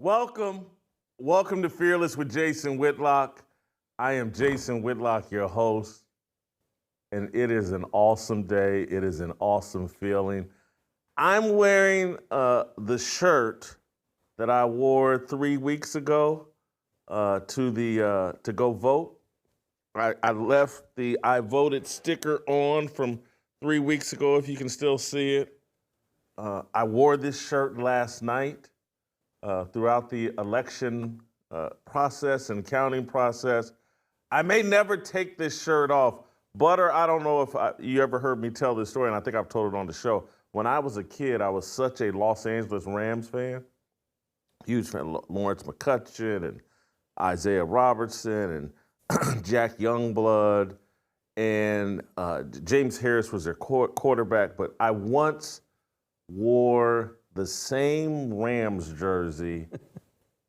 Welcome to Fearless with Jason Whitlock. I am Jason Whitlock, your host, and it is an awesome day. It is an awesome feeling. I'm wearing the shirt that I wore 3 weeks ago to go vote. I left the I voted sticker on from 3 weeks ago, if you can still see it. I wore this shirt last night throughout the election process and counting process. I may never take this shirt off. Butter, I don't know if you ever heard me tell this story, and I think I've told it on the show. When I was a kid, I was such a Los Angeles Rams fan. Huge fan of Lawrence McCutcheon and Isaiah Robertson and Jack Youngblood, and James Harris was their quarterback. But I once wore the same Rams jersey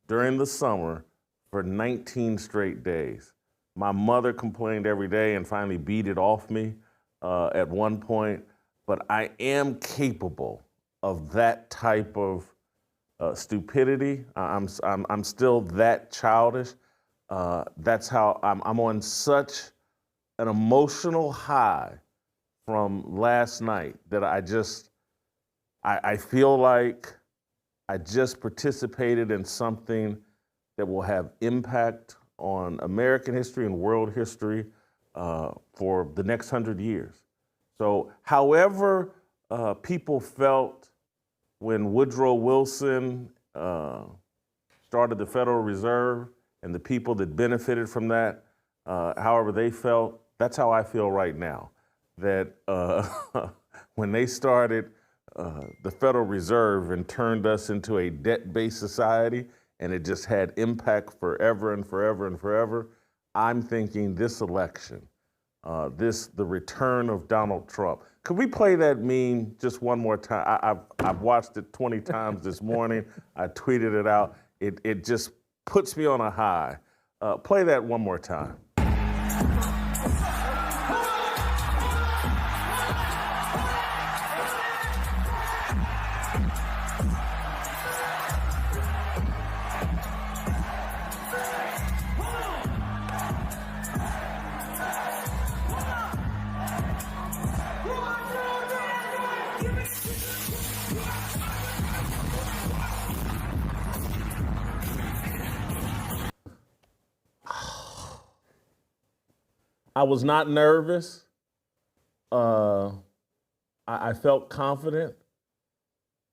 during the summer for 19 straight days. My mother complained every day and finally beat it off me at one point. But I am capable of that type of stupidity. I'm still that childish. That's how I'm on such an emotional high from last night that I feel like I just participated in something that will have impact on American history and world history for the next 100 years. So however people felt when Woodrow Wilson started the Federal Reserve and the people that benefited from that, however they felt, that's how I feel right now. That when they started the Federal Reserve and turned us into a debt-based society, and it just had impact forever and forever and forever, I'm thinking this election, the return of Donald Trump. Could we play that meme just one more time? I've watched it 20 times this morning. I tweeted it out. It just puts me on a high. Play that one more time. I was not nervous. I felt confident.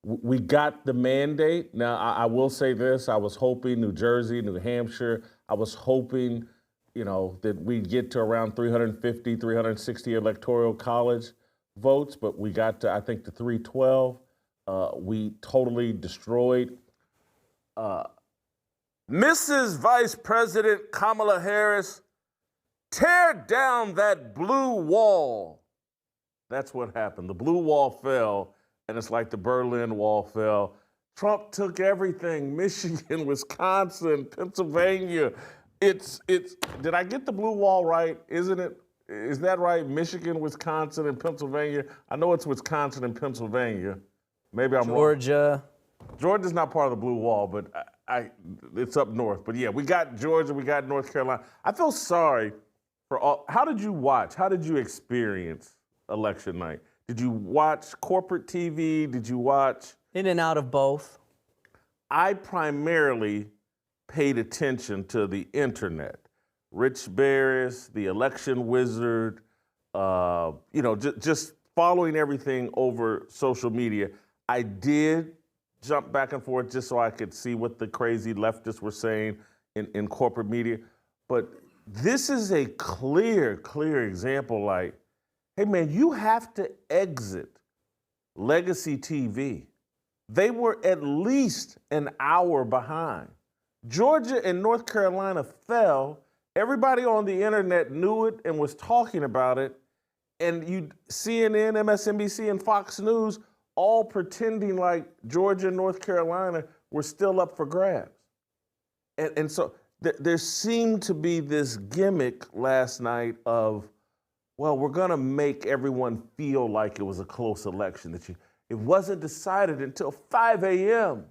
We got the mandate. Now, I will say this. I was hoping New Jersey, New Hampshire, I was hoping, that we'd get to around 350, 360 electoral college votes, but we got to, I think, to 312. We totally destroyed. Mrs. Vice President Kamala Harris, tear down that blue wall. That's what happened. The blue wall fell, and it's like the Berlin Wall fell. Trump took everything. Michigan, Wisconsin, Pennsylvania. Did I get the blue wall right? Isn't it? Is that right? Michigan, Wisconsin, and Pennsylvania. I know it's Wisconsin and Pennsylvania. Maybe I'm Georgia. wrong. Georgia's not part of the blue wall, but it's up north. But yeah, we got Georgia, we got North Carolina. I feel sorry for all. How did you watch? How did you experience election night? Did you watch corporate TV? Did you watch? In and out of both. I primarily paid attention to the internet. Rich Barris, the election wizard, just following everything over social media. I did jump back and forth just so I could see what the crazy leftists were saying in corporate media. But this is a clear example, like, hey man, you have to exit legacy TV. They were at least an hour behind. Georgia and North Carolina fell. Everybody on the internet knew it and was talking about it. And CNN, MSNBC, and Fox News all pretending like Georgia and North Carolina were still up for grabs. And so there seemed to be this gimmick last night of, well, we're going to make everyone feel like it was a close election, that it wasn't decided until 5 a.m.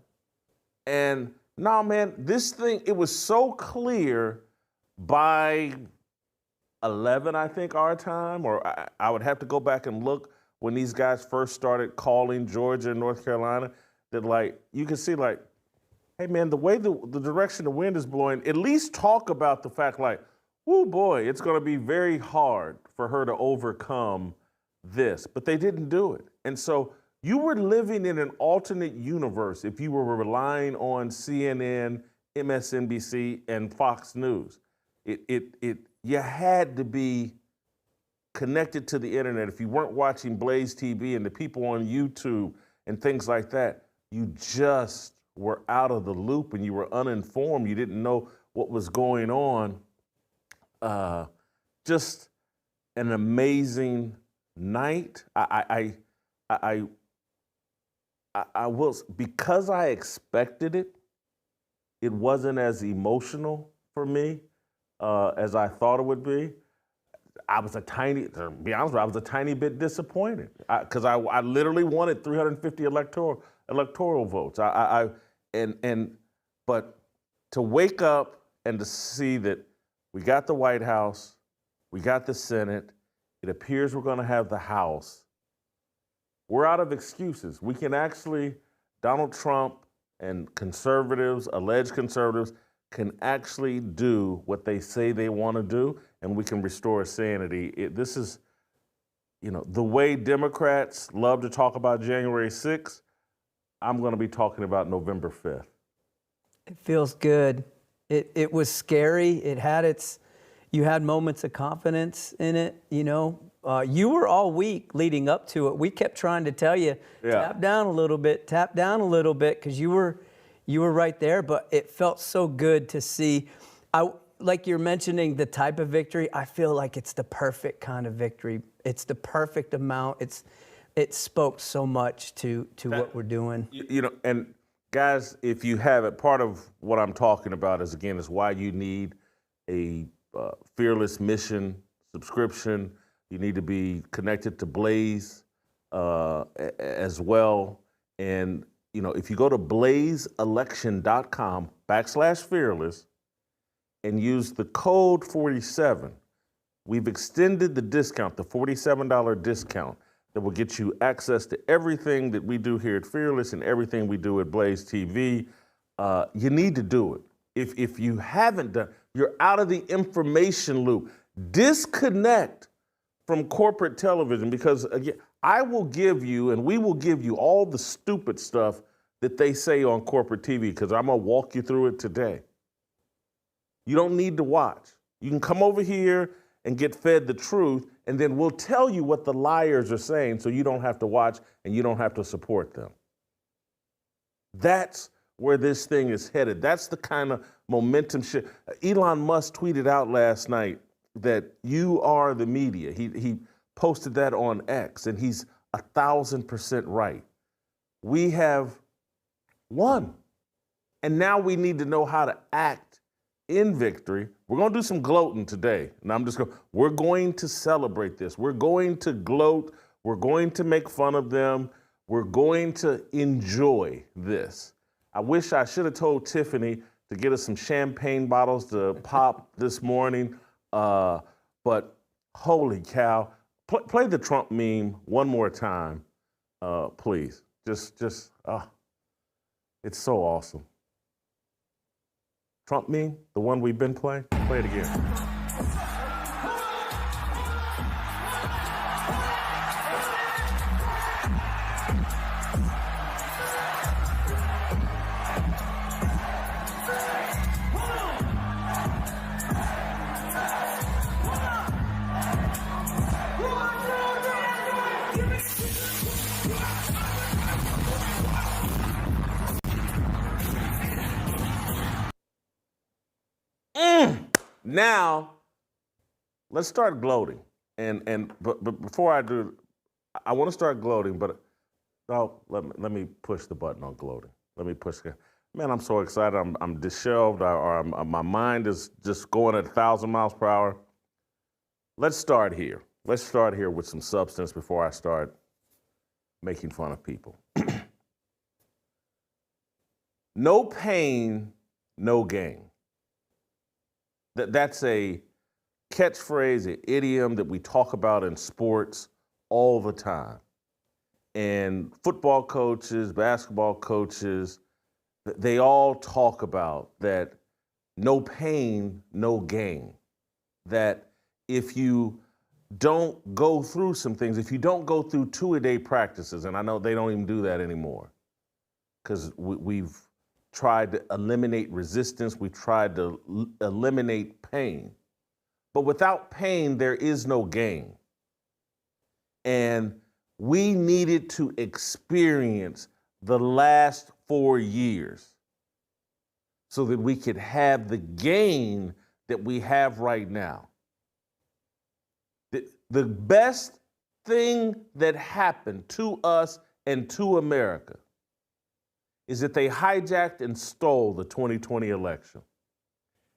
And No, man, this thing, it was so clear by 11, I think, our time, or I would have to go back and look when these guys first started calling Georgia and North Carolina, that like, you can see like, hey man, the way the direction the wind is blowing, at least talk about the fact like, oh boy, it's gonna be very hard for her to overcome this, but they didn't do it. And so you were living in an alternate universe if you were relying on CNN, MSNBC, and Fox News. You had to be connected to the internet. If you weren't watching Blaze TV and the people on YouTube and things like that, you just were out of the loop and you were uninformed. You didn't know what was going on. Just an amazing night. I will, because I expected it, it wasn't as emotional for me as I thought it would be. I was to be honest with you, I was a tiny bit disappointed because I literally wanted 350 electoral votes. But to wake up and to see that we got the White House, we got the Senate, it appears we're going to have the House. We're out of excuses. We can actually, Donald Trump and conservatives, alleged conservatives, can actually do what they say they want to do, and we can restore sanity. This is, the way Democrats love to talk about January 6th, I'm going to be talking about November 5th. It feels good. It was scary. You had moments of confidence in it, You were all week leading up to it. We kept trying to tell you, tap down a little bit, because you were right there, but it felt so good to see. Like you're mentioning the type of victory, I feel like it's the perfect kind of victory. It's the perfect amount. It spoke so much to what we're doing. And guys, if you have it, part of what I'm talking about is why you need a Fearless Mission subscription. You need to be connected to Blaze as well. And if you go to blazeelection.com/fearless and use the code 47, we've extended the discount, the $47 discount that will get you access to everything that we do here at Fearless and everything we do at Blaze TV. You need to do it. If you haven't done, you're out of the information loop. Disconnect from corporate television, because again, I will give you and we will give you all the stupid stuff that they say on corporate TV, because I'm going to walk you through it today. You don't need to watch. You can come over here and get fed the truth, and then we'll tell you what the liars are saying so you don't have to watch and you don't have to support them. That's where this thing is headed. That's the kind of momentum shit. Elon Musk tweeted out last night that you are the media. He posted that on X, and he's 1,000% right. We have won. And now we need to know how to act in victory. We're going to do some gloating today. And we're going to celebrate this. We're going to gloat. We're going to make fun of them. We're going to enjoy this. I wish I should have told Tiffany to get us some champagne bottles to pop this morning. But holy cow. Play the Trump meme one more time, please. It's so awesome. Trump meme, the one we've been playing, play it again. Now, let's start gloating. But before I do, I want to start gloating, but let me push the button on gloating. Let me push it. Man, I'm so excited. I'm disheveled. My mind is just going at 1,000 miles per hour. Let's start here. Let's start here with some substance before I start making fun of people. No pain, no gain. That's a catchphrase, an idiom that we talk about in sports all the time. And football coaches, basketball coaches, they all talk about that no pain, no gain. That if you don't go through some things, if you don't go through two-a-day practices, and I know they don't even do that anymore, because we've tried to eliminate resistance, we've tried to eliminate pain. But without pain, there is no gain. And we needed to experience the last 4 years so that we could have the gain that we have right now. The best thing that happened to us and to America is that they hijacked and stole the 2020 election.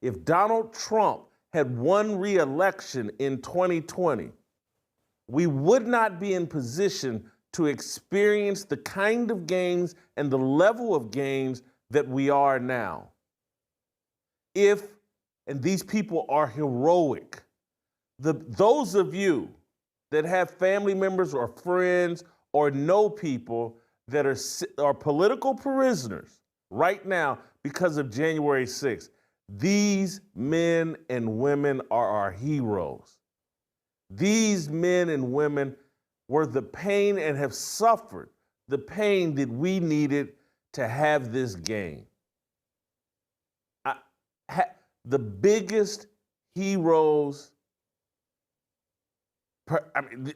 If Donald Trump had won re-election in 2020, we would not be in position to experience the kind of gains and the level of gains that we are now. And these people are heroic, those of you that have family members or friends or know people that are political prisoners right now because of January 6th, these men and women are our heroes. These men and women were the pain and have suffered the pain that we needed to have this gain. The biggest heroes,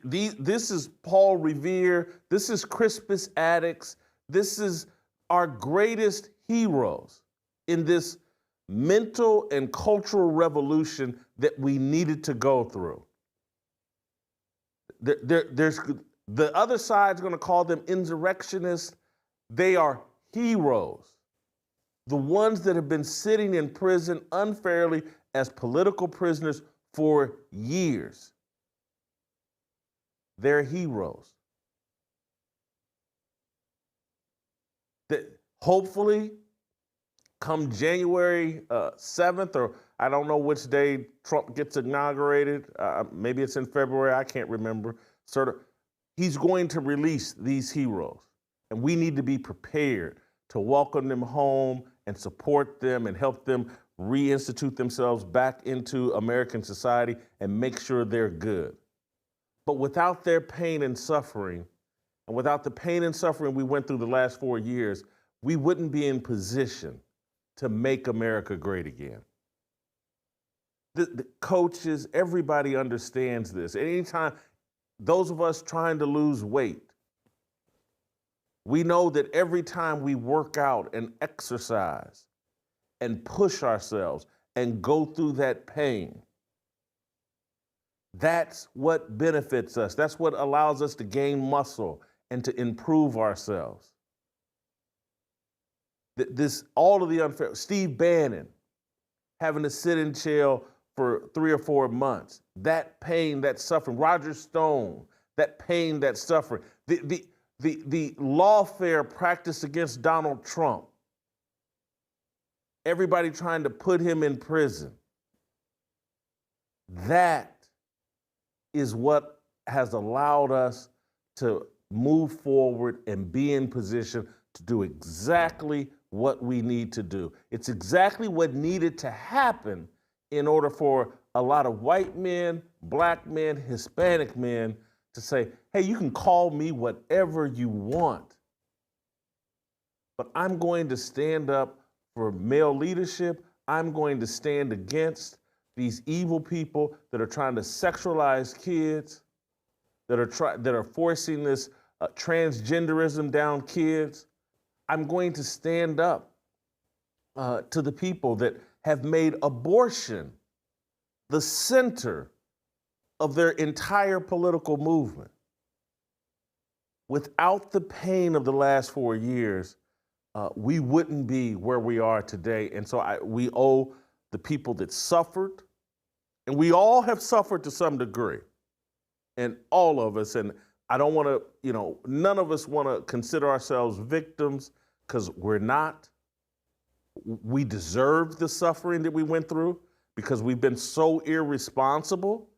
this is Paul Revere, this is Crispus Attucks, this is our greatest heroes in this mental and cultural revolution that we needed to go through. There's the other side's going to call them insurrectionists. They are heroes. The ones that have been sitting in prison unfairly as political prisoners for years. They're heroes. That hopefully, come January 7th, or I don't know which day Trump gets inaugurated, maybe it's in February, I can't remember. He's going to release these heroes, and we need to be prepared to welcome them home and support them and help them reinstitute themselves back into American society and make sure they're good. But without their pain and suffering, and without the pain and suffering we went through the last 4 years, we wouldn't be in position to make America great again. The coaches, everybody understands this. Anytime, those of us trying to lose weight, we know that every time we work out and exercise and push ourselves and go through that pain, that's what benefits us. That's what allows us to gain muscle and to improve ourselves. All of the unfair, Steve Bannon having to sit in jail for 3 or 4 months, that pain, that suffering, Roger Stone, that pain, that suffering, the lawfare practiced against Donald Trump, everybody trying to put him in prison, that is what has allowed us to move forward and be in position to do exactly what we need to do. It's exactly what needed to happen in order for a lot of white men, black men, Hispanic men to say, hey, you can call me whatever you want, but I'm going to stand up for male leadership. I'm going to stand against these evil people that are trying to sexualize kids, that are forcing this transgenderism down kids. I'm going to stand up to the people that have made abortion the center of their entire political movement. Without the pain of the last 4 years, we wouldn't be where we are today. And so we owe the people that suffered, and we all have suffered to some degree, and all of us, and I don't want to, none of us want to consider ourselves victims, because we're not. we deserve the suffering that we went through because we've been so irresponsible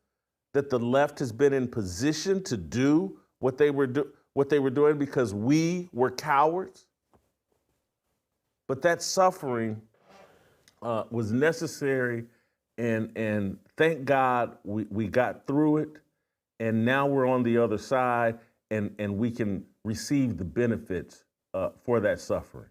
that the left has been in position to do what they were doing because we were cowards. But that suffering was necessary, and thank God we got through it, and now we're on the other side, and we can receive the benefits for that suffering.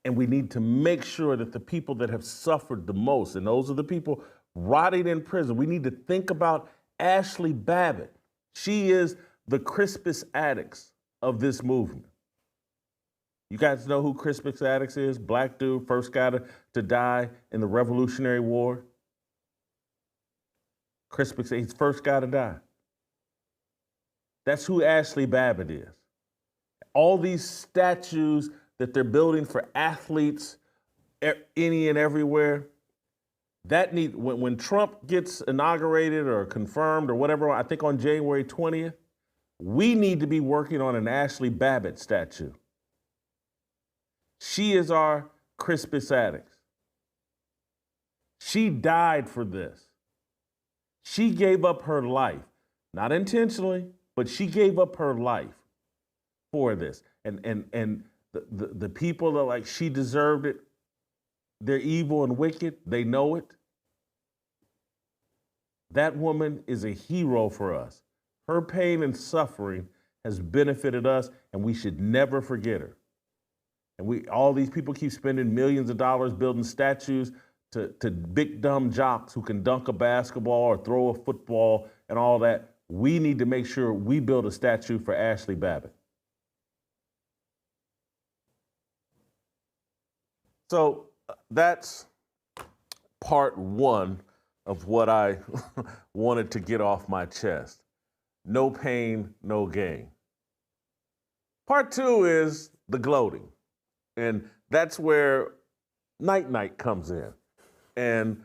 And we need to make sure that the people that have suffered the most, and those are the people rotting in prison, we need to think about Ashley Babbitt. She is the Crispus Attucks of this movement. You guys know who Crispus Attucks is? Black dude, first guy to die in the Revolutionary War. Crispus, he's the first guy to die. That's who Ashley Babbitt is. All these statues that they're building for athletes any and everywhere, that when Trump gets inaugurated or confirmed or whatever, I think on January 20th, we need to be working on an Ashley Babbitt statue. She is our Crispus Attucks. She died for this. She gave up her life, not intentionally, but she gave up her life for this. And the people that like she deserved it, they're evil and wicked, they know it. That woman is a hero for us. Her pain and suffering has benefited us, and we should never forget her. And all these people keep spending millions of dollars building statues to big dumb jocks who can dunk a basketball or throw a football and all that. We need to make sure we build a statue for Ashley Babbitt. So that's part one of what I wanted to get off my chest. No pain, no gain. Part two is the gloating. And that's where Night comes in, and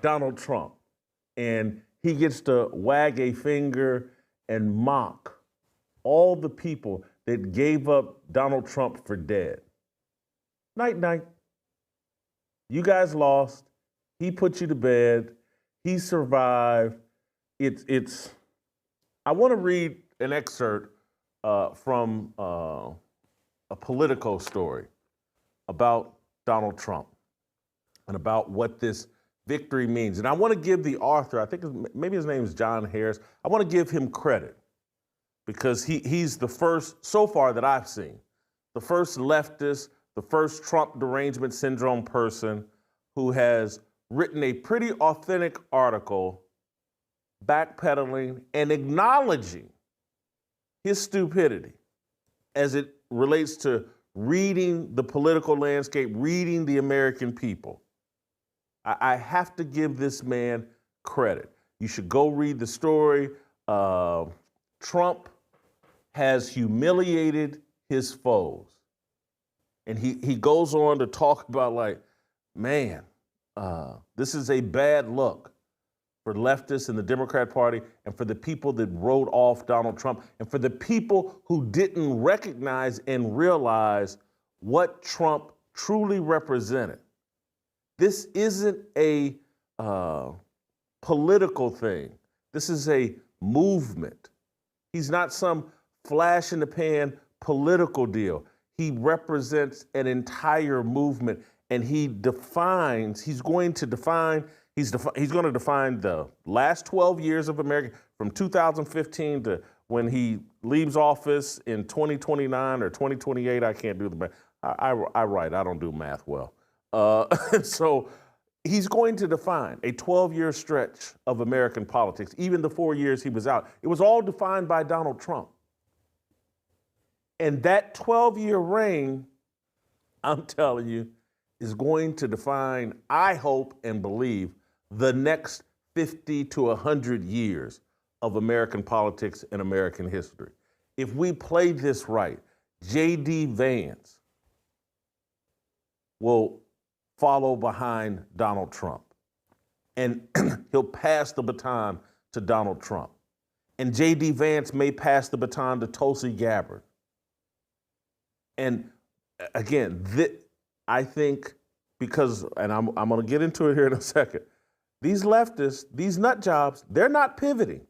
Donald Trump. And he gets to wag a finger and mock all the people that gave up Donald Trump for dead. Night. You guys lost. He put you to bed. He survived. I want to read an excerpt from a Politico story about Donald Trump and about what this victory means. And I want to give the author, I think maybe his name is John Harris, I want to give him credit because he's the first, so far that I've seen, the first leftist, the first Trump derangement syndrome person who has written a pretty authentic article backpedaling and acknowledging his stupidity as it relates to reading the political landscape, reading the American people. I have to give this man credit. You should go read the story. Trump has humiliated his foes. And he goes on to talk about like, man, this is a bad look for leftists in the Democrat Party and for the people that wrote off Donald Trump and for the people who didn't recognize and realize what Trump truly represented. This isn't a political thing. This is a movement. He's not some flash in the pan political deal. He represents an entire movement, and he's going to define the last 12 years of America from 2015 to when he leaves office in 2029 or 2028. I can't do the math. I write, I don't do math well. So he's going to define a 12-year stretch of American politics, even the 4 years he was out. It was all defined by Donald Trump. And that 12-year reign, I'm telling you, is going to define, I hope and believe, the next 50 to 100 years of American politics and American history. If we play this right, J.D. Vance will follow behind Donald Trump. And he'll pass the baton to Donald Trump. And J.D. Vance may pass the baton to Tulsi Gabbard. And again, I think because, and I'm going to get into it here in a second, these leftists, these nut jobs, they're not pivoting.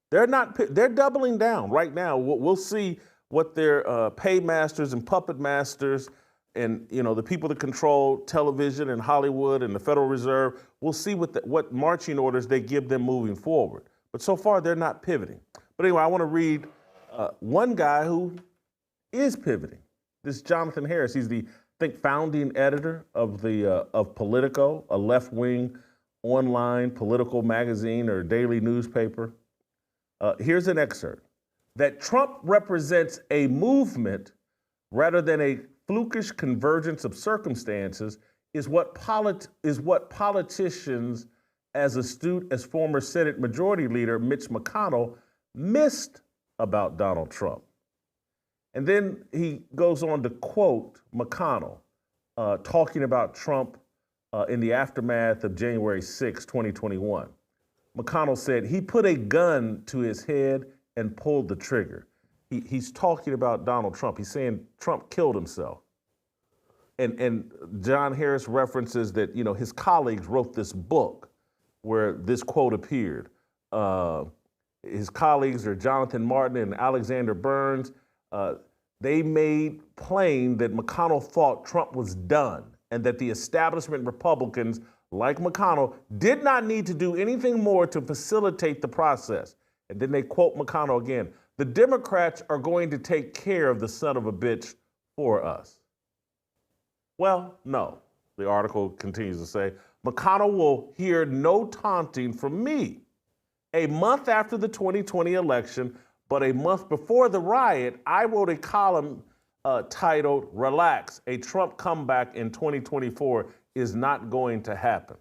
They're doubling down right now. We'll see what their paymasters and puppet masters and, you know, the people that control television and Hollywood and the Federal Reserve, we'll see what marching orders they give them moving forward. But so far, they're not pivoting. But anyway, I want to read one guy who is pivoting. This is Jonathan Harris. He's the, I think, founding editor of Politico, a left-wing online political magazine or daily newspaper. Here's an excerpt. That Trump represents a movement rather than a flukish convergence of circumstances is what politicians as astute as former Senate Majority Leader Mitch McConnell missed about Donald Trump. And then he goes on to quote McConnell talking about Trump in the aftermath of January 6, 2021. McConnell said, he put a gun to his head and pulled the trigger. He's talking about Donald Trump. He's saying Trump killed himself. And John Harris references that, you know, his colleagues wrote this book where this quote appeared. His colleagues are Jonathan Martin and Alexander Burns. They made plain that McConnell thought Trump was done and that the establishment Republicans, like McConnell, did not need to do anything more to facilitate the process. And then they quote McConnell again, the Democrats are going to take care of the son of a bitch for us. Well, no, the article continues to say, McConnell will hear no taunting from me. A month after the 2020 election, but a month before the riot, I wrote a column titled, Relax, a Trump comeback in 2024 is not going to happen.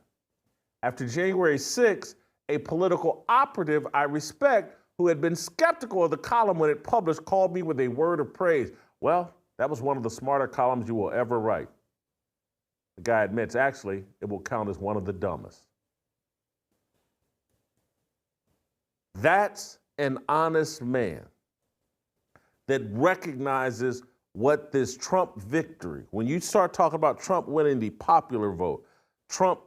After January 6th, a political operative I respect who had been skeptical of the column when it published called me with a word of praise. Well, that was one of the smarter columns you will ever write. The guy admits, actually, it will count as one of the dumbest. That's an honest man that recognizes what this Trump victory, when you start talking about Trump winning the popular vote, Trump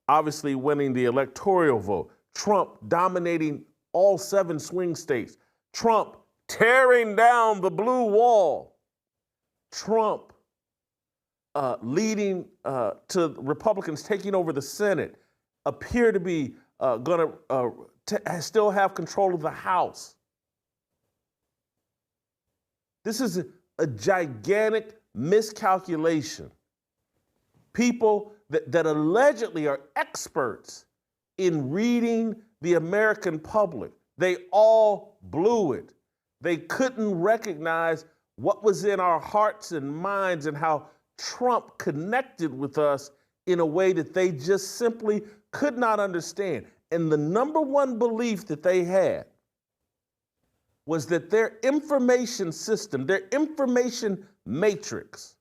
obviously winning the electoral vote, Trump dominating all 7 swing states, Trump tearing down the blue wall, Trump leading to Republicans taking over the Senate, appear to be going to still have control of the House. This is a gigantic miscalculation. People that allegedly are experts in reading the American public, they all blew it. They couldn't recognize what was in our hearts and minds and how Trump connected with us in a way that they just simply could not understand. And the number one belief that they had was that their information system, their information matrix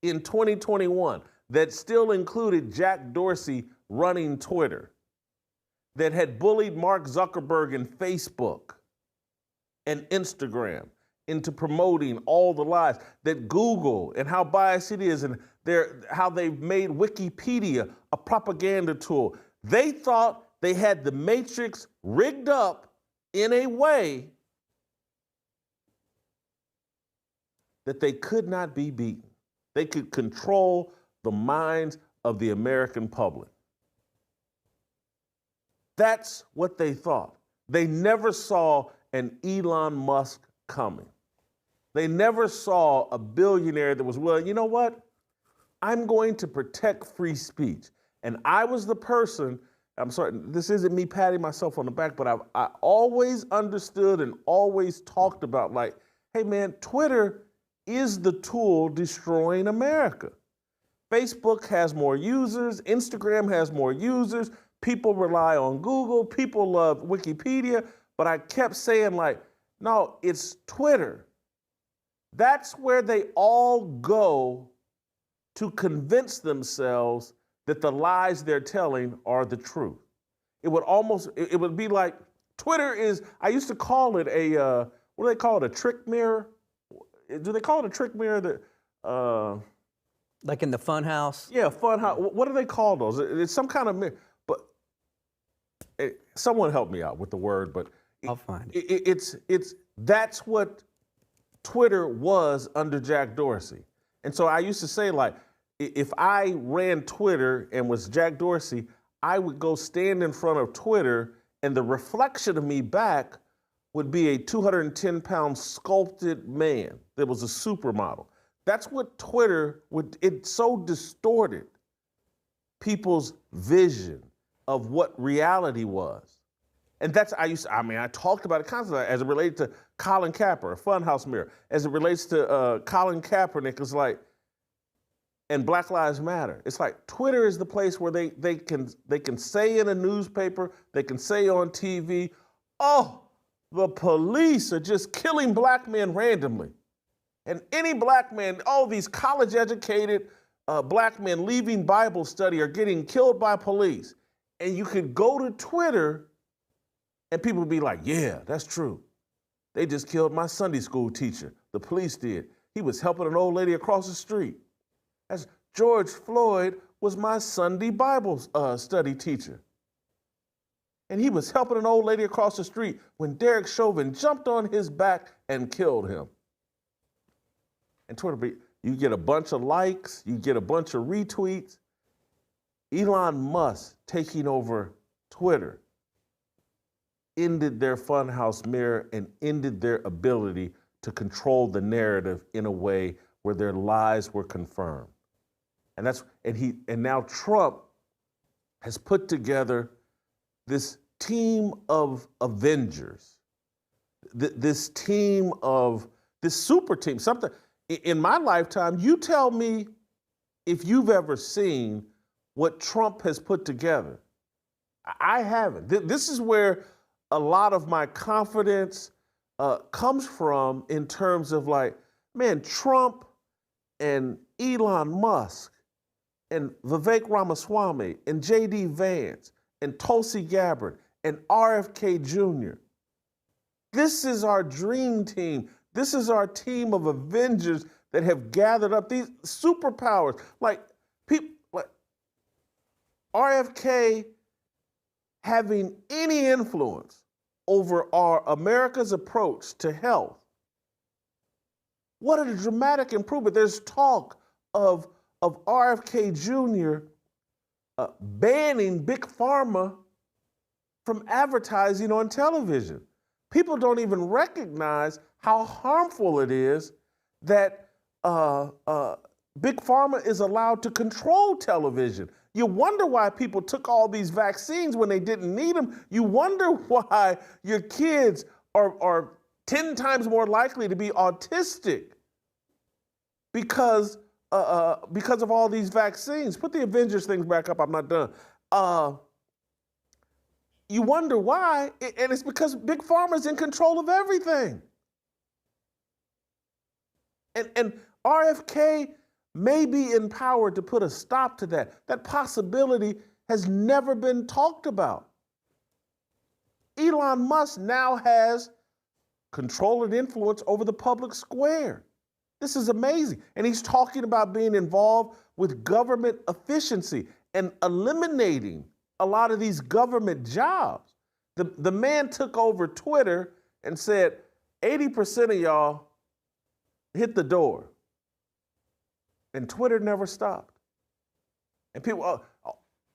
in 2021 that still included Jack Dorsey running Twitter, that had bullied Mark Zuckerberg and Facebook and Instagram into promoting all the lies, that Google and how biased it is and how they've made Wikipedia a propaganda tool. They thought they had the matrix rigged up in a way that they could not be beaten. They could control the minds of the American public. That's what they thought. They never saw an Elon Musk coming. They never saw a billionaire that was, well, you know what? I'm going to protect free speech. And I was the person, I'm sorry, this isn't me patting myself on the back, but I always understood and always talked about, like, hey man, Twitter is the tool destroying America. Facebook has more users, Instagram has more users, people rely on Google, people love Wikipedia, but I kept saying, like, no, it's Twitter. That's where they all go to convince themselves that the lies they're telling are the truth. It would be like, Twitter is, I used to call it a, what do they call it, a trick mirror? Do they call it a trick mirror? Like in the fun house? Yeah, fun house. What do they call those? It's some kind of, but someone help me out with the word, but I'll find it. That's what Twitter was under Jack Dorsey. And so I used to say, like, if I ran Twitter and was Jack Dorsey, I would go stand in front of Twitter and the reflection of me back would be a 210-pound sculpted man that was a supermodel. That's what Twitter would, it so distorted people's vision of what reality was. And that's, I talked about it constantly as it related to Colin Kaepernick, a Funhouse Mirror. As it relates to Colin Kaepernick, it's like, and Black Lives Matter. It's like Twitter is the place where they can say in a newspaper, they can say on TV, oh, the police are just killing black men randomly. And any black man, all these college-educated black men leaving Bible study are getting killed by police. And you could go to Twitter and people would be like, yeah, that's true. They just killed my Sunday school teacher. The police did. He was helping an old lady across the street. As George Floyd was my Sunday Bible study teacher. And he was helping an old lady across the street when Derek Chauvin jumped on his back and killed him. And Twitter, you get a bunch of likes, you get a bunch of retweets. Elon Musk taking over Twitter ended their Funhouse Mirror and ended their ability to control the narrative in a way where their lies were confirmed. And now Trump has put together this team of Avengers, this team of, this super team, something, in my lifetime, you tell me if you've ever seen what Trump has put together. I haven't. This is where a lot of my confidence comes from in terms of like, man, Trump and Elon Musk and Vivek Ramaswamy and J.D. Vance and Tulsi Gabbard and RFK Jr. This is our dream team. This is our team of Avengers that have gathered up these superpowers. Like people, like RFK having any influence over our America's approach to health. What a dramatic improvement. There's talk of RFK Jr. Banning Big Pharma from advertising on television. People don't even recognize how harmful it is that Big Pharma is allowed to control television. You wonder why people took all these vaccines when they didn't need them. You wonder why your kids are 10 times more likely to be autistic because of all these vaccines. Put the Avengers things back up. I'm not done. You wonder why, and it's because Big Pharma's in control of everything. And RFK may be empowered to put a stop to that. That possibility has never been talked about. Elon Musk now has control and influence over the public square. This is amazing. And he's talking about being involved with government efficiency and eliminating a lot of these government jobs. The man took over Twitter and said, 80% of y'all hit the door. And Twitter never stopped. And people,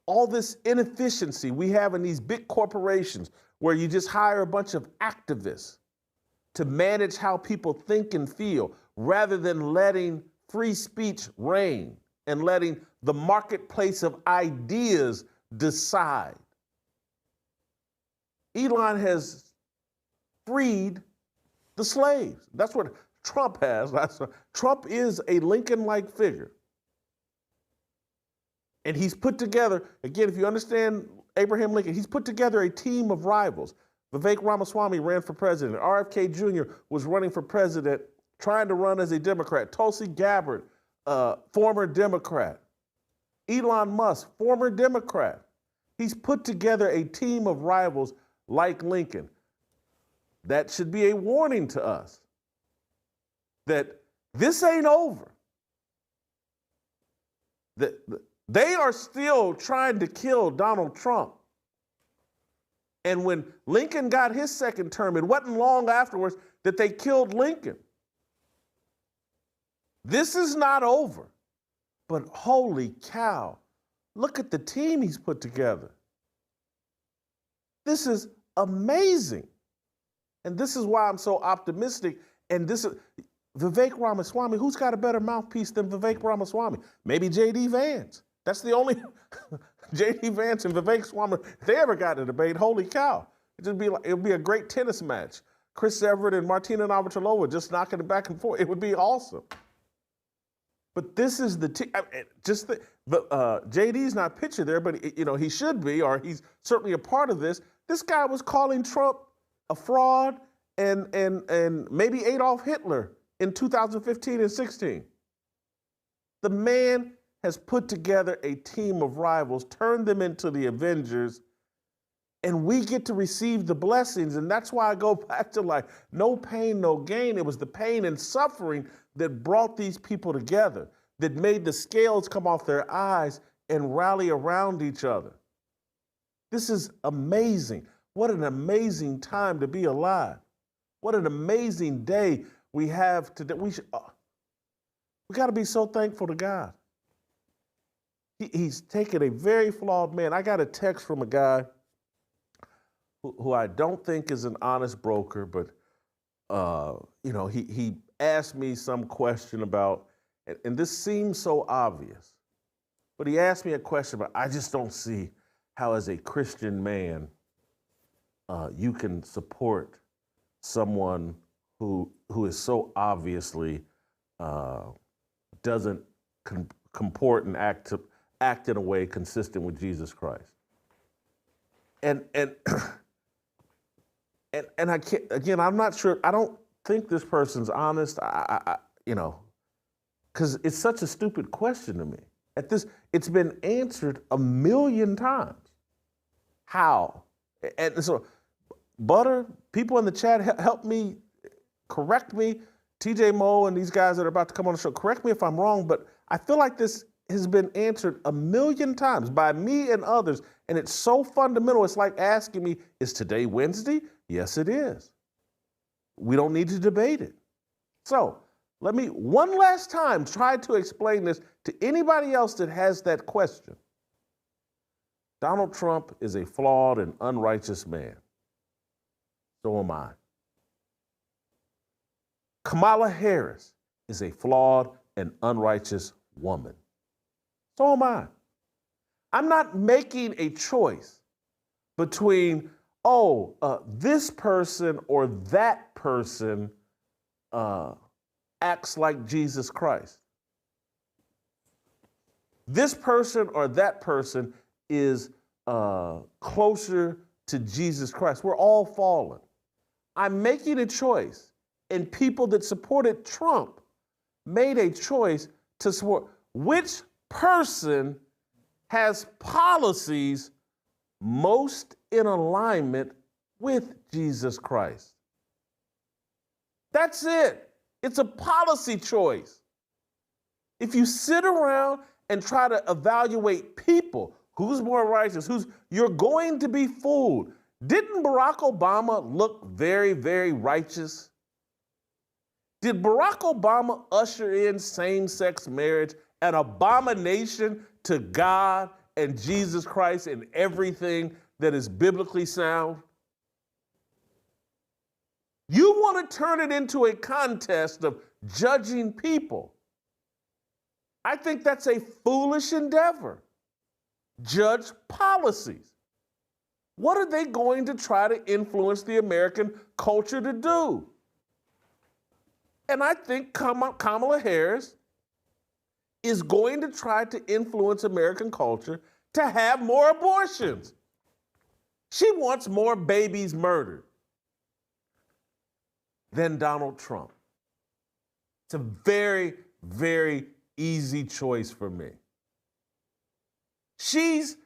all this inefficiency we have in these big corporations where you just hire a bunch of activists to manage how people think and feel rather than letting free speech reign and letting the marketplace of ideas decide. Elon has freed the slaves. That's what Trump has. Trump is a Lincoln-like figure. And he's put together, again, if you understand Abraham Lincoln, he's put together a team of rivals. Vivek Ramaswamy ran for president. RFK Jr. was running for president, trying to run as a Democrat. Tulsi Gabbard, former Democrat. Elon Musk, former Democrat. He's put together a team of rivals like Lincoln. That should be a warning to us that this ain't over. They are still trying to kill Donald Trump. And when Lincoln got his second term, it wasn't long afterwards that they killed Lincoln. This is not over. But holy cow, look at the team he's put together. This is amazing. And this is why I'm so optimistic. And this is Vivek Ramaswamy. Who's got a better mouthpiece than Vivek Ramaswamy? Maybe J.D. Vance. That's the only J.D. Vance and Vivek Swamy, if they ever got in a debate, holy cow. It would be a great tennis match. Chris Everett and Martina Navratilova just knocking it back and forth. It would be awesome. But this is the team. JD's not pictured there, but he should be, or he's certainly a part of this. This guy was calling Trump a fraud and maybe Adolf Hitler in 2015 and 16. The man has put together a team of rivals, turned them into the Avengers, and we get to receive the blessings. And that's why I go back to no pain, no gain. It was the pain and suffering that brought these people together, that made the scales come off their eyes and rally around each other. This is amazing. What an amazing time to be alive. What an amazing day we have today. We got to be so thankful to God. He's taken a very flawed man. I got a text from a guy who I don't think is an honest broker, but he asked me some question about, and this seems so obvious, but he asked me a question about, I just don't see how as a Christian man you can support someone who is so obviously doesn't comport and act in a way consistent with Jesus Christ. And I can't, again, I'm not sure, I don't think this person's honest, because it's such a stupid question to me. It's been answered 1,000,000 times. How? And so, Butter, people in the chat, help me, correct me, TJ Moe and these guys that are about to come on the show, correct me if I'm wrong, but I feel like this has been answered 1,000,000 times by me and others, and it's so fundamental. It's like asking me, is today Wednesday? Yes, it is. We don't need to debate it. So let me one last time try to explain this to anybody else that has that question. Donald Trump is a flawed and unrighteous man. So am I. Kamala Harris is a flawed and unrighteous woman. So am I. I'm not making a choice between, this person or that person acts like Jesus Christ. This person or that person is closer to Jesus Christ. We're all fallen. I'm making a choice, and people that supported Trump made a choice to support which person has policies most in alignment with Jesus Christ. That's it. It's a policy choice. If you sit around and try to evaluate people, who's more righteous, you're going to be fooled. Didn't Barack Obama look very, very righteous? Did Barack Obama usher in same-sex marriage, an abomination to God and Jesus Christ and everything that is biblically sound? You want to turn it into a contest of judging people. I think that's a foolish endeavor. Judge policies. What are they going to try to influence the American culture to do? And I think Kamala Harris is going to try to influence American culture to have more abortions. She wants more babies murdered than Donald Trump. It's a very, very easy choice for me. She's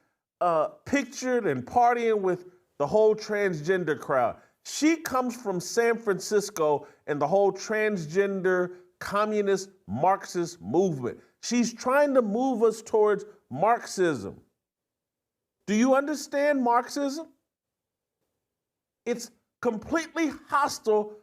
pictured and partying with the whole transgender crowd. She comes from San Francisco and the whole transgender communist Marxist movement. She's trying to move us towards Marxism. Do you understand Marxism? It's completely hostile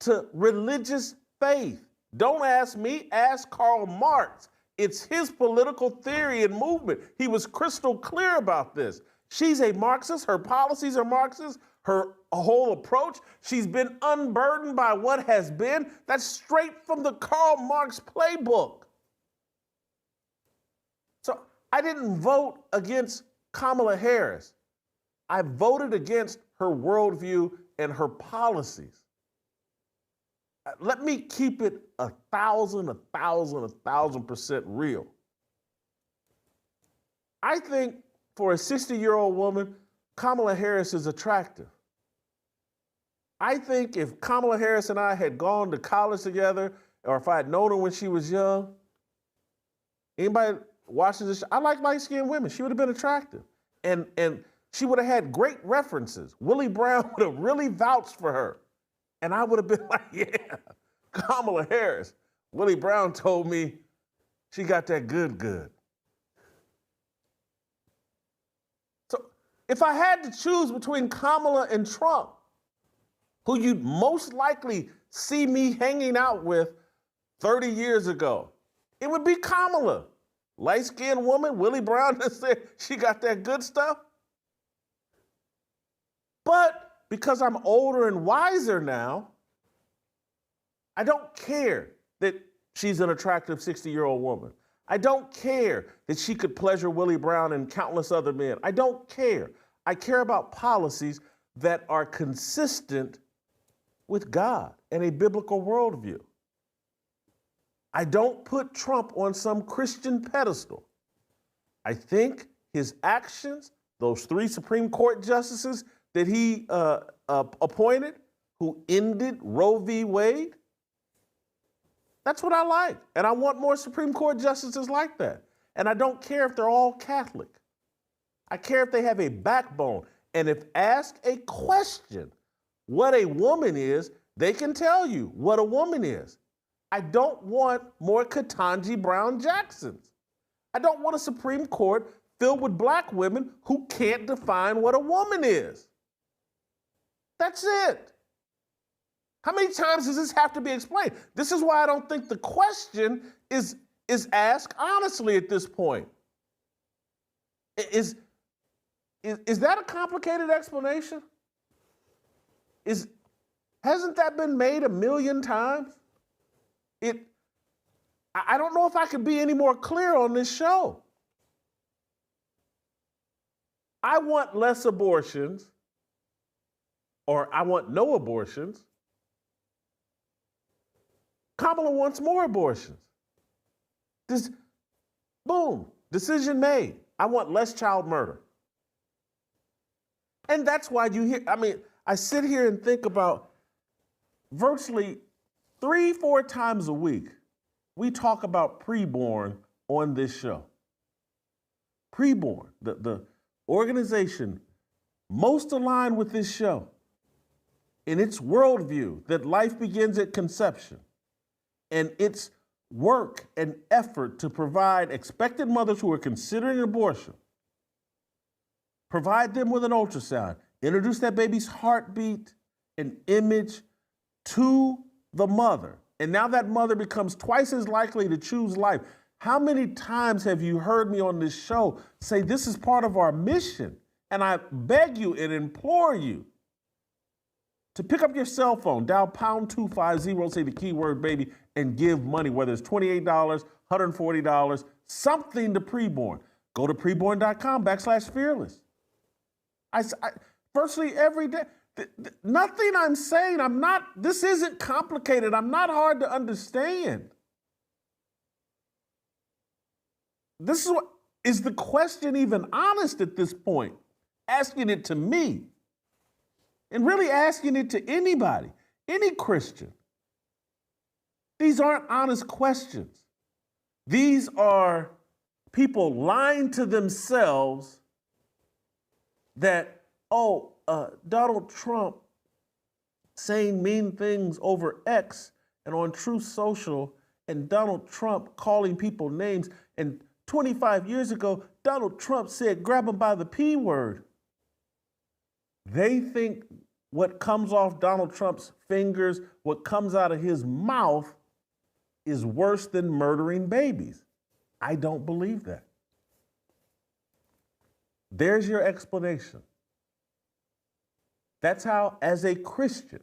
to religious faith. Don't ask me, ask Karl Marx. It's his political theory and movement. He was crystal clear about this. She's a Marxist. Her policies are Marxist. Her whole approach, she's been unburdened by what has been. That's straight from the Karl Marx playbook. So I didn't vote against Kamala Harris. I voted against her worldview and her policies. Let me keep it 1,000% real. I think for a 60-year-old woman, Kamala Harris is attractive. I think if Kamala Harris and I had gone to college together, or if I had known her when she was young, anybody watching this, I like light-skinned women. She would have been attractive. And she would have had great references. Willie Brown would have really vouched for her. And I would have been like, yeah, Kamala Harris. Willie Brown told me she got that good. So if I had to choose between Kamala and Trump, who you'd most likely see me hanging out with 30 years ago, it would be Kamala. Light-skinned woman, Willie Brown just said she got that good stuff. But because I'm older and wiser now, I don't care that she's an attractive 60-year-old woman. I don't care that she could pleasure Willie Brown and countless other men. I don't care. I care about policies that are consistent with God and a biblical worldview. I don't put Trump on some Christian pedestal. I think his actions, those 3 Supreme Court justices that he appointed, who ended Roe v. Wade, that's what I like. And I want more Supreme Court justices like that. And I don't care if they're all Catholic. I care if they have a backbone. And if asked a question, what a woman is, they can tell you what a woman is. I don't want more Ketanji Brown Jacksons. I don't want a Supreme Court filled with black women who can't define what a woman is. That's it. How many times does this have to be explained? This is why I don't think the question is asked honestly at this point. Is that a complicated explanation? Hasn't that been made 1,000,000 times? I don't know if I could be any more clear on this show. I want less abortions, or I want no abortions. Kamala wants more abortions. Boom, decision made. I want less child murder. And that's why I sit here and think about virtually 3-4 times a week, we talk about PREBORN on this show. PREBORN, the organization most aligned with this show in its worldview that life begins at conception, and its work and effort to provide expectant mothers who are considering abortion, provide them with an ultrasound, introduce that baby's heartbeat and image to the mother. And now that mother becomes twice as likely to choose life. How many times have you heard me on this show say this is part of our mission? And I beg you and implore you to pick up your cell phone, dial #250, say the keyword baby, and give money, whether it's $28, $140, something to PREBORN. Go to preborn.com/fearless. Virtually every day. Nothing I'm saying, this isn't complicated. I'm not hard to understand. Is the question even honest at this point? Asking it to me. And really asking it to anybody, any Christian. These aren't honest questions. These are people lying to themselves that, Donald Trump saying mean things over X and on Truth Social and Donald Trump calling people names. And 25 years ago, Donald Trump said, grab them by the P word. They think what comes off Donald Trump's fingers, what comes out of his mouth, is worse than murdering babies. I don't believe that. There's your explanation. That's how, as a Christian,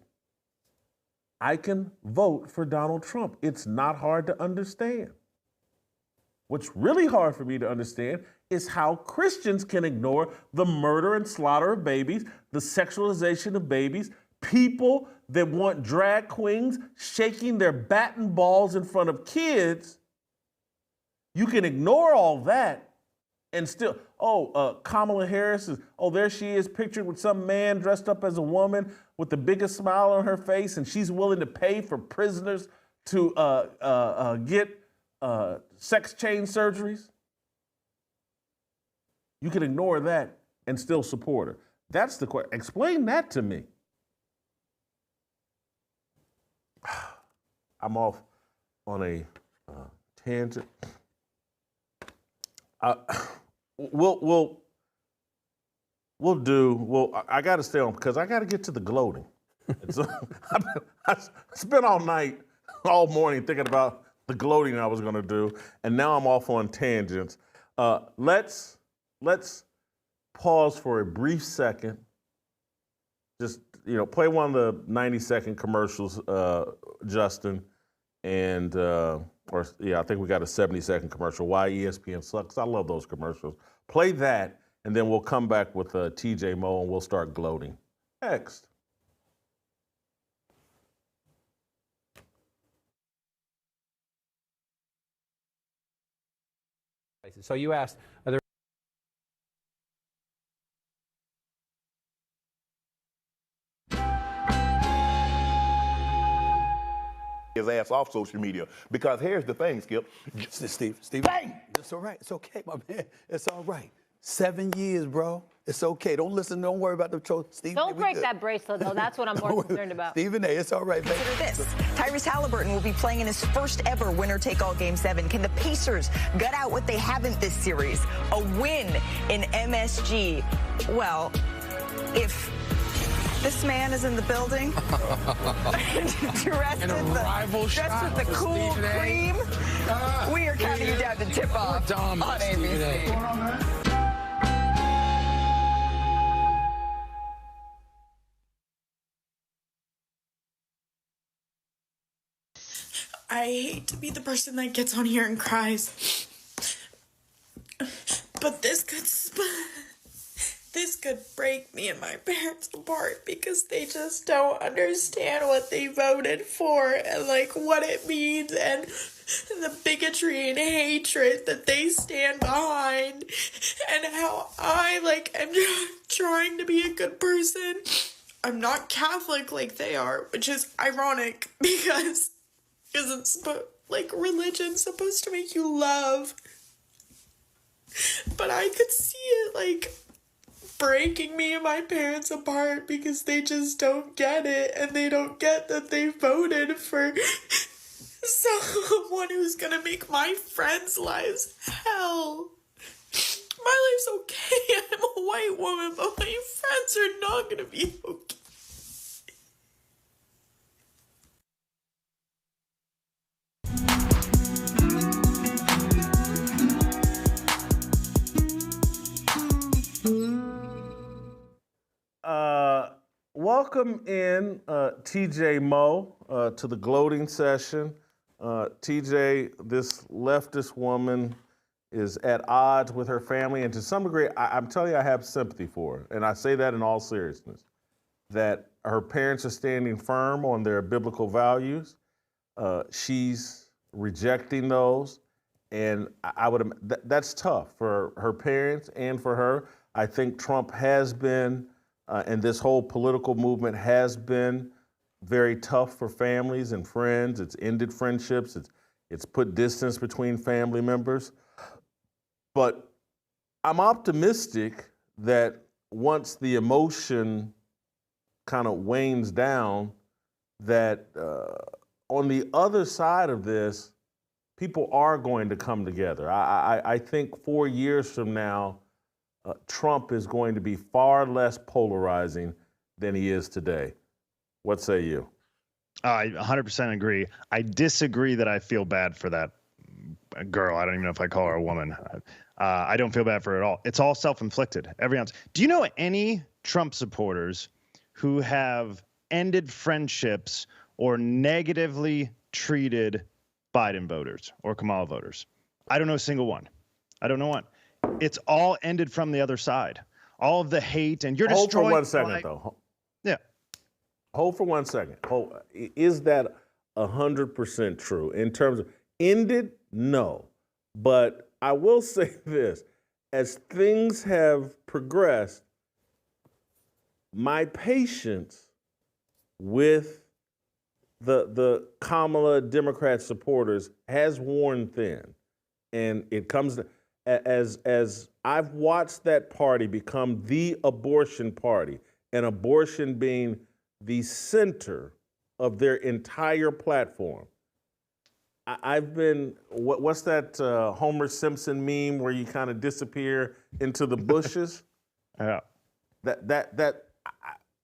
I can vote for Donald Trump. It's not hard to understand. What's really hard for me to understand is how Christians can ignore the murder and slaughter of babies, the sexualization of babies, people that want drag queens shaking their baton balls in front of kids. You can ignore all that and still, Kamala Harris is, there she is pictured with some man dressed up as a woman with the biggest smile on her face, and she's willing to pay for prisoners to get sex change surgeries. You can ignore that and still support her. That's the question. Explain that to me. I'm off on a tangent. We'll do. I got to stay on because I got to get to the gloating. So, I spent all morning thinking about the gloating I was going to do, and now I'm off on tangents. Let's pause for a brief second. Just play one of the 90-second commercials, Justin, and I think we got a 70-second commercial. Why ESPN sucks. I love those commercials. Play that, and then we'll come back with TJ Moe, and we'll start gloating. Next. So you asked, are there his ass off social media. Because here's the thing, Skip. Steve. Bang! It's all right. It's okay, my man. It's all right. 7 years, bro. It's okay. Don't listen. Don't worry about the troll. Steve, don't break that bracelet, though. That's what I'm more concerned about. Stephen A., it's all right, man. Consider this. Tyrese Halliburton will be playing in his first ever winner-take-all Game 7. Can the Pacers gut out what they haven't this series? A win in MSG. Well, if this man is in the building, dressed with the cool cream, we are counting you down to tip off on ABC. I hate to be the person that gets on here and cries, but this could break me and my parents apart because they just don't understand what they voted for and what it means and the bigotry and hatred that they stand behind and how I am trying to be a good person. I'm not Catholic like they are, which is ironic because it's religion's supposed to make you love. But I could see it breaking me and my parents apart because they just don't get it, and they don't get that they voted for someone who's gonna make my friends' lives hell. My life's okay. I'm a white woman, but my friends are not gonna be okay. Welcome in TJ Moe to the gloating session. TJ, this leftist woman is at odds with her family, and to some degree, I'm telling you, I have sympathy for her, and I say that in all seriousness, that her parents are standing firm on their biblical values. She's rejecting those, and that's tough for her parents and for her. I think Trump has been, and this whole political movement has been very tough for families and friends. It's ended friendships. It's put distance between family members. But I'm optimistic that once the emotion kind of wanes down, that on the other side of this, people are going to come together. I think 4 years from now, Trump is going to be far less polarizing than he is today. What say you? I 100% agree. I disagree that I feel bad for that girl. I don't even know if I call her a woman. I don't feel bad for her at all. It's all self-inflicted. Every ounce. Do you know any Trump supporters who have ended friendships or negatively treated Biden voters or Kamala voters? I don't know a single one. I don't know one. It's all ended from the other side. All of the hate, and you're Hold destroying. for 1 second, though. Yeah. Hold for 1 second. Is that 100% true? In terms of ended, no. But I will say this. As things have progressed, my patience with the Kamala Democrat supporters has worn thin. And it comes as I've watched that party become the abortion party, and abortion being the center of their entire platform. I've been, what's that Homer Simpson meme where you kind of disappear into the bushes? Yeah.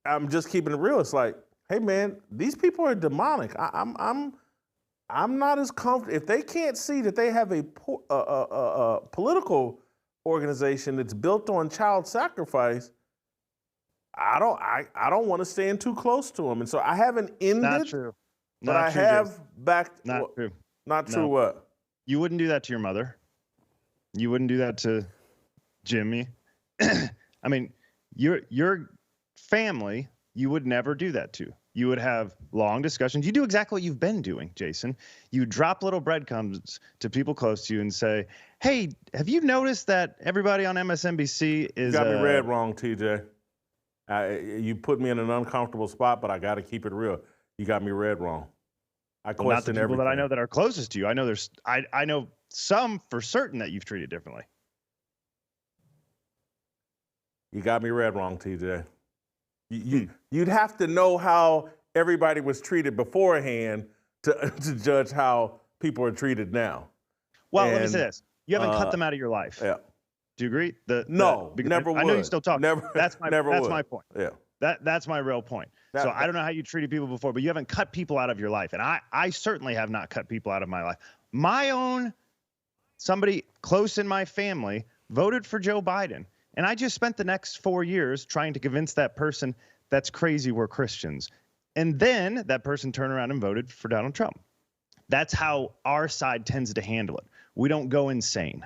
I'm just keeping it real. It's like, hey man, these people are demonic. I'm not as comfortable if they can't see that they have a political organization that's built on child sacrifice. I don't want to stand too close to them, and so I haven't ended. Not true. But Not I true, have Jason. backed. Not true. Not true. No. What? You wouldn't do that to your mother. You wouldn't do that to Jimmy. I mean, your family, you would never do that to. You would have long discussions. You do exactly what you've been doing, Jason. You drop little breadcrumbs to people close to you and say, hey, have you noticed that everybody on MSNBC is... You got me read wrong, TJ. You put me in an uncomfortable spot, but I got to keep it real. You got me read wrong. I question not the people everything. that I know that are closest to you. I know I know some for certain that you've treated differently. You got me read wrong, TJ. You'd have to know how everybody was treated beforehand to judge how people are treated now. Well, let me say this. You haven't cut them out of your life. Yeah. Do you agree? No, because never would. I know you still talk. Never, that's my point. Yeah. That's my real point. So I don't know how you treated people before, but you haven't cut people out of your life. And I certainly have not cut people out of my life. Somebody close in my family voted for Joe Biden. And I just spent the next 4 years trying to convince that person that's crazy we're Christians. And then that person turned around and voted for Donald Trump. That's how our side tends to handle it. We don't go insane.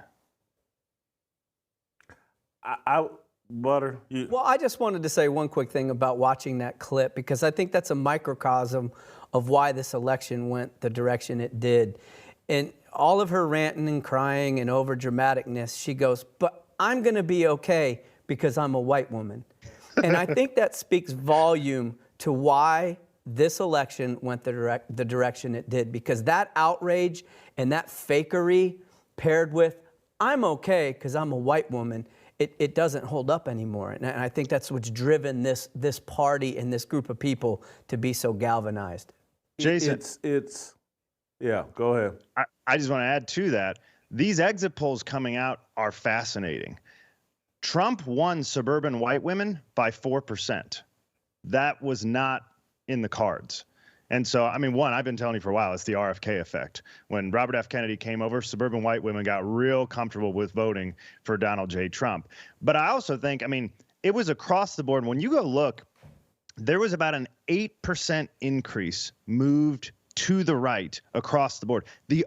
Butter. Well, I just wanted to say one quick thing about watching that clip, because I think that's a microcosm of why this election went the direction it did. And all of her ranting and crying and over dramaticness, she goes, but I'm going to be okay because I'm a white woman. And I think that speaks volume to why this election went the direction it did, because that outrage and that fakery paired with I'm okay because I'm a white woman, it doesn't hold up anymore. And I think that's what's driven this party and this group of people to be so galvanized. Jason, yeah, go ahead. I just want to add to that. These exit polls coming out are fascinating. Trump won suburban white women by 4%. That was not in the cards. And so, I mean, I've been telling you for a while, it's the RFK effect. When Robert F. Kennedy came over, suburban white women got real comfortable with voting for Donald J. Trump. But I also think, I mean, it was across the board. When you go look, there was about an 8% increase moved to the right across the board. The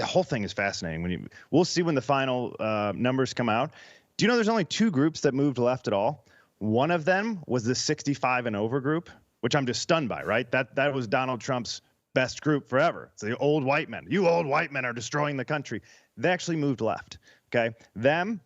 whole thing is fascinating. We'll see when the final numbers come out. Do you know there's only two groups that moved left at all? One of them was the 65 and over group, which I'm just stunned by, right? That was Donald Trump's best group forever. It's the old white men. You old white men are destroying the country. They actually moved left, okay? Them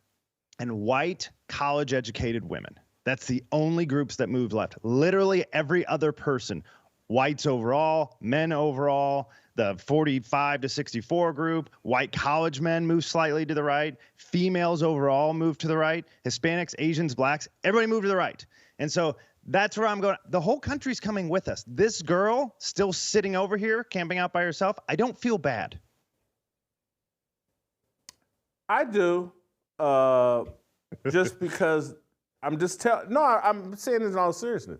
and white college-educated women. That's the only groups that moved left. Literally every other person, whites overall, men overall, the 45 to 64 group, white college men moved slightly to the right, females overall moved to the right, Hispanics, Asians, blacks, everybody moved to the right. And so That's where I'm going. The whole country's coming with us. This girl still sitting over here, camping out by herself. I don't feel bad. I do, just because I'm just telling. No, I'm saying this in all seriousness.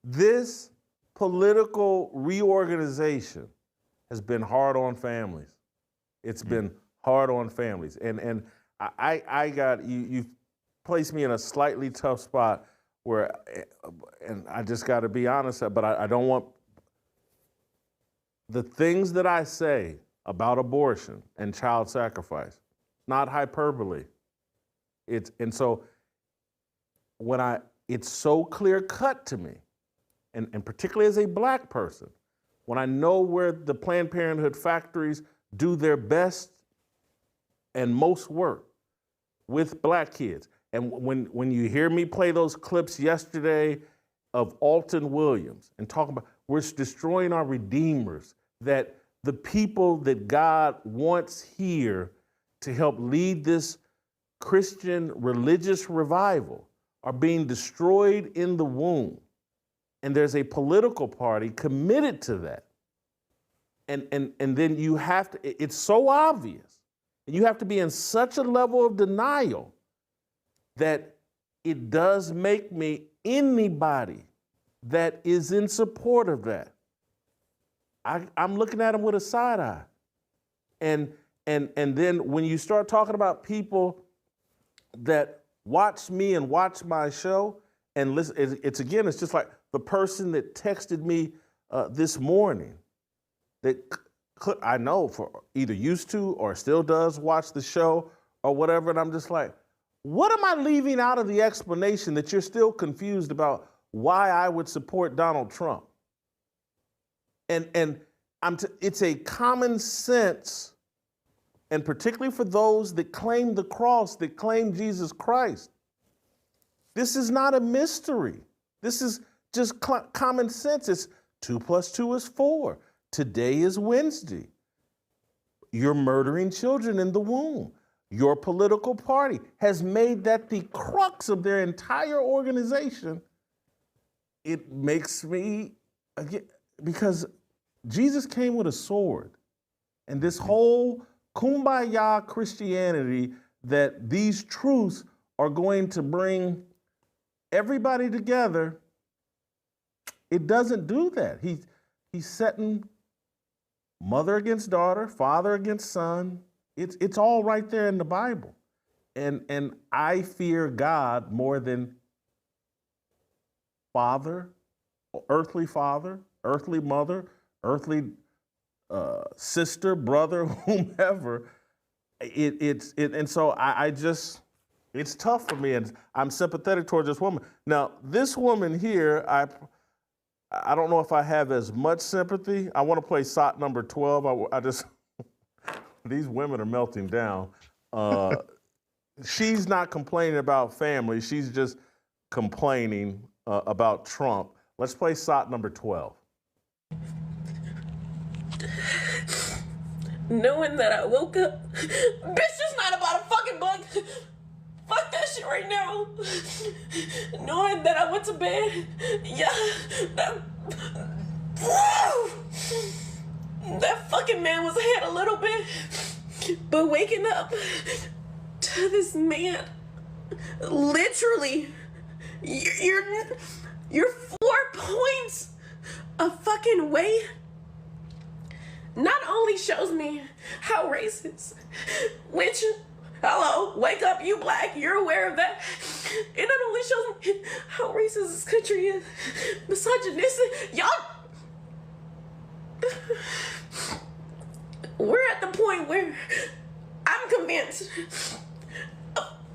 This political reorganization has been hard on families. It's been hard on families, and I got you. You placed me in a slightly tough spot where, and I just got to be honest. But I don't want the things that I say about abortion and child sacrifice. Not hyperbole. So when it's so clear cut to me, and particularly as a black person, when I know where the Planned Parenthood factories do their best and most work with black kids, and when you hear me play those clips yesterday of Alton Williams and talking about we're destroying our redeemers, that the people that God wants here to help lead this Christian religious revival are being destroyed in the womb. And there's a political party committed to that. And then you have to, it's so obvious. And you have to be in such a level of denial that it does make me anybody that is in support of that. I'm looking at them with a side eye. And then when you start talking about people that watch me and watch my show and listen, it's just like the person that texted me this morning that I know for either used to or still does watch the show or whatever. And I'm just like, what am I leaving out of the explanation that you're still confused about why I would support Donald Trump? And it's a common sense. And particularly for those that claim the cross, that claim Jesus Christ, this is not a mystery. This is just common sense. It's 2 + 2 is 4. Today is Wednesday. You're murdering children in the womb. Your political party has made that the crux of their entire organization. It makes me, again, because Jesus came with a sword. And this whole kumbaya Christianity that these truths are going to bring everybody together, it doesn't do that. He's setting mother against daughter, father against son. It's all right there in the Bible. And I fear God more than father, earthly mother, earthly sister, brother, whomever. And so I just, it's tough for me, and I'm sympathetic towards this woman. Now, this woman here, I don't know if I have as much sympathy. I want to play SOT number 12. I just, these women are melting down. She's not complaining about family. She's just complaining about Trump. Let's play SOT number 12. Knowing that I woke up, bitch, it's not about a fucking bug. Fuck that shit right now. Knowing that I went to bed, that fucking man was ahead a little bit, but waking up to this man, literally, you're 4 points of fucking weight. Not only shows me how racist, which, hello, wake up, you black, you're aware of that. It not only shows me how racist this country is, misogynistic, y'all. We're at the point where I'm convinced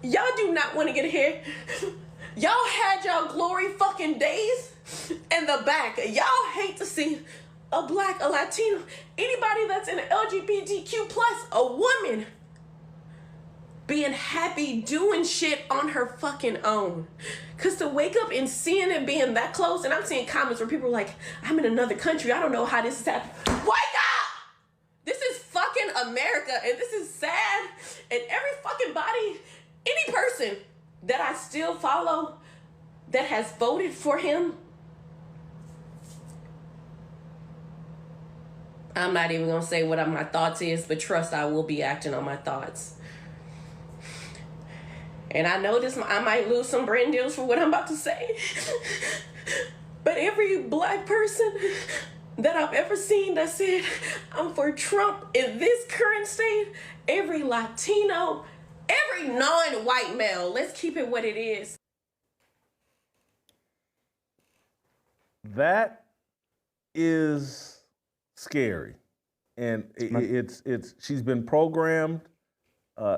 y'all do not want to get ahead. Y'all had y'all glory fucking days in the back. Y'all hate to see a black, a Latino, anybody that's in LGBTQ+, a woman, being happy doing shit on her fucking own. Cause to wake up and seeing it being that close, and I'm seeing comments where people are like, I'm in another country, I don't know how this is happening. Wake up! This is fucking America, and this is sad, and every fucking body, any person that I still follow that has voted for him, I'm not even going to say what my thoughts is, but trust I will be acting on my thoughts. And I know I might lose some brand deals for what I'm about to say. But every black person that I've ever seen that said, I'm for Trump in this current state, every Latino, every non-white male, let's keep it what it is. That is scary. And it's she's been programmed.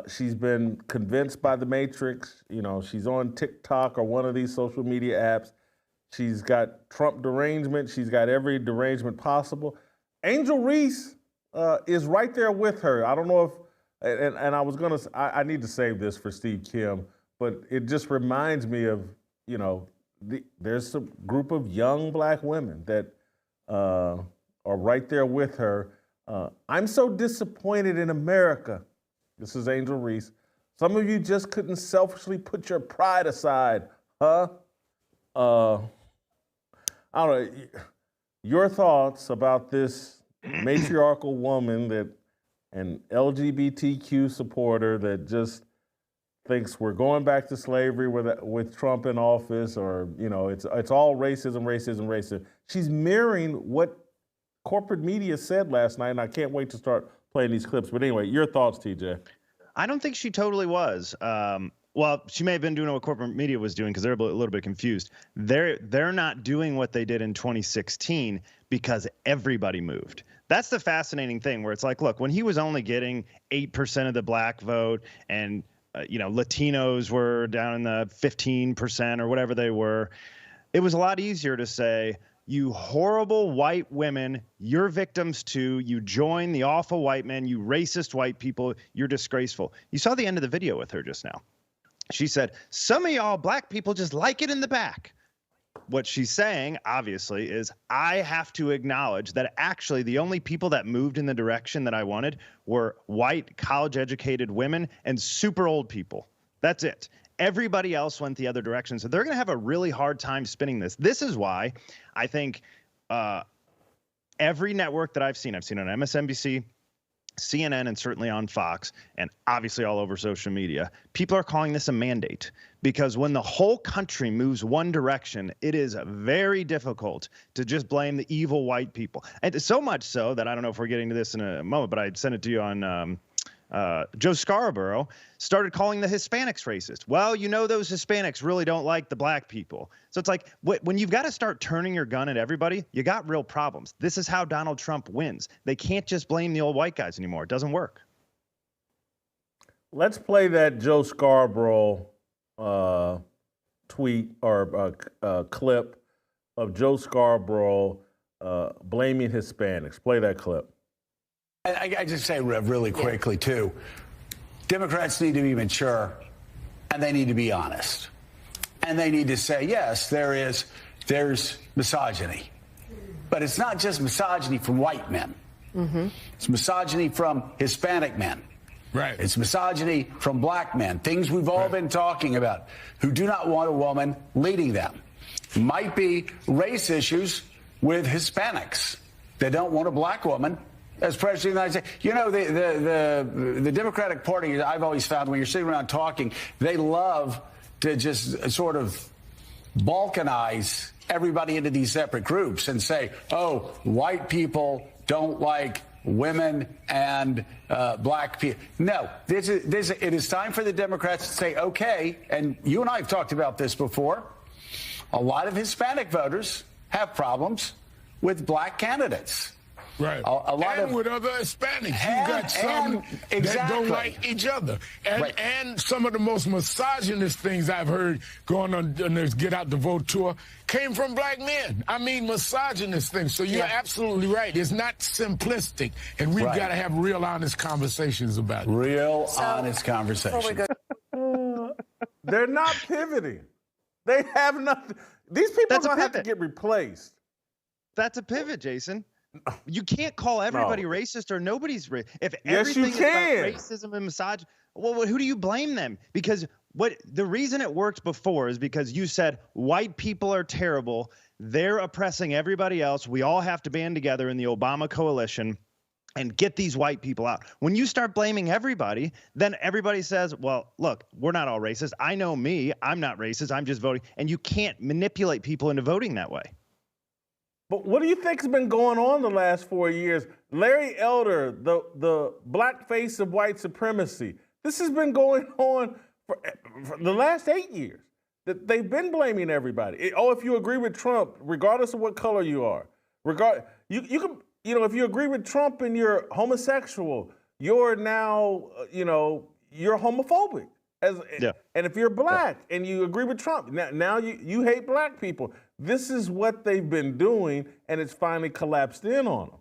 She's been convinced by the Matrix. You know, she's on TikTok or one of these social media apps. She's got Trump derangement. She's got every derangement possible. Angel Reese is right there with her. I don't know if, and I was gonna, I need to save this for Steve Kim, but it just reminds me of, you know, there's a group of young black women that are right there with her. I'm so disappointed in America. This is Angel Reese. Some of you just couldn't selfishly put your pride aside, huh? I don't know. Your thoughts about this matriarchal woman that an LGBTQ supporter that just thinks we're going back to slavery with Trump in office, or, you know, it's all racism, racism, racism. She's mirroring what corporate media said last night, and I can't wait to start playing these clips. But anyway, your thoughts, TJ. I don't think she totally was. Well, she may have been doing what corporate media was doing because they're a little bit confused. They're not doing what they did in 2016 because everybody moved. That's the fascinating thing, where it's like, look, when he was only getting 8% of the black vote, and you know, Latinos were down in the 15% or whatever they were, it was a lot easier to say, you horrible white women, you're victims too. You join the awful white men, you racist white people, you're disgraceful. You saw the end of the video with her just now. She said, some of y'all black people just like it in the back. What she's saying, obviously, is I have to acknowledge that actually the only people that moved in the direction that I wanted were white, college-educated women and super old people. That's it. Everybody else went the other direction. So they're going to have a really hard time spinning this. This is why I think every network that I've seen on MSNBC, CNN, and certainly on Fox, and obviously all over social media, people are calling this a mandate, because when the whole country moves one direction, it is very difficult to just blame the evil white people. And so much so that I don't know if we're getting to this in a moment, but I'd send it to you on Joe Scarborough started calling the Hispanics racist. Well, you know, those Hispanics really don't like the black people. So it's like, when you've got to start turning your gun at everybody, you got real problems. This is how Donald Trump wins. They can't just blame the old white guys anymore. It doesn't work. Let's play that Joe Scarborough tweet or clip of Joe Scarborough blaming Hispanics. Play that clip. I just say really quickly, too, Democrats need to be mature, and they need to be honest. And they need to say, yes, there's misogyny. But it's not just misogyny from white men. Mm-hmm. It's misogyny from Hispanic men. Right. It's misogyny from black men, things we've all been talking about, who do not want a woman leading them. Might be race issues with Hispanics. They don't want a black woman as president of the United States. You know, the Democratic Party, I've always found, when you're sitting around talking, they love to just sort of balkanize everybody into these separate groups and say, oh, white people don't like women and black people. No, it is time for the Democrats to say, okay, and you and I have talked about this before, a lot of Hispanic voters have problems with black candidates. Right. A lot and of, with other Hispanics. You got some that don't like each other. And some of the most misogynist things I've heard going on this Get Out the Vote tour came from black men. I mean, misogynist things. So you're absolutely right. It's not simplistic. And we've got to have real honest conversations about it. Real honest conversations. They're not pivoting. They have nothing. These people are going to have to get replaced. That's a pivot, Jason. You can't call everybody racist, or nobody's racist. If yes, everything you can. is about racism and misogyny, well, who do you blame them? Because what the reason it worked before is because you said white people are terrible. They're oppressing everybody else. We all have to band together in the Obama coalition and get these white people out. When you start blaming everybody, then everybody says, well, look, we're not all racist. I know me. I'm not racist. I'm just voting. And you can't manipulate people into voting that way. But what do you think's been going on the last 4 years? Larry Elder, the black face of white supremacy, this has been going on for the last 8 years. That they've been blaming everybody. If you agree with Trump, regardless of what color you are, you can, if you agree with Trump and you're homosexual, you're now, you're homophobic. And if you're black and you agree with Trump, now you hate black people. This is what they've been doing, and it's finally collapsed in on them.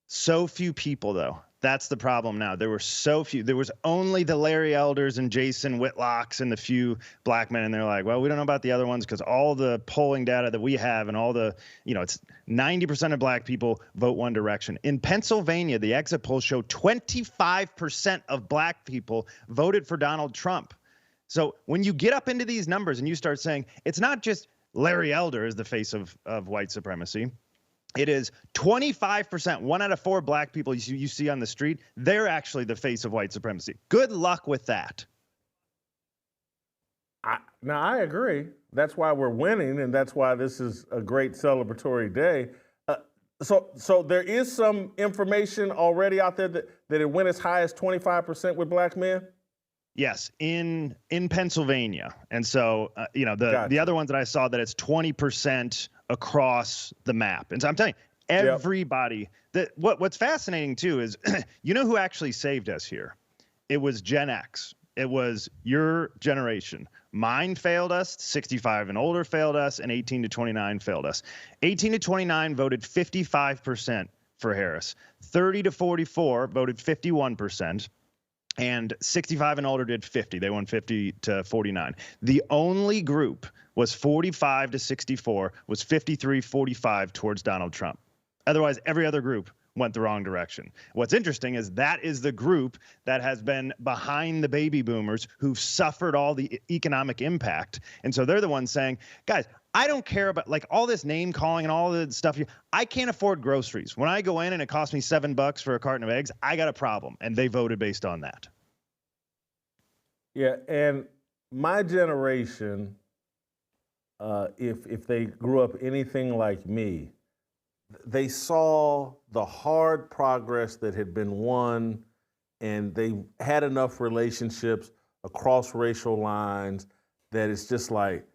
So few people, though. That's the problem now. There were so few. There was only the Larry Elders and Jason Whitlocks and the few black men, and they're like, well, we don't know about the other ones because all the polling data that we have and all the, it's 90% of black people vote one direction. In Pennsylvania, the exit polls show 25% of black people voted for Donald Trump. So when you get up into these numbers and you start saying it's not just Larry Elder is the face of white supremacy, it is 25%, 1 out of 4 black people you see on the street, they're actually the face of white supremacy. Good luck with that. I agree. That's why we're winning, and that's why this is a great celebratory day. So there is some information already out there that it went as high as 25% with black men? Yes, in Pennsylvania. And so, the other ones that I saw that it's 20% across the map. And so I'm telling you, everybody, what's fascinating too is, who actually saved us here? It was Gen X. It was your generation. Mine failed us, 65 and older failed us, and 18 to 29 failed us. 18 to 29 voted 55% for Harris. 30 to 44 voted 51%. And 65 and older did 50. They won 50 to 49. The only group was 45 to 64, was 53-45 towards Donald Trump. Otherwise, every other group went the wrong direction. What's interesting is that is the group that has been behind the baby boomers who've suffered all the economic impact. And so they're the ones saying, guys, I don't care about all this name calling and all the stuff. I can't afford groceries. When I go in and it costs me $7 for a carton of eggs, I got a problem. And they voted based on that. Yeah, and my generation, if they grew up anything like me, they saw the hard progress that had been won, and they had enough relationships across racial lines that it's just like,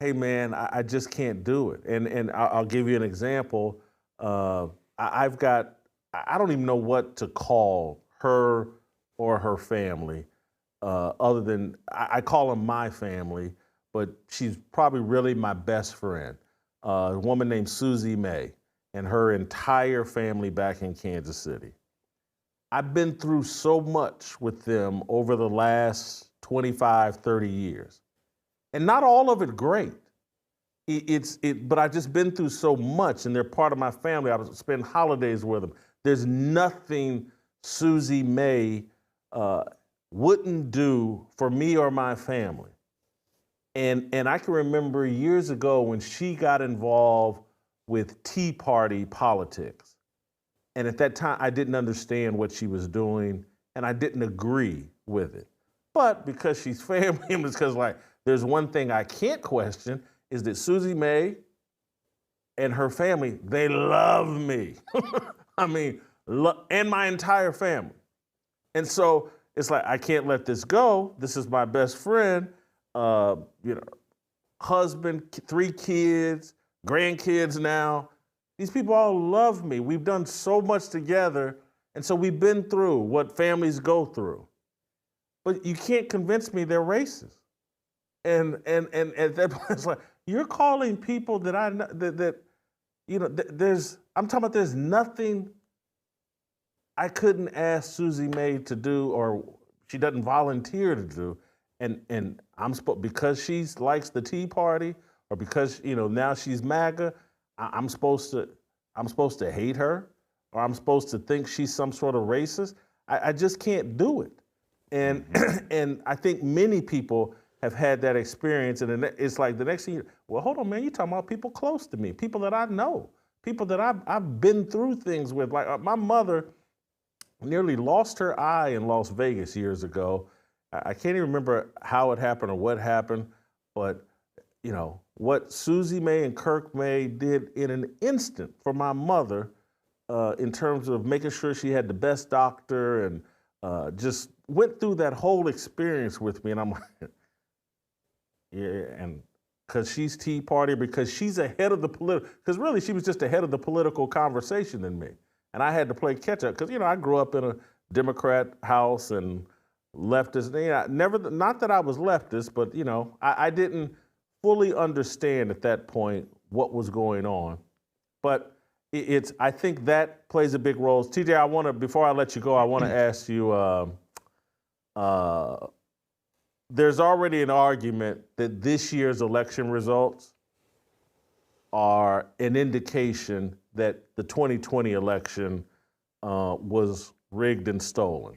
hey, man, I just can't do it. And I'll give you an example. I don't even know what to call her or her family, other than I call them my family, but she's probably really my best friend, a woman named Susie May and her entire family back in Kansas City. I've been through so much with them over the last 25, 30 years. And not all of it great. But I've just been through so much, and they're part of my family. I would spend holidays with them. There's nothing Susie May wouldn't do for me or my family. And I can remember years ago when she got involved with Tea Party politics. And at that time, I didn't understand what she was doing, and I didn't agree with it. But because she's family, and because there's one thing I can't question, is that Susie May and her family, they love me. I mean, and my entire family. And so it's like, I can't let this go. This is my best friend, husband, 3 kids, grandkids now. These people all love me. We've done so much together. And so we've been through what families go through. But you can't convince me they're racist. And at that point, it's like, you're calling people that I know I'm talking about there's nothing I couldn't ask Susie May to do, or she doesn't volunteer to do. And I'm because she likes the Tea Party, or because, now she's MAGA, I'm supposed to hate her, or I'm supposed to think she's some sort of racist. I just can't do it. And and I think many people have had that experience, and it's like the next thing, well, hold on, man, you're talking about people close to me, people that I know, people that I've been through things with. Like my mother nearly lost her eye in Las Vegas years ago. I can't even remember how it happened or what happened, but you know, what Susie May and Kirk May did in an instant for my mother in terms of making sure she had the best doctor and just went through that whole experience with me. And I'm like, yeah, and because she's Tea Party, because she's ahead of the political, because really she was just ahead of the political conversation than me. And I had to play catch up because, you know, I grew up in a Democrat house and leftist. You know, never, not that I was leftist, but, you know, I didn't fully understand at that point what was going on. But I think that plays a big role. TJ, before I let you go, I want to ask you, there's already an argument that this year's election results are an indication that the 2020 election was rigged and stolen.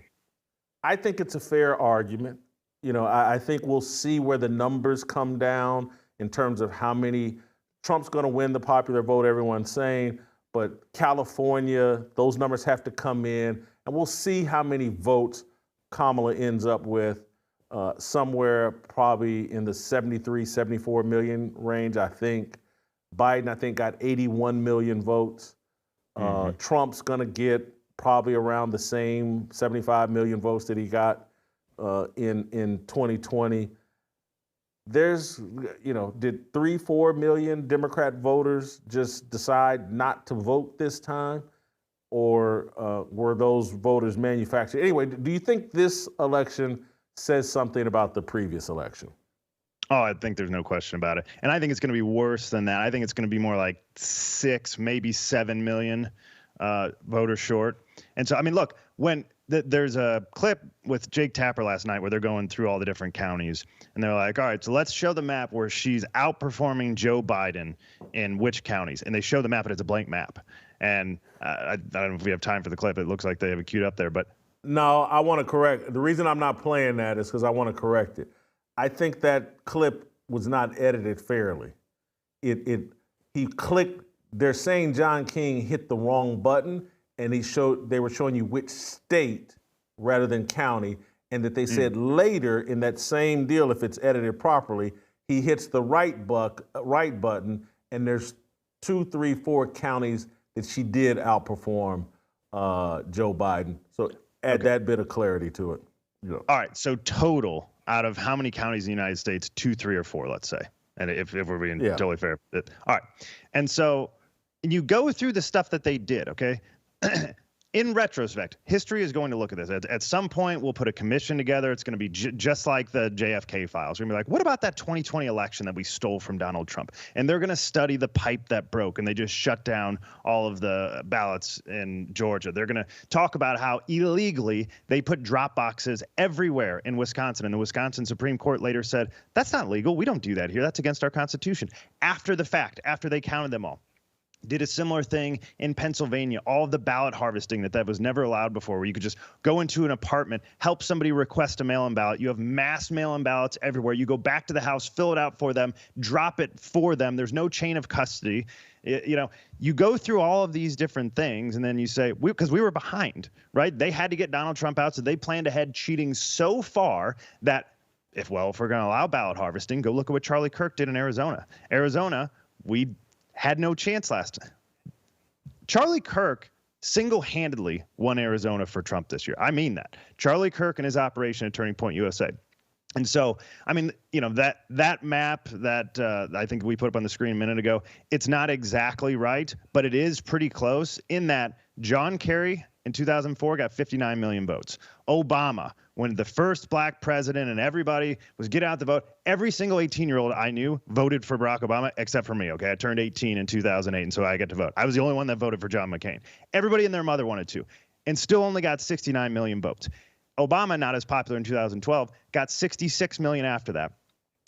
I think it's a fair argument. You know, I think we'll see where the numbers come down in terms of how many. Trump's going to win the popular vote, everyone's saying, but California, those numbers have to come in, and we'll see how many votes Kamala ends up with, somewhere probably in the 73, 74 million range, I think. Biden, I think, got 81 million votes. Trump's going to get probably around the same 75 million votes that he got in 2020. There's, you know, did 3-4 million Democrat voters just decide not to vote this time? Or were those voters manufactured? Anyway, do you think this election says something about the previous election? Oh, I think there's no question about it. And I think it's going to be worse than that. I think it's going to be more like 6, maybe 7 million voters short. And so, I mean, look, when there's a clip with Jake Tapper last night where they're going through all the different counties, and they're like, all right, so let's show the map where she's outperforming Joe Biden in which counties. And they show the map, and it's a blank map. And I don't know if we have time for the clip. It looks like they have it queued up there, but. No, I want to correct. The reason I'm not playing that is because I want to correct it. I think that clip was not edited fairly. He clicked. They're saying John King hit the wrong button, and they were showing you which state rather than county, and that they said later in that same deal, if it's edited properly, he hits the right button, and there's 2, 3, 4 counties that she did outperform Joe Biden. So add that bit of clarity to it. You know. All right, so total out of how many counties in the United States? 2, 3, or 4, let's say. And if we're being totally fair. All right. And so you go through the stuff that they did, okay? In retrospect, history is going to look at this. At some point, we'll put a commission together. It's going to be just like the JFK files. We're going to be like, what about that 2020 election that we stole from Donald Trump? And they're going to study the pipe that broke, and they just shut down all of the ballots in Georgia. They're going to talk about how illegally they put drop boxes everywhere in Wisconsin. And the Wisconsin Supreme Court later said, that's not legal. We don't do that here. That's against our Constitution. After the fact, after they counted them all. Did a similar thing in Pennsylvania, all of the ballot harvesting that was never allowed before, where you could just go into an apartment, help somebody request a mail-in ballot. You have mass mail-in ballots everywhere. You go back to the house, fill it out for them, drop it for them. There's no chain of custody. You know, you go through all of these different things, and then you say, because we were behind, right? They had to get Donald Trump out, so they planned ahead, cheating so far that if we're going to allow ballot harvesting, go look at what Charlie Kirk did in Arizona. We had no chance last time. Charlie Kirk single-handedly won Arizona for Trump this year. I mean that. Charlie Kirk and his operation at Turning Point USA. And so, I mean, you know, that map that I think we put up on the screen a minute ago, it's not exactly right, but it is pretty close in that John Kerry in 2004 got 59 million votes. Obama, when the first black president and everybody was get out the vote, every single 18-year-old I knew voted for Barack Obama except for me, okay? I turned 18 in 2008, and so I get to vote. I was the only one that voted for John McCain. Everybody and their mother wanted to, and still only got 69 million votes. Obama, not as popular in 2012, got 66 million after that.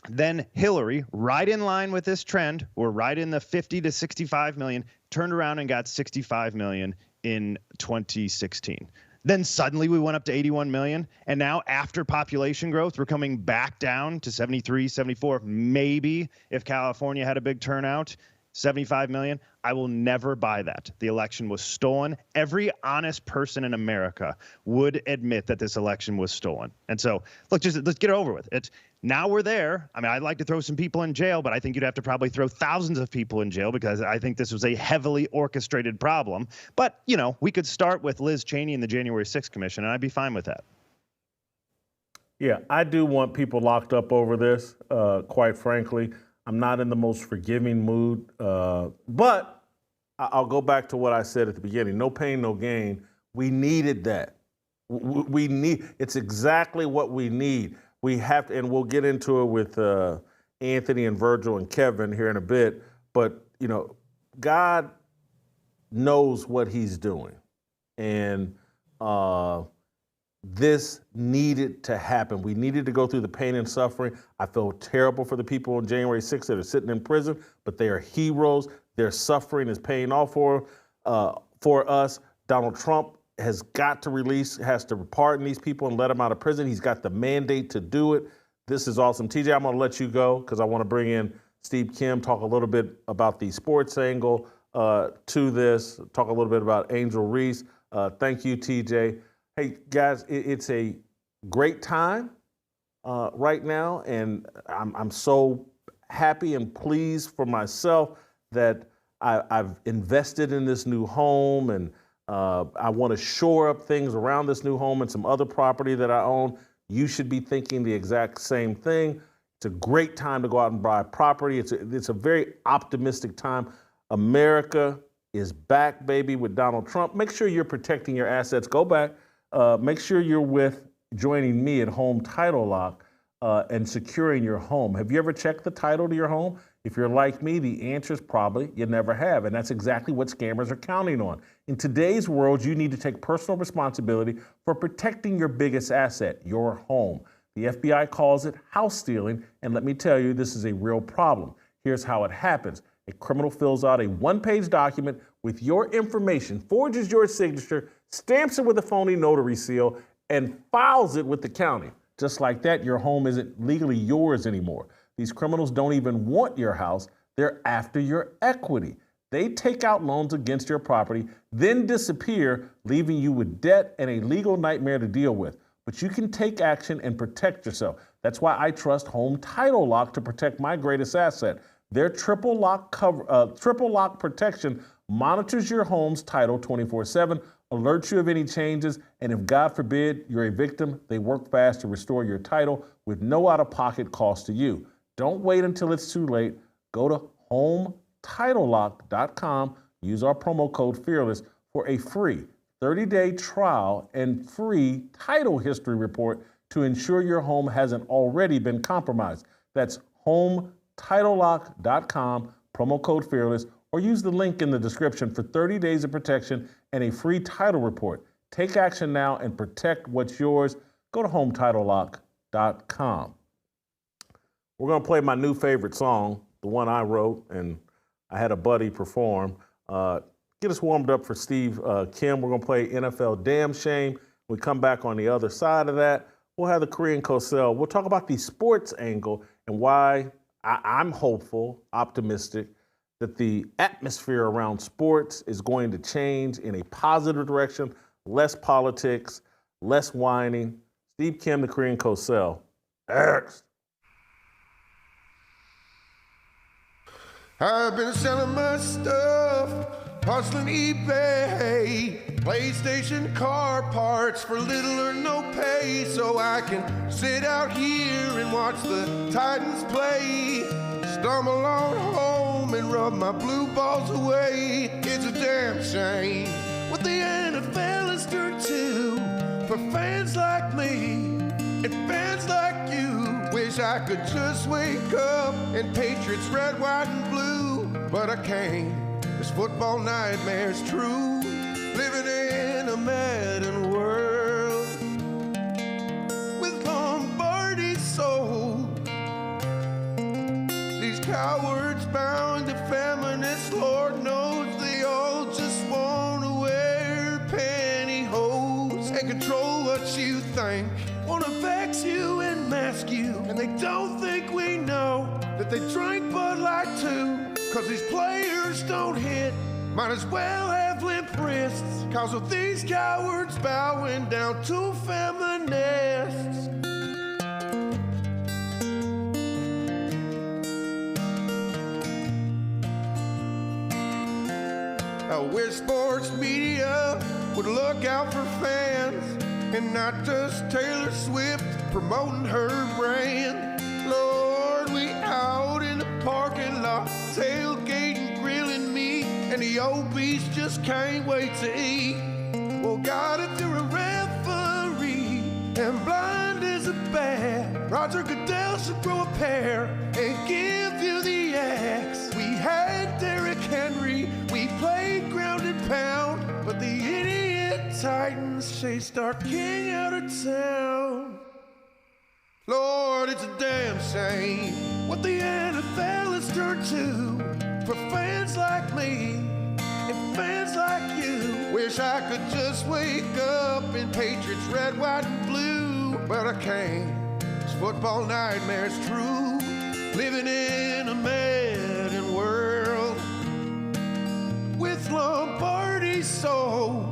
Then Hillary, right in line with this trend, or right in the 50 to 65 million, turned around and got 65 million in 2016. Then suddenly we went up to 81 million. And now after population growth, we're coming back down to 73, 74. Maybe if California had a big turnout, 75 million. I will never buy that. The election was stolen. Every honest person in America would admit that this election was stolen. And so, look, just let's get it over with. Now we're there. I mean, I'd like to throw some people in jail, but I think you'd have to probably throw thousands of people in jail because I think this was a heavily orchestrated problem. But, you know, we could start with Liz Cheney and the January 6th Commission, and I'd be fine with that. Yeah, I do want people locked up over this, quite frankly. I'm not in the most forgiving mood, but I'll go back to what I said at the beginning. No pain, no gain. We needed that. It's exactly what we need. We have to, and we'll get into it with Anthony and Virgil and Kevin here in a bit, but, you know, God knows what he's doing. And this needed to happen. We needed to go through the pain and suffering. I feel terrible for the people on January 6th that are sitting in prison, but they are heroes. Their suffering is paying off for us. Donald Trump has to pardon these people and let them out of prison. He's got the mandate to do it. This is awesome. TJ, I'm going to let you go because I want to bring in Steve Kim, talk a little bit about the sports angle to this, talk a little bit about Angel Reese. Thank you, TJ. Hey, guys, it's a great time right now, and I'm so happy and pleased for myself that I've invested in this new home, and I want to shore up things around this new home and some other property that I own. You should be thinking the exact same thing. It's a great time to go out and buy property. It's a very optimistic time. America is back, baby, with Donald Trump. Make sure you're protecting your assets. Go back. Make sure you're joining me at Home Title Lock and securing your home. Have you ever checked the title to your home? If you're like me, the answer is probably you never have, and that's exactly what scammers are counting on. In today's world, you need to take personal responsibility for protecting your biggest asset, your home. The FBI calls it house stealing, and let me tell you, this is a real problem. Here's how it happens. A criminal fills out a one-page document with your information, forges your signature, stamps it with a phony notary seal, and files it with the county. Just like that, your home isn't legally yours anymore. These criminals don't even want your house. They're after your equity. They take out loans against your property, then disappear, leaving you with debt and a legal nightmare to deal with. But you can take action and protect yourself. That's why I trust Home Title Lock to protect my greatest asset. Their triple lock protection monitors your home's title 24/7, alerts you of any changes, and if God forbid you're a victim, they work fast to restore your title with no out-of-pocket cost to you. Don't wait until it's too late. Go to HomeTitleLock.com. Use our promo code FEARLESS for a free 30-day trial and free title history report to ensure your home hasn't already been compromised. That's HomeTitleLock.com, promo code FEARLESS, or use the link in the description for 30 days of protection and a free title report. Take action now and protect what's yours. Go to HomeTitleLock.com. We're going to play my new favorite song, the one I wrote, and I had a buddy perform. Get us warmed up for Steve Kim. We're going to play NFL Damn Shame. We come back on the other side of that. We'll have the Korean Cosell. We'll talk about the sports angle and why I'm hopeful, optimistic, that the atmosphere around sports is going to change in a positive direction, less politics, less whining. Steve Kim, the Korean Cosell. Next. I've been selling my stuff, hustling eBay, PlayStation car parts for little or no pay, so I can sit out here and watch the Titans play, stumble on home and rub my blue balls away. It's a damn shame what the NFL has turned to for fans like me and fans like you. Wish I could just wake up and Patriots red, white, and blue, but I can't. This football nightmare's true. Living in a Madden world with Lombardi sold. These cowards bound to feminists, Lord knows they all just want to wear pantyhose. rescue. And they don't think we know that they drink Bud Light too. Cause these players don't hit, might as well have limp wrists. Cause of these cowards bowing down to feminists. I wish sports media would look out for fans and not just Taylor Swift promoting her brand. Lord, we out in the parking lot, tailgating, grilling meat, and the obese just can't wait to eat. Well, God, if you're a referee and blind as a bat, Roger Goodell should grow a pair and give you the axe. We had Derrick Henry, we played ground and pound, but the idiot Titans chased our king out of town. Lord, it's a damn shame what the NFL has turned to for fans like me and fans like you. Wish I could just wake up in Patriots red, white, and blue, but I can't. This football nightmare's true. Living in a Madden world with Lombardi's soul.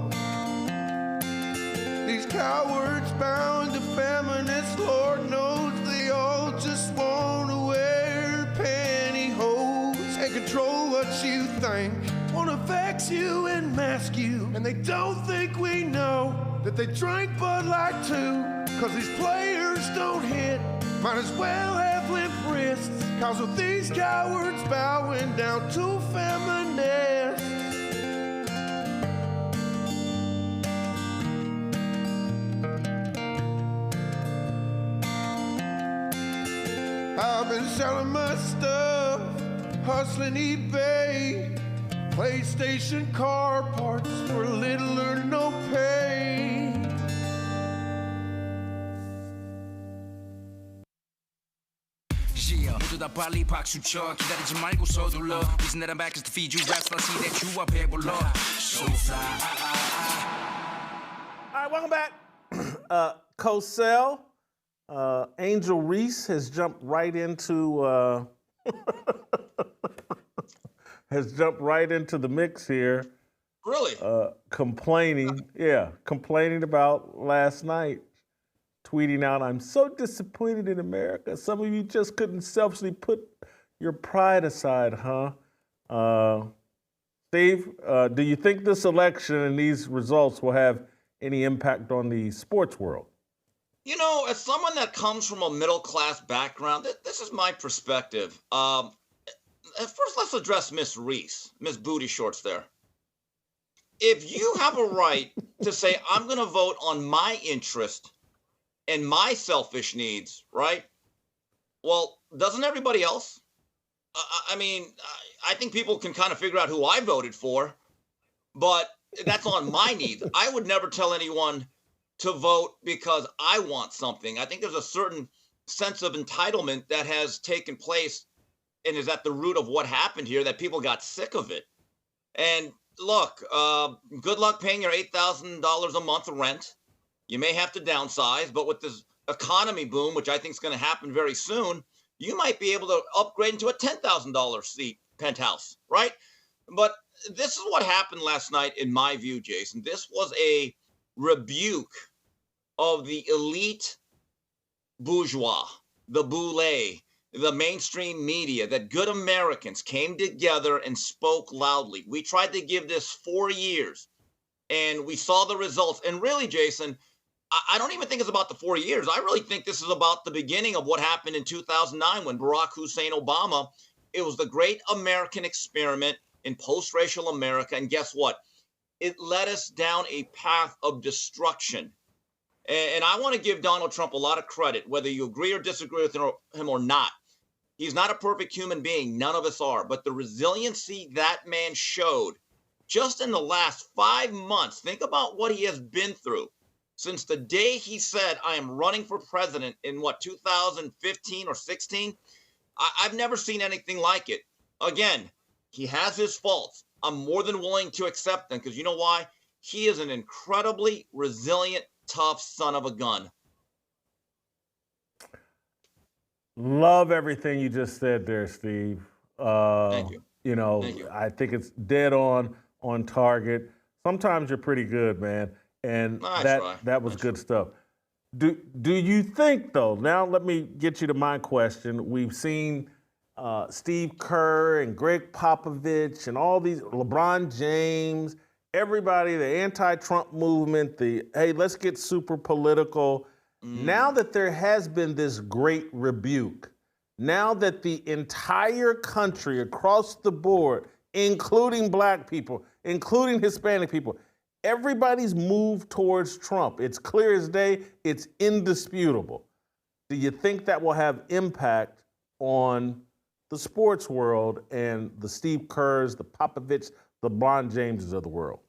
These cowards bound to feminists, Lord knows they all just want to wear pantyhose and control what you think, want to vex you and mask you. And they don't think we know that they drink Bud Light too. Cause these players don't hit, might as well have limp wrists. Cause of these cowards bowing down to feminists. I've been selling my stuff, hustling eBay, PlayStation car parts for little or no pay. 모두 다 빨리 박수 쳐 기다리지 말고 서둘러 Reason that I'm back is to feed you raps I see that you are 배불러 So fly All right, welcome back. Cosell, Angel Reese has jumped right into the mix here. Really? Complaining about last night. Tweeting out, I'm so disappointed in America. Some of you just couldn't selfishly put your pride aside, huh? Steve, do you think this election and these results will have any impact on the sports world? You know, as someone that comes from a middle-class background, this is my perspective. First, let's address Miss Reese, Miss Booty Shorts there. If you have a right to say, I'm going to vote on my interest and my selfish needs, right? Well, doesn't everybody else? I mean, I think people can kind of figure out who I voted for, but that's on my needs. I would never tell anyone to vote because I want something. I think there's a certain sense of entitlement that has taken place and is at the root of what happened here, that people got sick of it. And look, good luck paying your $8,000 a month of rent. You may have to downsize, but with this economy boom, which I think is going to happen very soon, you might be able to upgrade into a $10,000 seat penthouse, right? But this is what happened last night, in my view, Jason. This was a rebuke of the elite bourgeois, the boule, the mainstream media, that good Americans came together and spoke loudly. We tried to give this 4 years, and we saw the results. And really, Jason, I don't even think it's about the 4 years. I really think this is about the beginning of what happened in 2009 when Barack Hussein Obama, it was the great American experiment in post-racial America. And guess what? It led us down a path of destruction. And I want to give Donald Trump a lot of credit, whether you agree or disagree with him or not. He's not a perfect human being. None of us are. But the resiliency that man showed just in the last 5 months, think about what he has been through. Since the day he said, I am running for president in 2015 or 16, I've never seen anything like it. Again, he has his faults. I'm more than willing to accept them because you know why? He is an incredibly resilient, tough son of a gun. Love everything you just said there, Steve. Thank you. You know, Thank you. I think it's dead on target. Sometimes you're pretty good, man, and that was good stuff. Do you think though? Now let me get you to my question. We've seen Steve Kerr and Greg Popovich and all these, LeBron James, everybody, the anti-Trump movement, the hey, let's get super political. Now that there has been this great rebuke, now that the entire country across the board, including black people, including Hispanic people, everybody's moved towards Trump. It's clear as day, it's indisputable. Do you think that will have impact on the sports world and the Steve Kerrs, the Popovich, the LeBron Jameses of the world?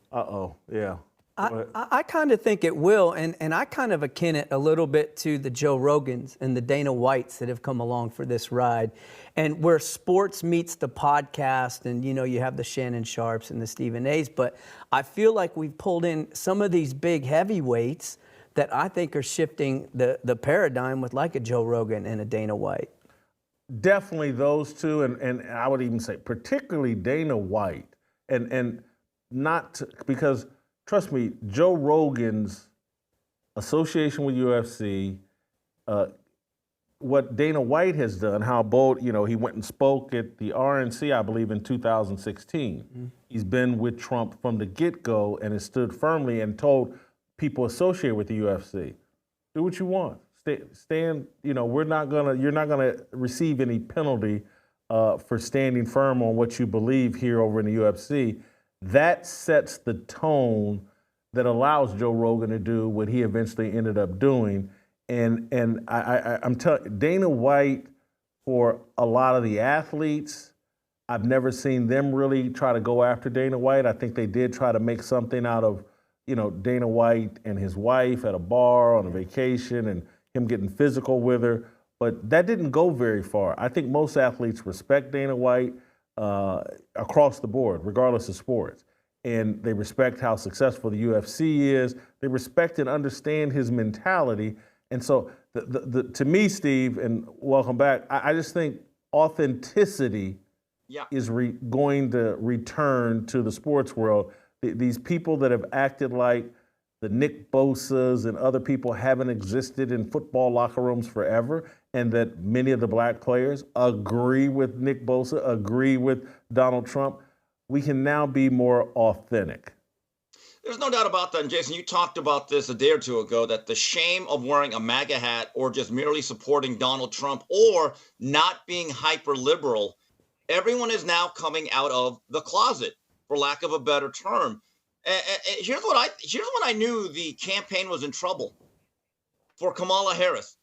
Uh-oh, yeah. I kind of think it will, and I kind of akin it a little bit to the Joe Rogans and the Dana Whites that have come along for this ride, and where sports meets the podcast, and you have the Shannon Sharps and the Stephen A's, but I feel like we've pulled in some of these big heavyweights that I think are shifting the paradigm with like a Joe Rogan and a Dana White. Definitely those two, and I would even say particularly Dana White, and not because trust me, Joe Rogan's association with UFC, what Dana White has done, how bold, he went and spoke at the RNC, I believe, in 2016. Mm-hmm. He's been with Trump from the get-go and has stood firmly and told people associated with the UFC, do what you want. Stand, you're not gonna receive any penalty for standing firm on what you believe here over in the UFC. That sets the tone that allows Joe Rogan to do what he eventually ended up doing. And I'm telling Dana White, for a lot of the athletes, I've never seen them really try to go after Dana White. I think they did try to make something out of, Dana White and his wife at a bar on a vacation and him getting physical with her. But that didn't go very far. I think most athletes respect Dana White across the board, regardless of sports. And they respect how successful the UFC is. They respect and understand his mentality. And so to me, Steve, and welcome back, I just think authenticity is going to return to the sports world. These people that have acted like the Nick Bosas and other people haven't existed in football locker rooms forever, and that many of the black players agree with Nick Bosa, agree with Donald Trump, we can now be more authentic. There's no doubt about that. And Jason, you talked about this a day or two ago, that the shame of wearing a MAGA hat or just merely supporting Donald Trump or not being hyper liberal, everyone is now coming out of the closet, for lack of a better term. Here's when I knew the campaign was in trouble for Kamala Harris.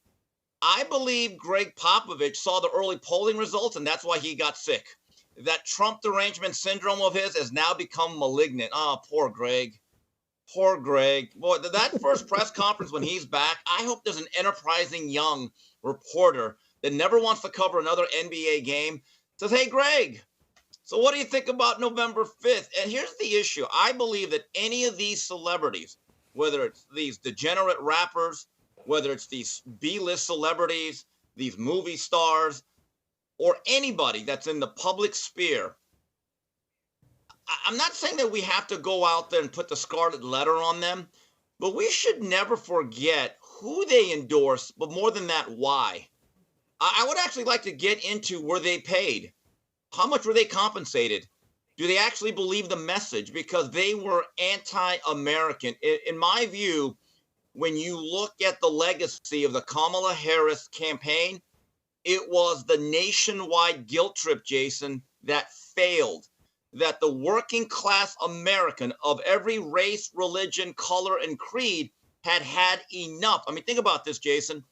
I believe Greg Popovich saw the early polling results, and that's why he got sick. That Trump derangement syndrome of his has now become malignant. Oh, poor Greg. Poor Greg. Boy, that first press conference when he's back, I hope there's an enterprising young reporter that never wants to cover another NBA game. Says, hey, Greg, so what do you think about November 5th? And here's the issue. I believe that any of these celebrities, whether it's these degenerate rappers, whether it's these B-list celebrities, these movie stars, or anybody that's in the public sphere, I'm not saying that we have to go out there and put the scarlet letter on them, but we should never forget who they endorse, but more than that, why. I would actually like to get into, were they paid? How much were they compensated? Do they actually believe the message? Because they were anti-American. In my view, when you look at the legacy of the Kamala Harris campaign, it was the nationwide guilt trip, Jason, that failed. That the working class American of every race, religion, color, and creed had had enough. I mean, think about this, Jason.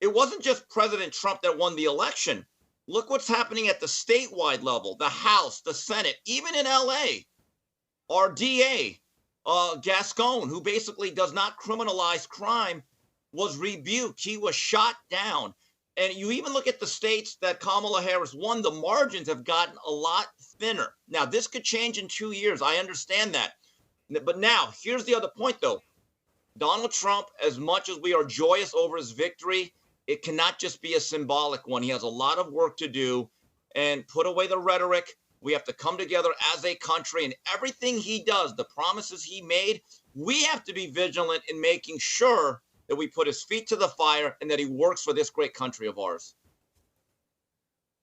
It wasn't just President Trump that won the election. Look what's happening at the statewide level, the House, the Senate, even in LA. Our DA, Gascon, who basically does not criminalize crime, was rebuked. He was shot down. And you even look at the states that Kamala Harris won, the margins have gotten a lot thinner. Now, this could change in 2 years. I understand that. But now, here's the other point, though. Donald Trump, as much as we are joyous over his victory, it cannot just be a symbolic one. He has a lot of work to do, and put away the rhetoric. We have to come together as a country, and everything he does, the promises he made, we have to be vigilant in making sure that we put his feet to the fire and that he works for this great country of ours.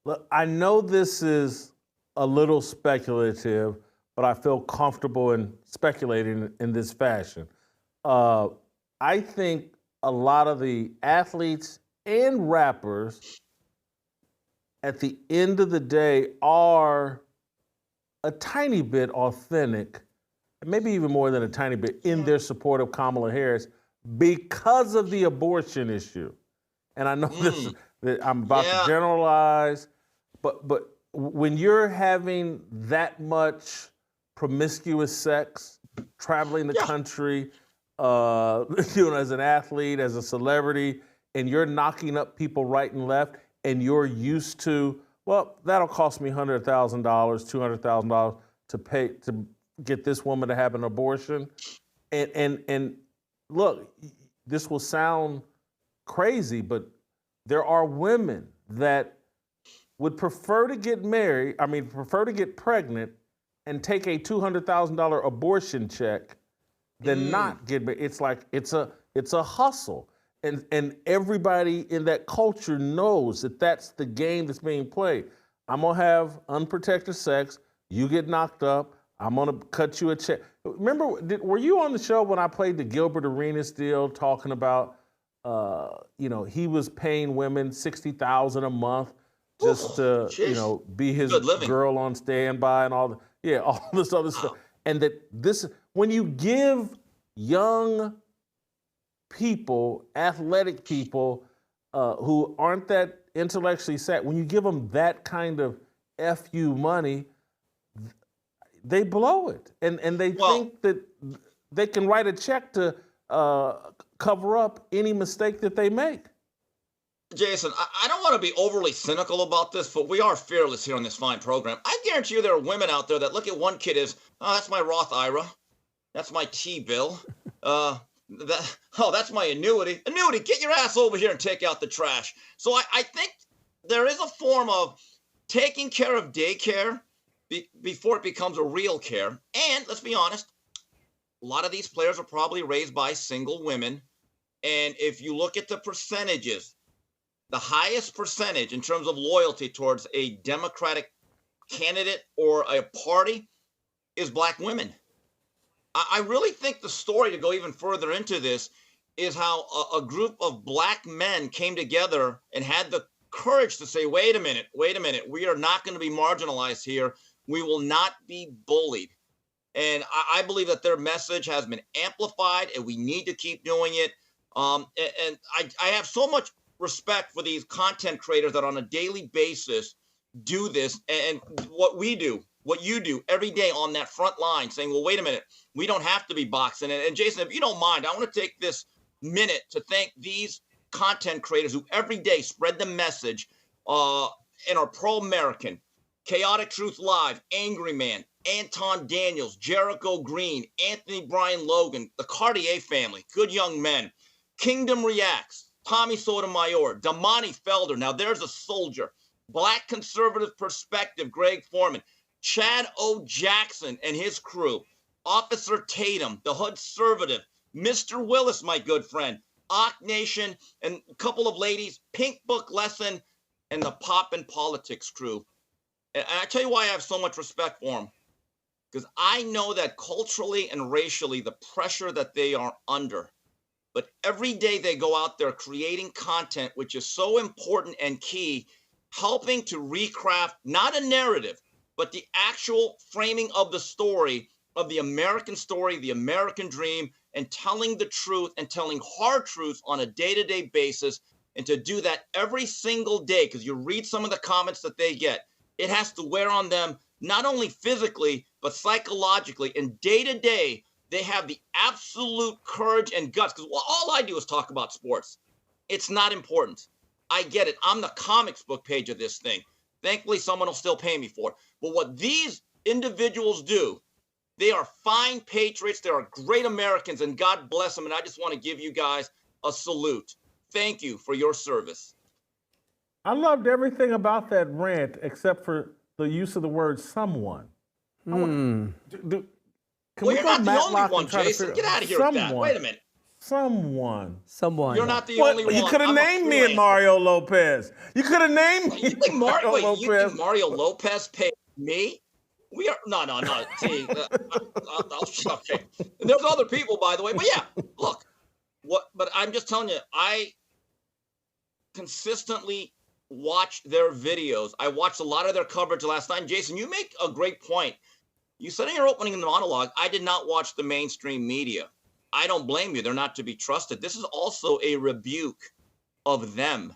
Look, I know this is a little speculative, but I feel comfortable in speculating in this fashion. I think a lot of the athletes and rappers at the end of the day are a tiny bit authentic, maybe even more than a tiny bit, in their support of Kamala Harris because of the abortion issue. And I know that I'm about to generalize, but when you're having that much promiscuous sex, traveling the country, as an athlete, as a celebrity, and you're knocking up people right and left, and you're used to, well, that'll cost me $100,000, $200,000 to pay to get this woman to have an abortion. And look, this will sound crazy, but there are women that would prefer to get prefer to get pregnant and take a $200,000 abortion check than not get married. It's like it's a hustle. And everybody in that culture knows that that's the game that's being played. I'm going to have unprotected sex. You get knocked up. I'm going to cut you a check. Remember, were you on the show when I played the Gilbert Arenas deal talking about, he was paying women $60,000 a month just to, be his girl on standby and all this other stuff. And that when you give young people, athletic people who aren't that intellectually set, when you give them that kind of FU money, they blow it. And they think that they can write a check to cover up any mistake that they make. Jason, I don't want to be overly cynical about this, but we are fearless here on this fine program. I guarantee you there are women out there that look at one kid as, that's my Roth IRA. That's my T-bill. That's my annuity. Annuity, get your ass over here and take out the trash. So I think there is a form of taking care of daycare before it becomes a real care. And let's be honest, a lot of these players are probably raised by single women. And if you look at the percentages, the highest percentage in terms of loyalty towards a Democratic candidate or a party is Black women. I really think the story, to go even further into this, is how a group of Black men came together and had the courage to say, wait a minute, we are not going to be marginalized here. We will not be bullied. And I believe that their message has been amplified, and we need to keep doing it. And I have so much respect for these content creators that on a daily basis do this, and what we do, what you do every day on that front line, saying, well, wait a minute, we don't have to be boxing. And Jason, if you don't mind, I want to take this minute to thank these content creators who every day spread the message and are pro-American. Chaotic Truth Live, Angry Man, Anton Daniels, Jericho Green, Anthony Brian Logan, the Cartier family, good young men. Kingdom Reacts, Tommy Sotomayor, Damani Felder, now there's a soldier. Black Conservative Perspective, Greg Foreman, Chad O. Jackson and his crew, Officer Tatum, the Hood Conservative, Mr. Willis, my good friend, Ock Nation, and a couple of ladies, Pink Book Lesson, and the Pop and Politics crew. And I tell you why I have so much respect for them. Because I know that culturally and racially, the pressure that they are under. But every day they go out there creating content, which is so important and key, helping to recraft not a narrative, but the actual framing of the story, of the American story, the American dream, and telling the truth and telling hard truths on a day-to-day basis. And to do that every single day, because you read some of the comments that they get, it has to wear on them, not only physically, but psychologically. And day-to-day, they have the absolute courage and guts, because all I do is talk about sports. It's not important. I get it. I'm the comics book page of this thing. Thankfully, someone will still pay me for it. But what these individuals do They are fine patriots. They are great Americans, and God bless them. And I just want to give you guys a salute. Thank you for your service. I loved everything about that rant except for the use of the word someone. Well, you're not the only one, Jason. Get out of here with that. Wait a minute. Someone. You're not the only one. You could have named me and Mario Lopez. You could have named me. You think Mario Lopez paid me? We are no. See, okay. And there's other people, by the way. But yeah, look. But I'm just telling you, I consistently watch their videos. I watched a lot of their coverage last night. And Jason, you make a great point. You said in your opening monologue, I did not watch the mainstream media. I don't blame you. They're not to be trusted. This is also a rebuke of them.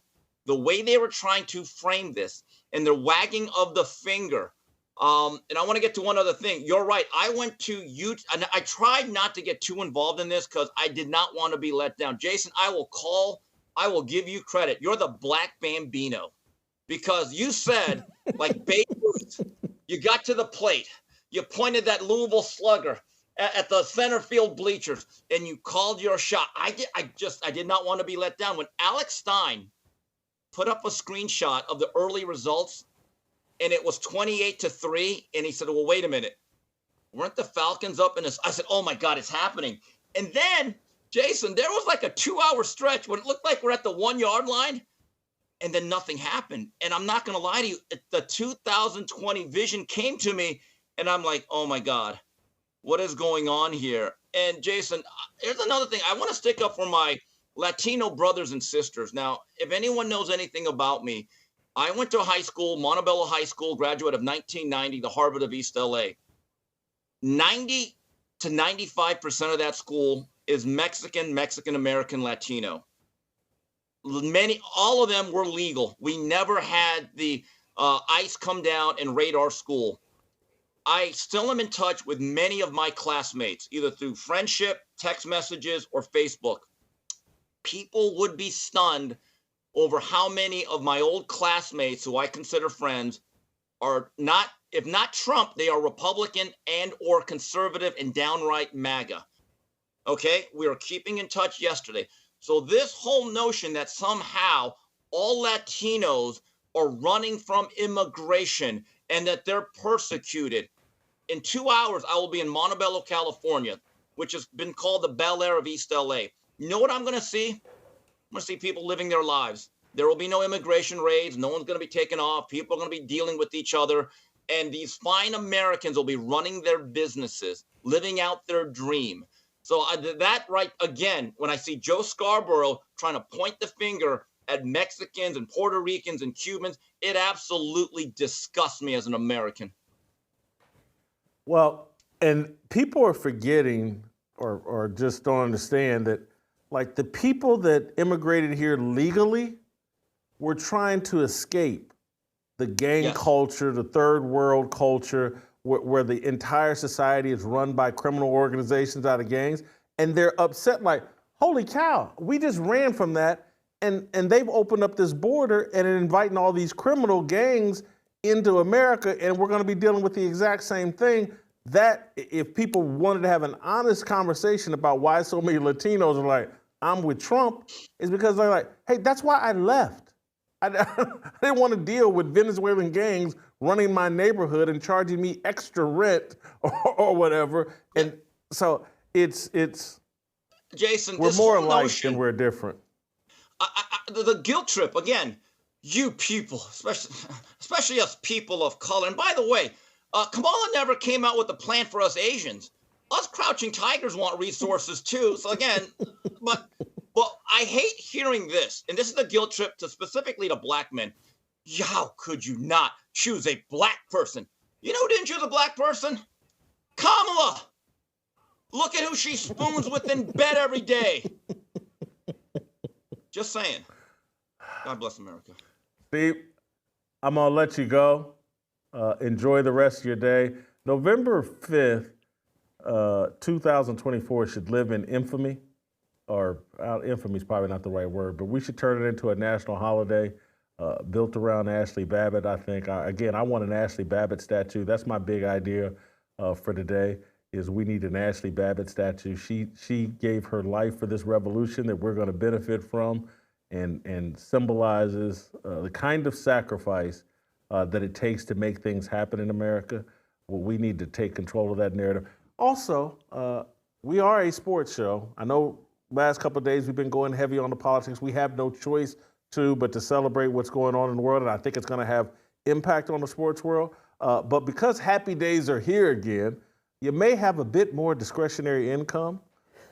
The way they were trying to frame this and their wagging of the finger. And I want to get to one other thing. You're right. I went to YouTube, and I tried not to get too involved in this because I did not want to be let down. Jason, I will give you credit. You're the Black Bambino because you said, like Babe Ruth, you got to the plate. You pointed that Louisville Slugger at the center field bleachers, and you called your shot. I did not want to be let down. When Alex Stein put up a screenshot of the early results, and it was 28-3, and he said, well, wait a minute. Weren't the Falcons up in this? I said, oh, my God, it's happening. And then, Jason, there was like a 2-hour stretch when it looked like we're at the 1-yard line, and then nothing happened. And I'm not going to lie to you. The 2020 vision came to me, and I'm like, oh, my God. What is going on here? And Jason, here's another thing. I want to stick up for my Latino brothers and sisters. Now, if anyone knows anything about me, I went to high school, Montebello High School, graduate of 1990, the Harvard of East LA. 90 to 95% of that school is Mexican-American, Latino. All of them were legal. We never had the ICE come down and raid our school. I still am in touch with many of my classmates, either through friendship, text messages, or Facebook. People would be stunned over how many of my old classmates who I consider friends are not, if not Trump, they are Republican and or conservative and downright MAGA. Okay, we are keeping in touch yesterday. So this whole notion that somehow all Latinos are running from immigration and that they're persecuted. In 2 hours, I will be in Montebello, California, which has been called the Bel Air of East LA. You know what I'm going to see? I'm going to see people living their lives. There will be no immigration raids. No one's going to be taken off. People are going to be dealing with each other. And these fine Americans will be running their businesses, living out their dream. So that right, again, when I see Joe Scarborough trying to point the finger at Mexicans and Puerto Ricans and Cubans, it absolutely disgusts me as an American. Well, and people are forgetting or just don't understand that, like, the people that immigrated here legally were trying to escape the gang culture, the third world culture, where the entire society is run by criminal organizations out of gangs. And they're upset, like, holy cow, we just ran from that. And they've opened up this border and inviting all these criminal gangs into America, and we're going to be dealing with the exact same thing. That if people wanted to have an honest conversation about why so many Latinos are like, I'm with Trump, is because they're like, hey, that's why I left. I didn't want to deal with Venezuelan gangs running my neighborhood and charging me extra rent or whatever. And so it's Jason, we're more alike than we're different. The guilt trip, again, you people, especially us people of color. And by the way, Kamala never came out with a plan for us Asians. Us crouching tigers want resources too. So again, but I hate hearing this. And this is the guilt trip specifically to black men. How could you not choose a black person? You know who didn't choose a black person? Kamala. Look at who she spoons with in bed every day. Just saying. God bless America. Steve, I'm going to let you go. Enjoy the rest of your day. November 5th, 2024 should live in infamy, or infamy is probably not the right word, but we should turn it into a national holiday built around Ashley Babbitt, I think. I want an Ashley Babbitt statue. That's my big idea for today. is we need an Ashley Babbitt statue. She gave her life for this revolution that we're going to benefit from, and symbolizes the kind of sacrifice that it takes to make things happen in America. Well, we need to take control of that narrative. Also, we are a sports show. I know last couple of days we've been going heavy on the politics. We have no choice but to celebrate what's going on in the world, and I think it's going to have impact on the sports world. But because happy days are here again, you may have a bit more discretionary income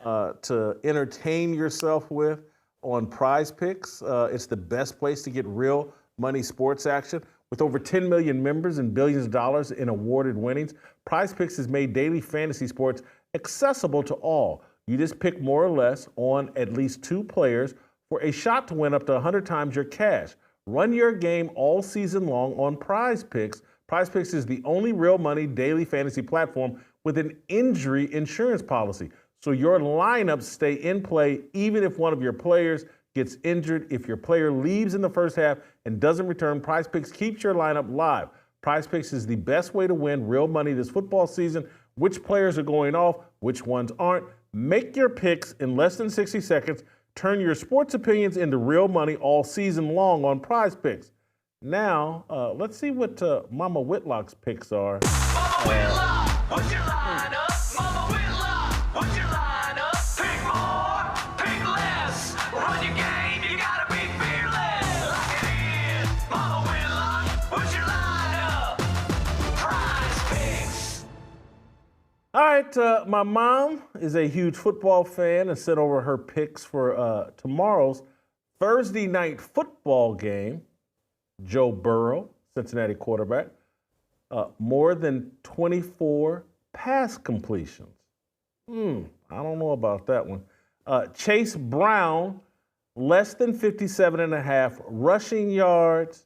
to entertain yourself with on Prize Picks. It's the best place to get real money sports action. With over 10 million members and billions of dollars in awarded winnings, Prize Picks has made daily fantasy sports accessible to all. You just pick more or less on at least 2 players for a shot to win up to 100 times your cash. Run your game all season long on Prize Picks. Prize Picks is the only real money daily fantasy platform with an injury insurance policy. So your lineups stay in play even if one of your players gets injured. If your player leaves in the first half and doesn't return, Prize Picks keeps your lineup live. Prize Picks is the best way to win real money this football season. Which players are going off, which ones aren't. Make your picks in less than 60 seconds. Turn your sports opinions into real money all season long on Prize Picks. Now, let's see what Mama Whitlock's picks are. Mama Whitlock, what's your lineup? Mama Whitlock, what's your lineup? Pick more, pick less. Run your game, you gotta be fearless. Lock it in. Mama Whitlock, what's your lineup? Prize Picks. All right, my mom is a huge football fan and sent over her picks for tomorrow's Thursday night football game. Joe Burrow, Cincinnati quarterback, more than 24 pass completions. I don't know about that one. Chase Brown, less than 57.5 rushing yards,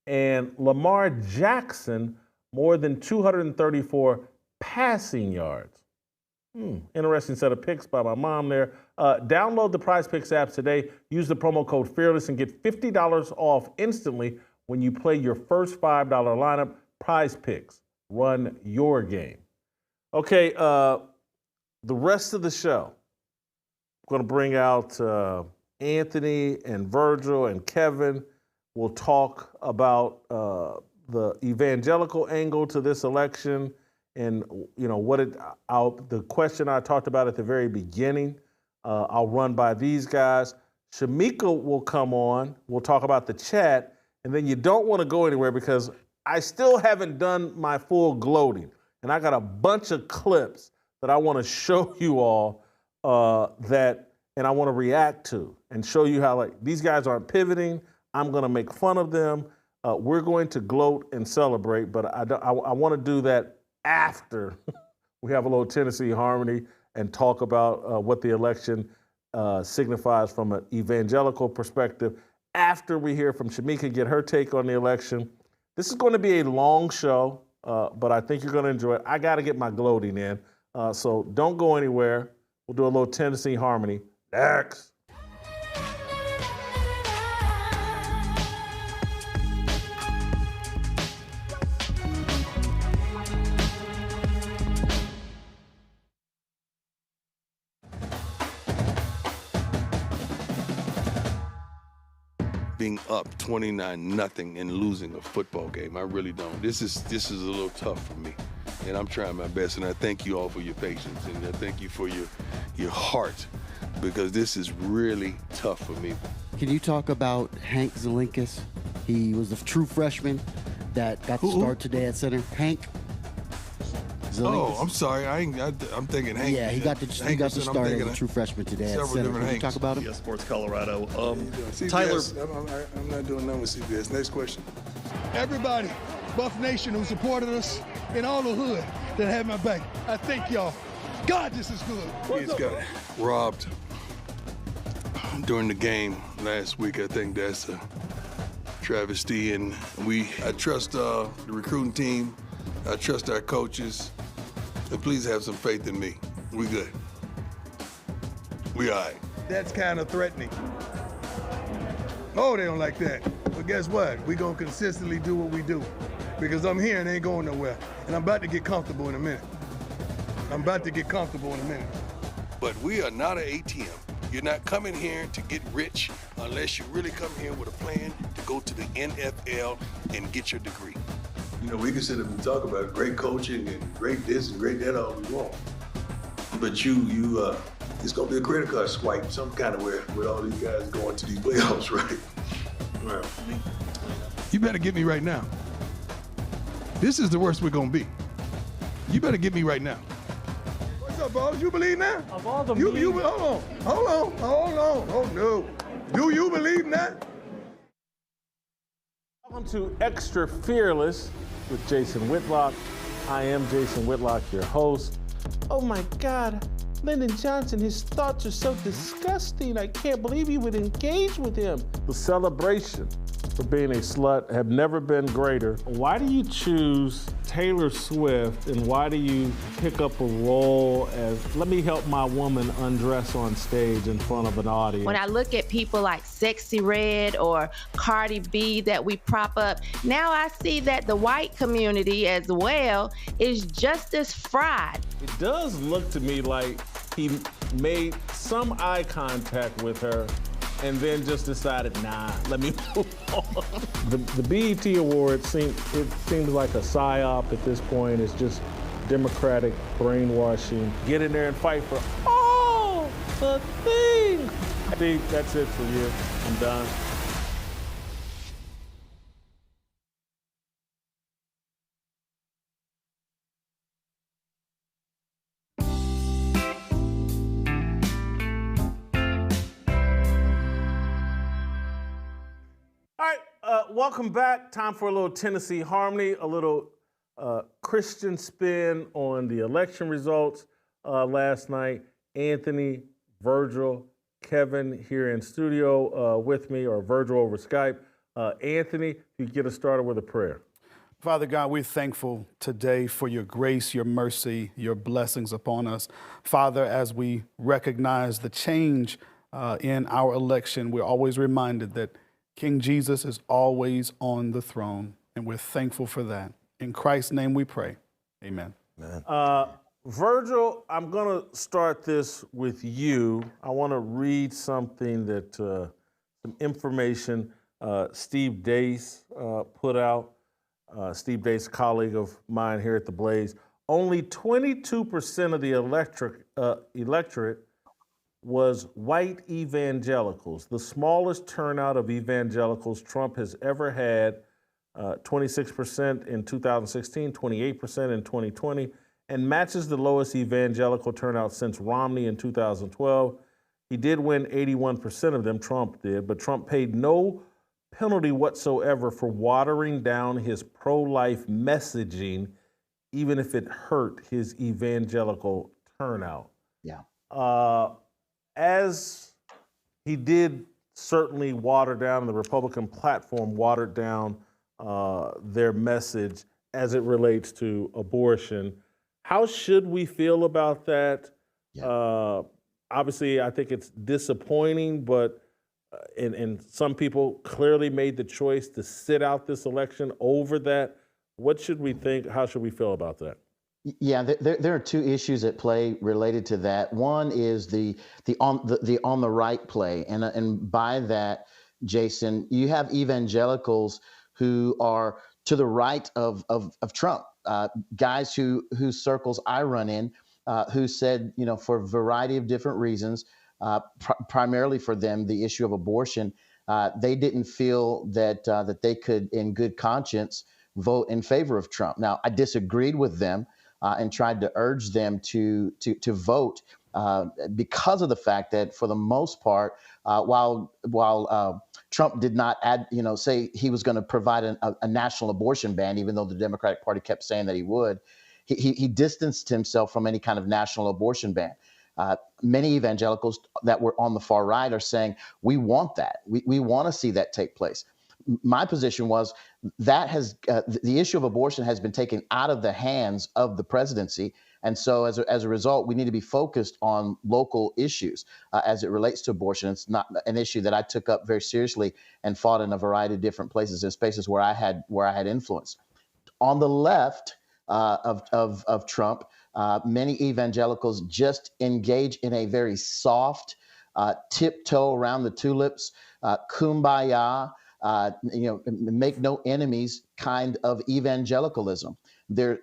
and Lamar Jackson, more than 234 passing yards. Interesting set of picks by my mom there. Download the Prize Picks app today. Use the promo code FEARLESS and get $50 off instantly when you play your first $5 lineup. Prize Picks. Run your game. Okay, the rest of the show, I'm going to bring out Anthony and Virgil and Kevin. We'll talk about the evangelical angle to this election. And, you know, the question I talked about at the very beginning, I'll run by these guys. Shemeka will come on. We'll talk about the chat. And then you don't want to go anywhere because I still haven't done my full gloating. And I got a bunch of clips that I want to show you all and I want to react to and show you how, like, these guys aren't pivoting. I'm going to make fun of them. We're going to gloat and celebrate, but I want to do that after we have a little Tennessee harmony and talk about what the election signifies from an evangelical perspective, after we hear from Shemeka, get her take on the election. This is going to be a long show, but I think you're going to enjoy it. I got to get my gloating in, so don't go anywhere. We'll do a little Tennessee harmony next. Being up 29-0 and losing a football game. I really don't. This is a little tough for me, and I'm trying my best. And I thank you all for your patience, and I thank you for your heart, because this is really tough for me. Can you talk about Hank Zelinkas? He was a true freshman that got the start today at center. Hank Zelinkas. Oh, I'm sorry. I'm thinking Hank. Yeah, he got the start as a true freshman today at center. Can you talk about him? CBS Sports Colorado. CBS, Tyler. I'm not doing nothing with CBS. Next question. Everybody, Buff Nation who supported us, and all the hood that had my back. I thank y'all. God, this is good. Kids got robbed during the game last week. I think that's a travesty, and I trust the recruiting team. I trust our coaches. And please have some faith in me. We good. We all right. That's kind of threatening. Oh, they don't like that. But guess what? We're going to consistently do what we do. Because I'm here and ain't going nowhere. And I'm about to get comfortable in a minute. I'm about to get comfortable in a minute. But we are not an ATM. You're not coming here to get rich unless you really come here with a plan to go to the NFL and get your degree. You know, we can sit up and talk about great coaching and great this and great that all we want. But it's gonna be a credit card swipe some kind of way with all these guys going to these playoffs, right? Right. You better get me right now. This is the worst we're gonna be. You better get me right now. What's up, boss? You believe that? Of all the hold on. Oh no. Do you believe in that? Welcome to Extra Fearless with Jason Whitlock. I am Jason Whitlock, your host. Oh my God, Lyndon Johnson, his thoughts are so disgusting. I can't believe you would engage with him. The celebration for being a slut have never been greater. Why do you choose Taylor Swift, and why do you pick up a role as, let me help my woman undress on stage in front of an audience? When I look at people like Sexy Red or Cardi B that we prop up, now I see that the white community as well is just as fried. It does look to me like he made some eye contact with her and then just decided, nah, let me move on. The BET Awards seems like a psyop at this point. It's just Democratic brainwashing. Get in there and fight for all the things. I think that's it for you. I'm done. All right, welcome back. Time for a little Tennessee Harmony, a little Christian spin on the election results last night. Anthony, Virgil, Kevin here in studio with me, or Virgil over Skype. Anthony, you get us started with a prayer. Father God, we're thankful today for your grace, your mercy, your blessings upon us. Father, as we recognize the change in our election, we're always reminded that King Jesus is always on the throne, and we're thankful for that. In Christ's name we pray. Amen. Virgil, I'm going to start this with you. I want to read something that, some information Steve Deace put out. Steve Deace, colleague of mine here at The Blaze. Only 22% of the electorate was white evangelicals, the smallest turnout of evangelicals Trump has ever had, 26% in 2016, 28% in 2020, and matches the lowest evangelical turnout since Romney in 2012. He did win 81% of them, Trump did, but Trump paid no penalty whatsoever for watering down his pro-life messaging, even if it hurt his evangelical turnout. Yeah. As he did certainly water down, the Republican platform watered down their message as it relates to abortion. How should we feel about that? Yeah. Obviously, I think it's disappointing, but and some people clearly made the choice to sit out this election over that. What should we think? How should we feel about that? Yeah, there are two issues at play related to that. One is the on the right play, and by that, Jason, you have evangelicals who are to the right of Trump, guys whose circles I run in, who said, for a variety of different reasons, primarily for them, the issue of abortion, they didn't feel that they could, in good conscience, vote in favor of Trump. Now, I disagreed with them. And tried to urge them to vote because of the fact that, for the most part, while Trump did not say he was going to provide a national abortion ban, even though the Democratic Party kept saying that he would, he distanced himself from any kind of national abortion ban. Many evangelicals that were on the far right are saying, we want that. We want to see that take place. My position was that the issue of abortion has been taken out of the hands of the presidency. And so as a result, we need to be focused on local issues as it relates to abortion. It's not an issue that I took up very seriously and fought in a variety of different places and spaces where I had influence. On the left of Trump, Many evangelicals just engage in a very soft, tiptoe around the tulips, kumbaya, make no enemies kind of evangelicalism. They're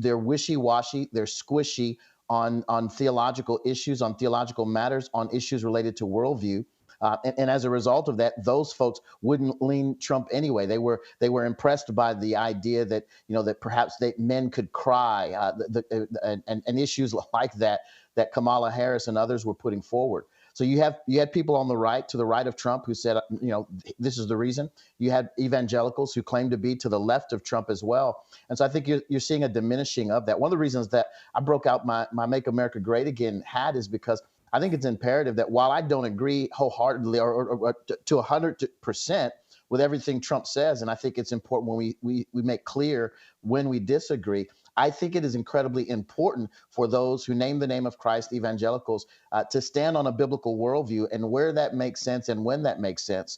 wishy-washy, they're squishy on theological issues, on theological matters, on issues related to worldview. And as a result of that, those folks wouldn't lean Trump anyway. They were impressed by the idea that that perhaps men could cry, and issues like that Kamala Harris and others were putting forward. So you had people on the right, to the right of Trump, who said, this is the reason. You had evangelicals who claimed to be to the left of Trump as well. And so I think you're seeing a diminishing of that. One of the reasons that I broke out my Make America Great Again hat is because I think it's imperative that while I don't agree wholeheartedly or to 100% with everything Trump says, and I think it's important when we make clear when we disagree, I think it is incredibly important for those who name the name of Christ, evangelicals, to stand on a biblical worldview, and where that makes sense and when that makes sense,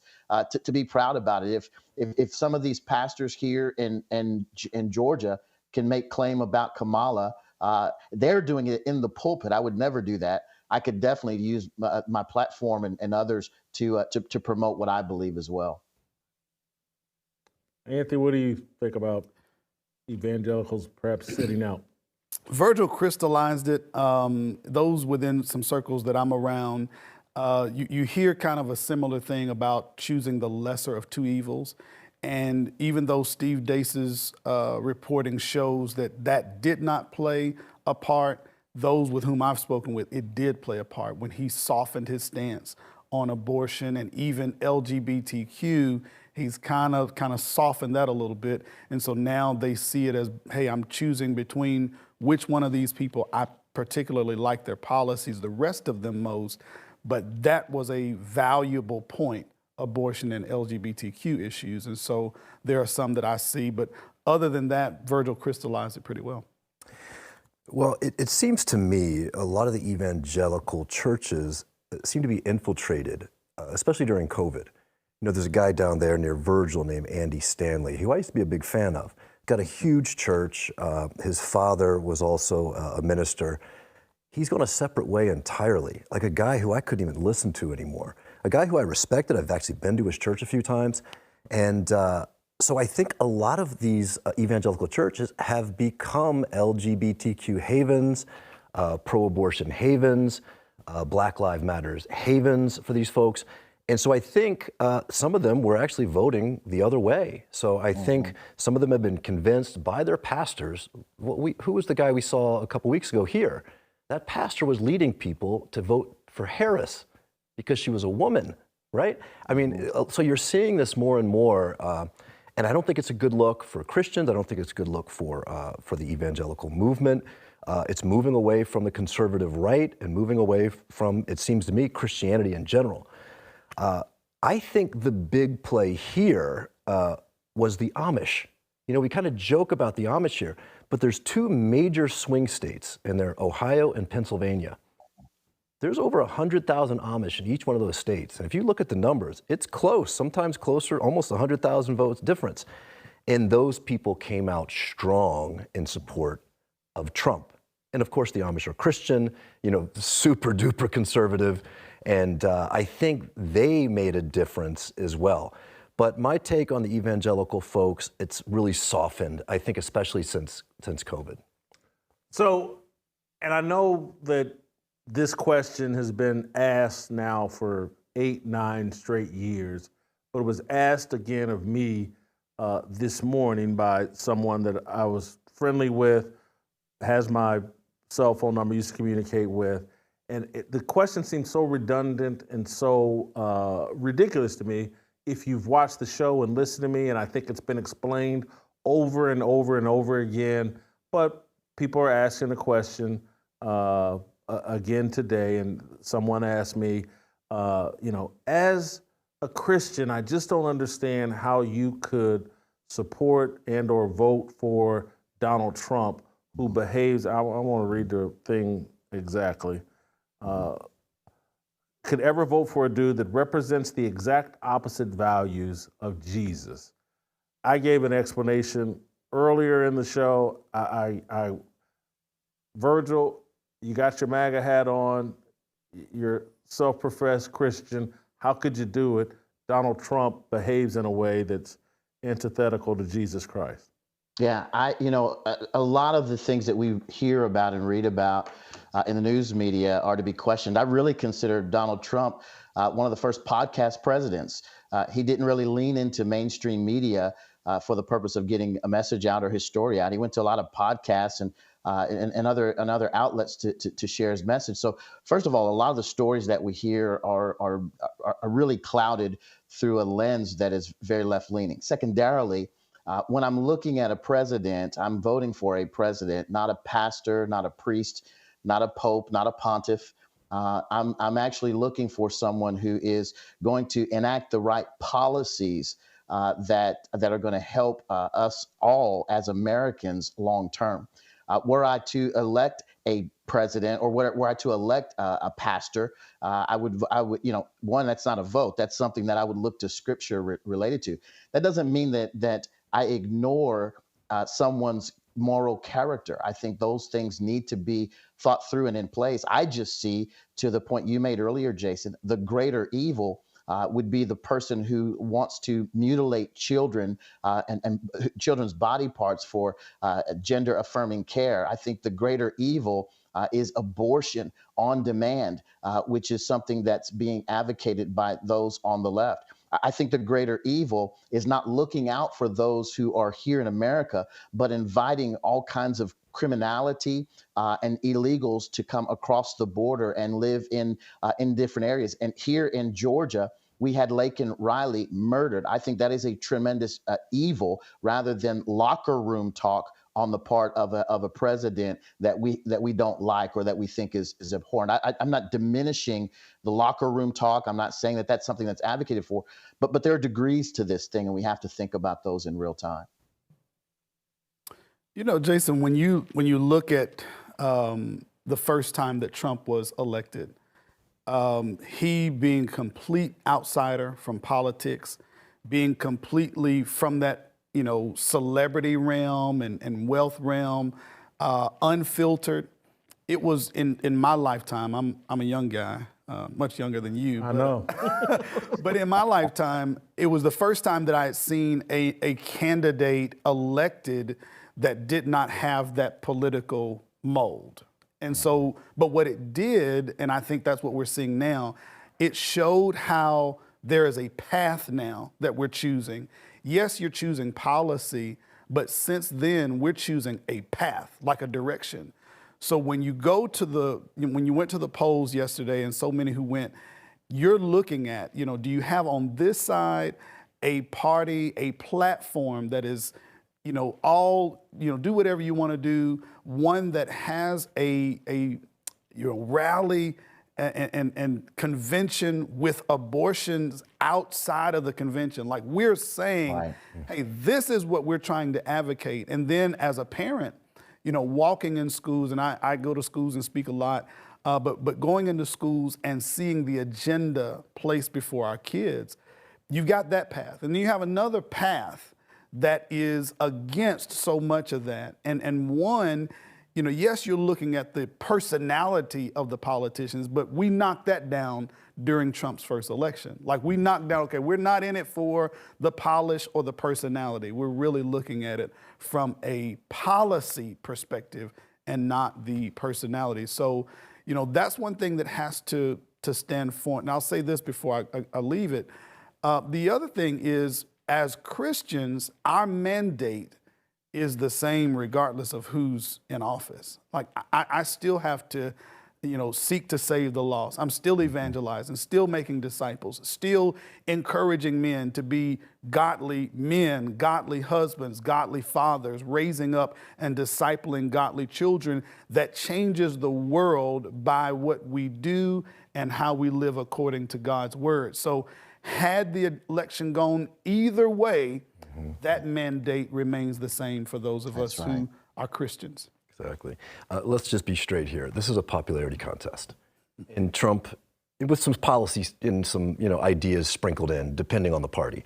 to be proud about it. If some of these pastors here in Georgia can make claim about Kamala, they're doing it in the pulpit. I would never do that. I could definitely use my platform and others to promote what I believe as well. Anthony, what do you think about evangelicals perhaps sitting out? Virgil crystallized it. Those within some circles that I'm around, you hear kind of a similar thing about choosing the lesser of two evils. And even though Steve Deace's reporting shows that did not play a part, those with whom I've spoken with, it did play a part when he softened his stance on abortion and even LGBTQ. He's kind of softened that a little bit. And so now they see it as, hey, I'm choosing between which one of these people I particularly like their policies, the rest of them most. But that was a valuable point, abortion and LGBTQ issues. And so there are some that I see. But other than that, Virgil crystallized it pretty well. Well, it seems to me a lot of the evangelical churches seem to be infiltrated, especially during COVID. There's a guy down there near Virgil named Andy Stanley, who I used to be a big fan of. Got a huge church. His father was also a minister. He's gone a separate way entirely, like a guy who I couldn't even listen to anymore. A guy who I respected. I've actually been to his church a few times. And so I think a lot of these evangelical churches have become LGBTQ havens, pro-abortion havens, Black Lives Matters havens for these folks. And so I think some of them were actually voting the other way. So I think some of them have been convinced by their pastors. Who was the guy we saw a couple weeks ago here? That pastor was leading people to vote for Harris because she was a woman, right? I mean, so you're seeing this more and more. And I don't think it's a good look for Christians. I don't think it's a good look for the evangelical movement. It's moving away from the conservative right and moving away from, it seems to me, Christianity in general. I think the big play here was the Amish. We kind of joke about the Amish here, but there's two major swing states, and they're Ohio and Pennsylvania. There's over 100,000 Amish in each one of those states. And if you look at the numbers, it's close, sometimes closer, almost 100,000 votes difference. And those people came out strong in support of Trump. And of course, the Amish are Christian, super duper conservative. And I think they made a difference as well. But my take on the evangelical folks, it's really softened, I think, especially since COVID. So, and I know that this question has been asked now for 8-9 straight years, but it was asked again of me this morning by someone that I was friendly with, has my cell phone number, used to communicate with. And the question seems so redundant and so ridiculous to me if you've watched the show and listened to me, and I think it's been explained over and over and over again, but people are asking the question again today, and someone asked me, as a Christian, I just don't understand how you could support and or vote for Donald Trump, who behaves, I want to read the thing exactly, could ever vote for a dude that represents the exact opposite values of Jesus. I gave an explanation earlier in the show. I Virgil, you got your MAGA hat on. You're self-professed Christian. How could you do it? Donald Trump behaves in a way that's antithetical to Jesus Christ. Yeah, a lot of the things that we hear about and read about in the news media are to be questioned. I really consider Donald Trump one of the first podcast presidents. He didn't really lean into mainstream media for the purpose of getting a message out or his story out. He went to a lot of podcasts and other outlets to share his message. So first of all, a lot of the stories that we hear are really clouded through a lens that is very left-leaning. Secondarily, when I'm looking at a president, I'm voting for a president, not a pastor, not a priest, not a pope, not a pontiff. I'm actually looking for someone who is going to enact the right policies that are going to help us all as Americans long term. Were I to elect a president, or were I to elect a pastor, I would, one, that's not a vote. That's something that I would look to Scripture related to. That doesn't mean that I ignore someone's moral character. I think those things need to be thought through and in place. I just see, to the point you made earlier, Jason, the greater evil would be the person who wants to mutilate children and children's body parts for gender affirming care. I think the greater evil is abortion on demand, which is something that's being advocated by those on the left. I think the greater evil is not looking out for those who are here in America, but inviting all kinds of criminality and illegals to come across the border and live in different areas. And here in Georgia, we had Laken Riley murdered. I think that is a tremendous evil, rather than locker room talk on the part of a president that we don't like or that we think is abhorrent. I'm not diminishing the locker room talk. I'm not saying that that's something that's advocated for, but there are degrees to this thing, and we have to think about those in real time. You know, Jason, when you look at the first time that Trump was elected, he being complete outsider from politics, being completely from that celebrity realm and wealth realm, unfiltered. It was in my lifetime. I'm a young guy, much younger than you. I know. But in my lifetime, it was the first time that I had seen a candidate elected that did not have that political mold. And so, but what it did, and I think that's what we're seeing now, it showed how there is a path now that we're choosing. Yes, you're choosing policy, but since then, we're choosing a path, like a direction. So when you went to the polls yesterday, and so many who went, you're looking at, do you have on this side a party, a platform that is, do whatever you want to do, one that has a rally and convention with abortions outside of the convention. Like, we're saying, right, hey, this is what we're trying to advocate. And then as a parent, walking in schools, and I go to schools and speak a lot, but going into schools and seeing the agenda placed before our kids, you've got that path. And then you have another path that is against so much of that. And one, yes, you're looking at the personality of the politicians, but we knocked that down during Trump's first election. Like, we knocked down, okay, we're not in it for the polish or the personality. We're really looking at it from a policy perspective and not the personality. So, that's one thing that has to stand for. And I'll say this before I leave it. The other thing is, as Christians, our mandate is the same regardless of who's in office. Like, I still have to, seek to save the lost. I'm still evangelizing, still making disciples, still encouraging men to be godly men, godly husbands, godly fathers, raising up and discipling godly children that changes the world by what we do and how we live according to God's word. So had the election gone either way, that mandate remains the same for those of us who are Christians. Exactly. Let's just be straight here. This is a popularity contest. And Trump, with some policies and some ideas sprinkled in, depending on the party.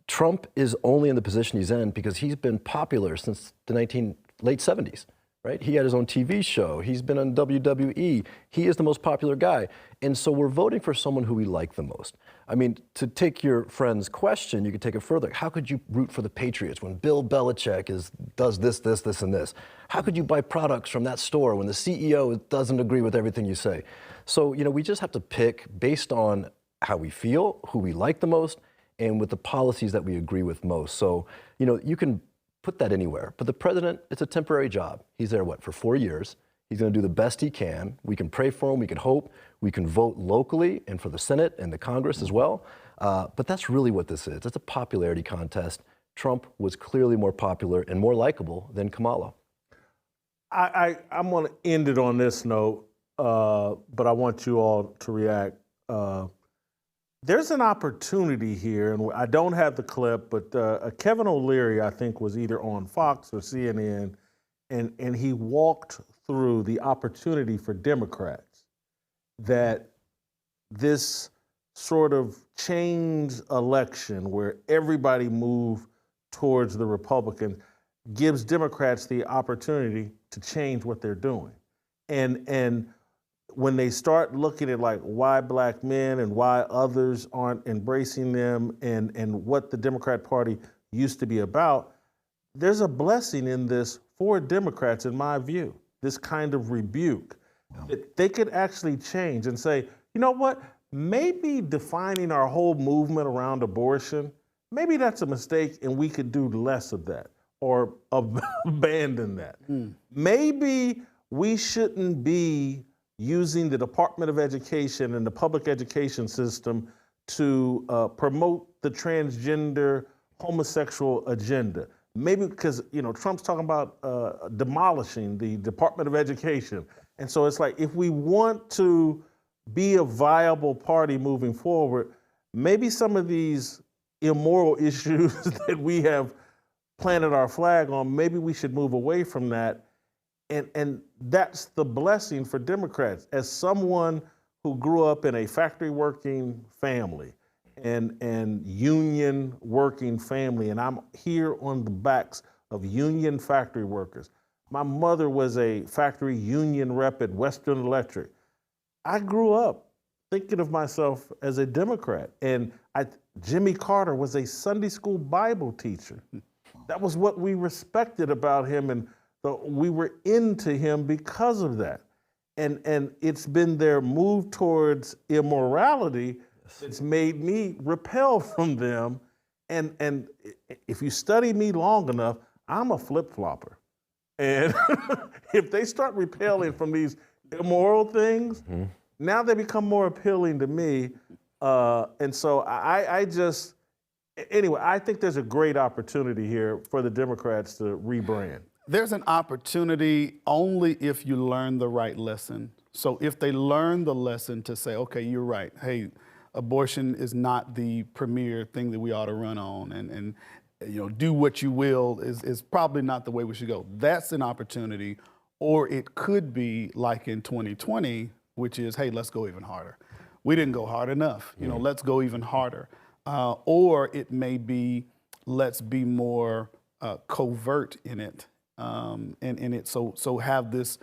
Trump is only in the position he's in because he's been popular since the late 70s. right? He had his own TV show. He's been on WWE. He is the most popular guy. And so we're voting for someone who we like the most. I mean, to take your friend's question, you could take it further. How could you root for the Patriots when Bill Belichick does this, and this? How could you buy products from that store when the CEO doesn't agree with everything you say? So, we just have to pick based on how we feel, who we like the most, and with the policies that we agree with most. So, you can put that anywhere. But the president, it's a temporary job. He's there, for 4 years. He's going to do the best he can. We can pray for him. We can hope. We can vote locally and for the Senate and the Congress as well. But that's really what this is. It's a popularity contest. Trump was clearly more popular and more likable than Kamala. I'm going to end it on this note, but I want you all to react. There's an opportunity here, and I don't have the clip, but Kevin O'Leary, I think, was either on Fox or CNN, and he walked through the opportunity for Democrats that this sort of change election where everybody moved towards the Republican gives Democrats the opportunity to change what they're doing. And when they start looking at why black men and why others aren't embracing them and what the Democrat Party used to be about, there's a blessing in this for Democrats, in my view, this kind of rebuke. That they could actually change and say, you know what, maybe defining our whole movement around abortion, maybe that's a mistake and we could do less of that or abandon that. Maybe we shouldn't be using the Department of Education and the public education system to promote the transgender homosexual agenda. Maybe because, Trump's talking about demolishing the Department of Education. And so it's like, if we want to be a viable party moving forward, maybe some of these immoral issues that we have planted our flag on, maybe we should move away from that. And that's the blessing for Democrats. As someone who grew up in a factory working family and union working family, and I'm here on the backs of union factory workers. My mother was a factory union rep at Western Electric. I grew up thinking of myself as a Democrat. And Jimmy Carter was a Sunday school Bible teacher. That was what we respected about him, and we were into him because of that. And it's been their move towards immorality that's made me repel from them. And if you study me long enough, I'm a flip-flopper. And if they start repelling from these immoral things, now they become more appealing to me. And so anyway, I think there's a great opportunity here for the Democrats to rebrand. There's an opportunity only if you learn the right lesson. So if they learn the lesson to say, okay, you're right. Hey, abortion is not the premier thing that we ought to run on, and do what you will is probably not the way we should go. That's an opportunity. Or it could be like in 2020, which is, hey, let's go even harder. We didn't go hard enough. Let's go even harder. Or it may be, let's be more covert in it. So have this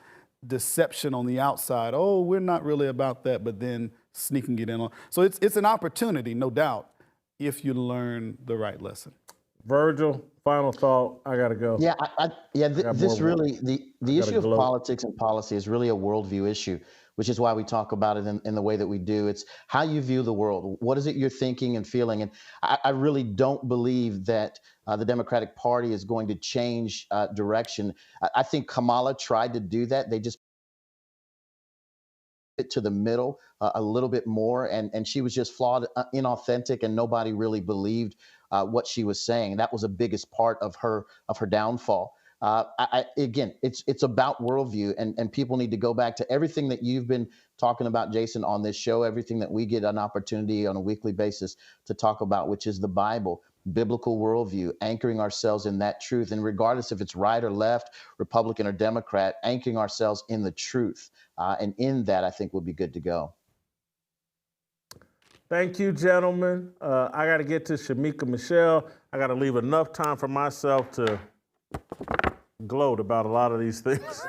deception on the outside. Oh, we're not really about that, but then sneaking it in on. So it's an opportunity, no doubt, if you learn the right lesson. Virgil, final thought. I gotta go. Yeah, this really the issue of politics and policy is really a worldview issue, which is why we talk about it in the way that we do. It's how you view the world. What is it you're thinking and feeling? And I really don't believe that the Democratic Party is going to change direction. I think Kamala tried to do that. They just it to the middle a little bit more, and she was just flawed, inauthentic, and nobody really believed what she was saying. That was the biggest part of her downfall. Again, it's about worldview, and people need to go back to everything that you've been talking about, Jason, on this show, everything that we get an opportunity on a weekly basis to talk about, which is the Bible, biblical worldview, anchoring ourselves in that truth. And regardless if it's right or left, Republican or Democrat, anchoring ourselves in the truth. And in that, I think we'll be good to go. Thank you, gentlemen. I got to get to Shemeka Michelle. I got to leave enough time for myself to gloat about a lot of these things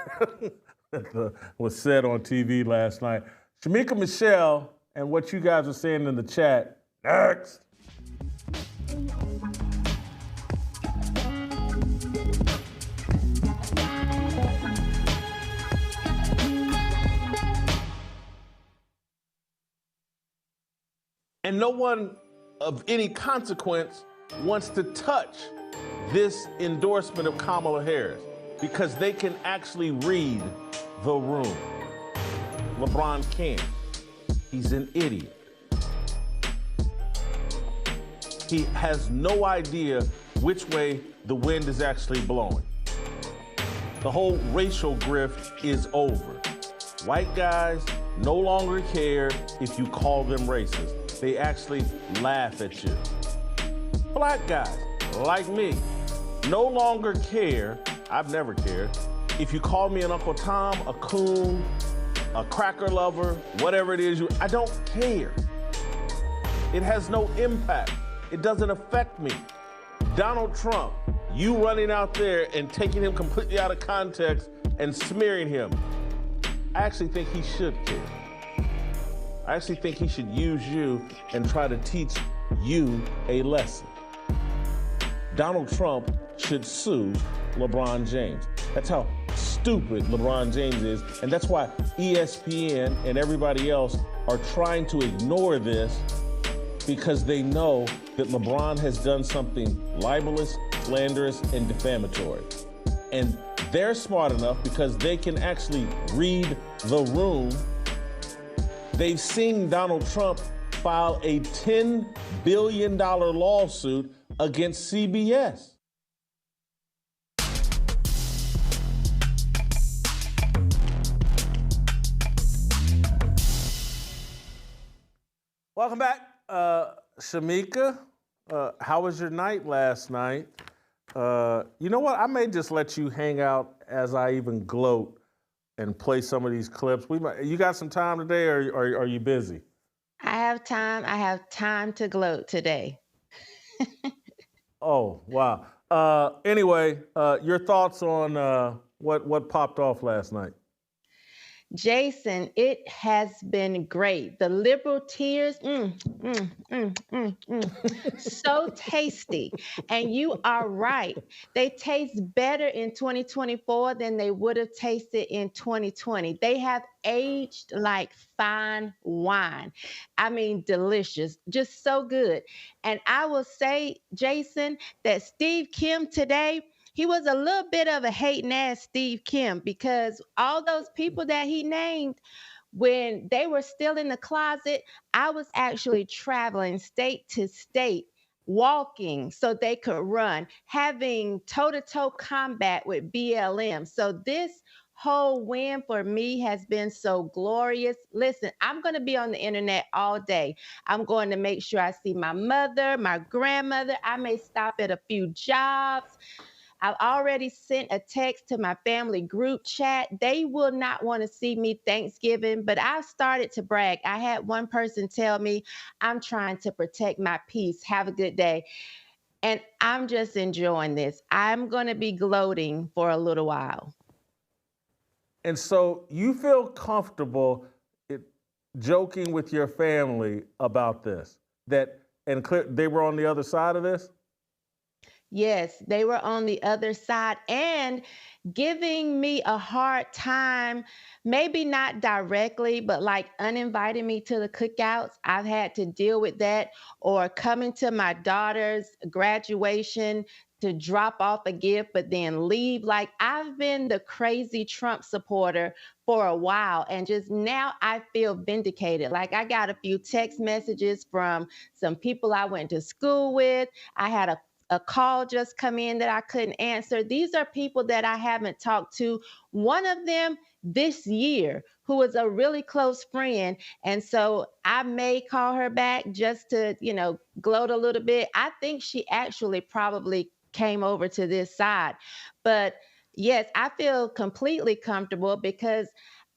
that was said on TV last night. Shemeka Michelle and what you guys are saying in the chat. Next. And no one of any consequence wants to touch this endorsement of Kamala Harris because they can actually read the room. LeBron can't. He's an idiot. He has no idea which way the wind is actually blowing. The whole racial grift is over. White guys no longer care if you call them racist. They actually laugh at you. Black guys, like me, no longer care, I've never cared, if you call me an Uncle Tom, a coon, a cracker lover, whatever it is, I don't care. It has no impact. It doesn't affect me. Donald Trump, you running out there and taking him completely out of context and smearing him, I actually think he should care. I actually think he should use you and try to teach you a lesson. Donald Trump should sue LeBron James. That's how stupid LeBron James is, and that's why ESPN and everybody else are trying to ignore this because they know that LeBron has done something libelous, slanderous, and defamatory. And they're smart enough because they can actually read the room. They've seen Donald Trump file a $10 billion lawsuit against CBS. Welcome back, Shemeka. How was your night last night? You know what? I may just let you hang out as I even gloat and play some of these clips. You got some time today, or are you busy? I have time. I have time to gloat today. Oh, wow. Anyway, your thoughts on what popped off last night? Jason, it has been great. The liberal tears, so tasty. And you are right. They taste better in 2024 than they would have tasted in 2020. They have aged like fine wine. I mean, delicious, just so good. And I will say, Jason, that Steve Kim today, he was a little bit of a hating ass Steve Kim because all those people that he named, when they were still in the closet, I was actually traveling state to state, walking so they could run, having toe-to-toe combat with BLM. So this whole win for me has been so glorious. Listen, I'm going to be on the internet all day. I'm going to make sure I see my mother, my grandmother. I may stop at a few jobs. I've already sent a text to my family group chat. They will not want to see me Thanksgiving, but I've started to brag. I had one person tell me, I'm trying to protect my peace. Have a good day. And I'm just enjoying this. I'm going to be gloating for a little while. And so you feel comfortable joking with your family about this, and they were on the other side of this? Yes, they were on the other side and giving me a hard time, maybe not directly, but like uninviting me to the cookouts. I've had to deal with that, or coming to my daughter's graduation to drop off a gift, but then leave. Like, I've been the crazy Trump supporter for a while, and just now I feel vindicated. Like, I got a few text messages from some people I went to school with. I had a call just come in that I couldn't answer. These are people that I haven't talked to. One of them this year, who was a really close friend. And so I may call her back just to, gloat a little bit. I think she actually probably came over to this side. But yes, I feel completely comfortable because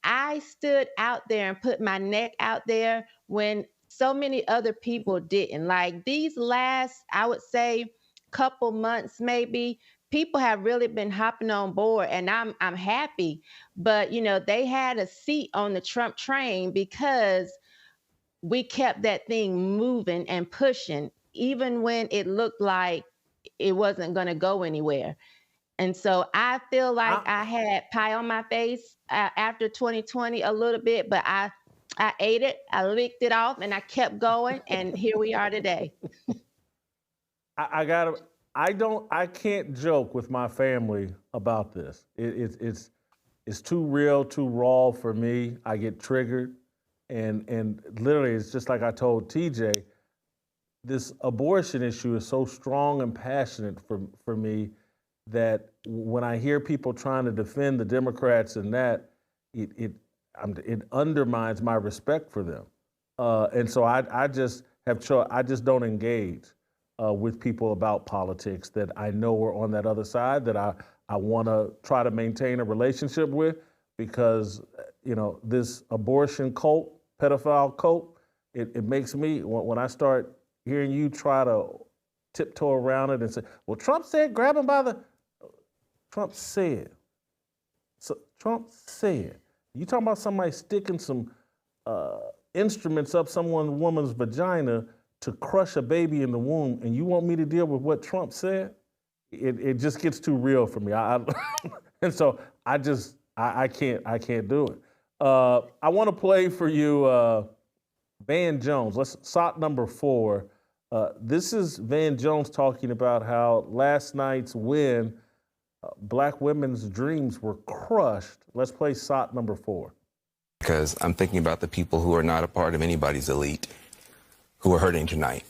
I stood out there and put my neck out there when so many other people didn't. Like, these last, I would say, couple months maybe, people have really been hopping on board, and I'm happy. But they had a seat on the Trump train because we kept that thing moving and pushing, even when it looked like it wasn't going to go anywhere. And so I feel like I had pie on my face after 2020 a little bit, but I ate it, I licked it off, and I kept going, and here we are today. I can't joke with my family about this. It's too real, too raw for me. I get triggered, and literally, it's just like I told TJ. This abortion issue is so strong and passionate for me that when I hear people trying to defend the Democrats and that, it undermines my respect for them. And so I just don't engage with people about politics that I know are on that other side, that I want to try to maintain a relationship with, because this abortion cult, pedophile cult, it makes me, when I start hearing you try to tiptoe around it and say, well, Trump said grab him by the... Trump said. So Trump said. You talking about somebody sticking some instruments up woman's vagina to crush a baby in the womb, and you want me to deal with what Trump said? It just gets too real for me. And so I can't do it. I want to play for you Van Jones. Shot number 4. This is Van Jones talking about how last night's win, Black women's dreams were crushed. Let's play shot number 4. Because I'm thinking about the people who are not a part of anybody's elite, who are hurting tonight.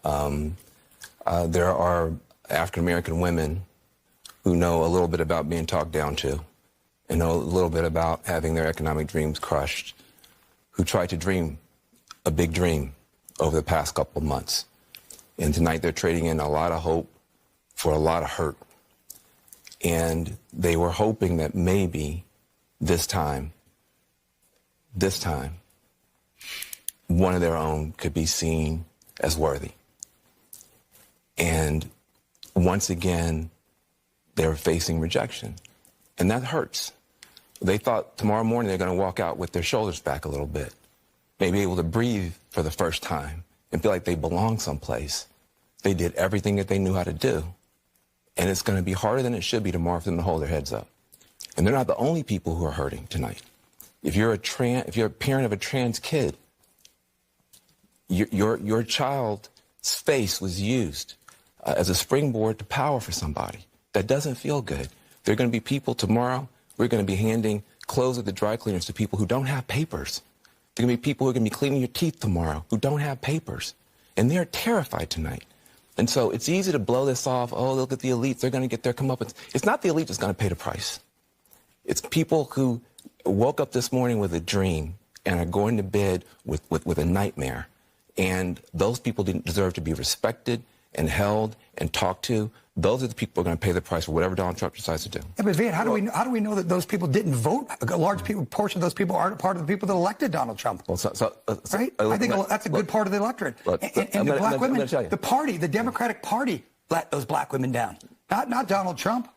There are African-American women who know a little bit about being talked down to and know a little bit about having their economic dreams crushed, who tried to dream a big dream over the past couple of months. And tonight they're trading in a lot of hope for a lot of hurt. And they were hoping that maybe this time, one of their own could be seen as worthy. And once again, they were facing rejection. And that hurts. They thought tomorrow morning they're going to walk out with their shoulders back a little bit, maybe able to breathe for the first time and feel like they belong someplace. They did everything that they knew how to do. And it's going to be harder than it should be tomorrow for them to hold their heads up. And they're not the only people who are hurting tonight. If you're a parent of a trans kid, your child's face was used as a springboard to power for somebody. That doesn't feel good. There are going to be people tomorrow, we're going to be handing clothes at the dry cleaners to people who don't have papers. There are going to be people who are going to be cleaning your teeth tomorrow who don't have papers. And they're terrified tonight. And so it's easy to blow this off. Oh, look at the elites. They're going to get their comeuppance. It's not the elite that's going to pay the price. It's people who woke up this morning with a dream and are going to bed with a nightmare. And those people didn't deserve to be respected and held and talked to. Those are the people who are going to pay the price for whatever Donald Trump decides to do. Yeah, but Van, how do we know that those people didn't vote? A large portion of those people aren't part of the people that elected Donald Trump. Well, right? I think that's a good part of the electorate. And the black women, the party, the Democratic Party, let those black women down. Not Donald Trump.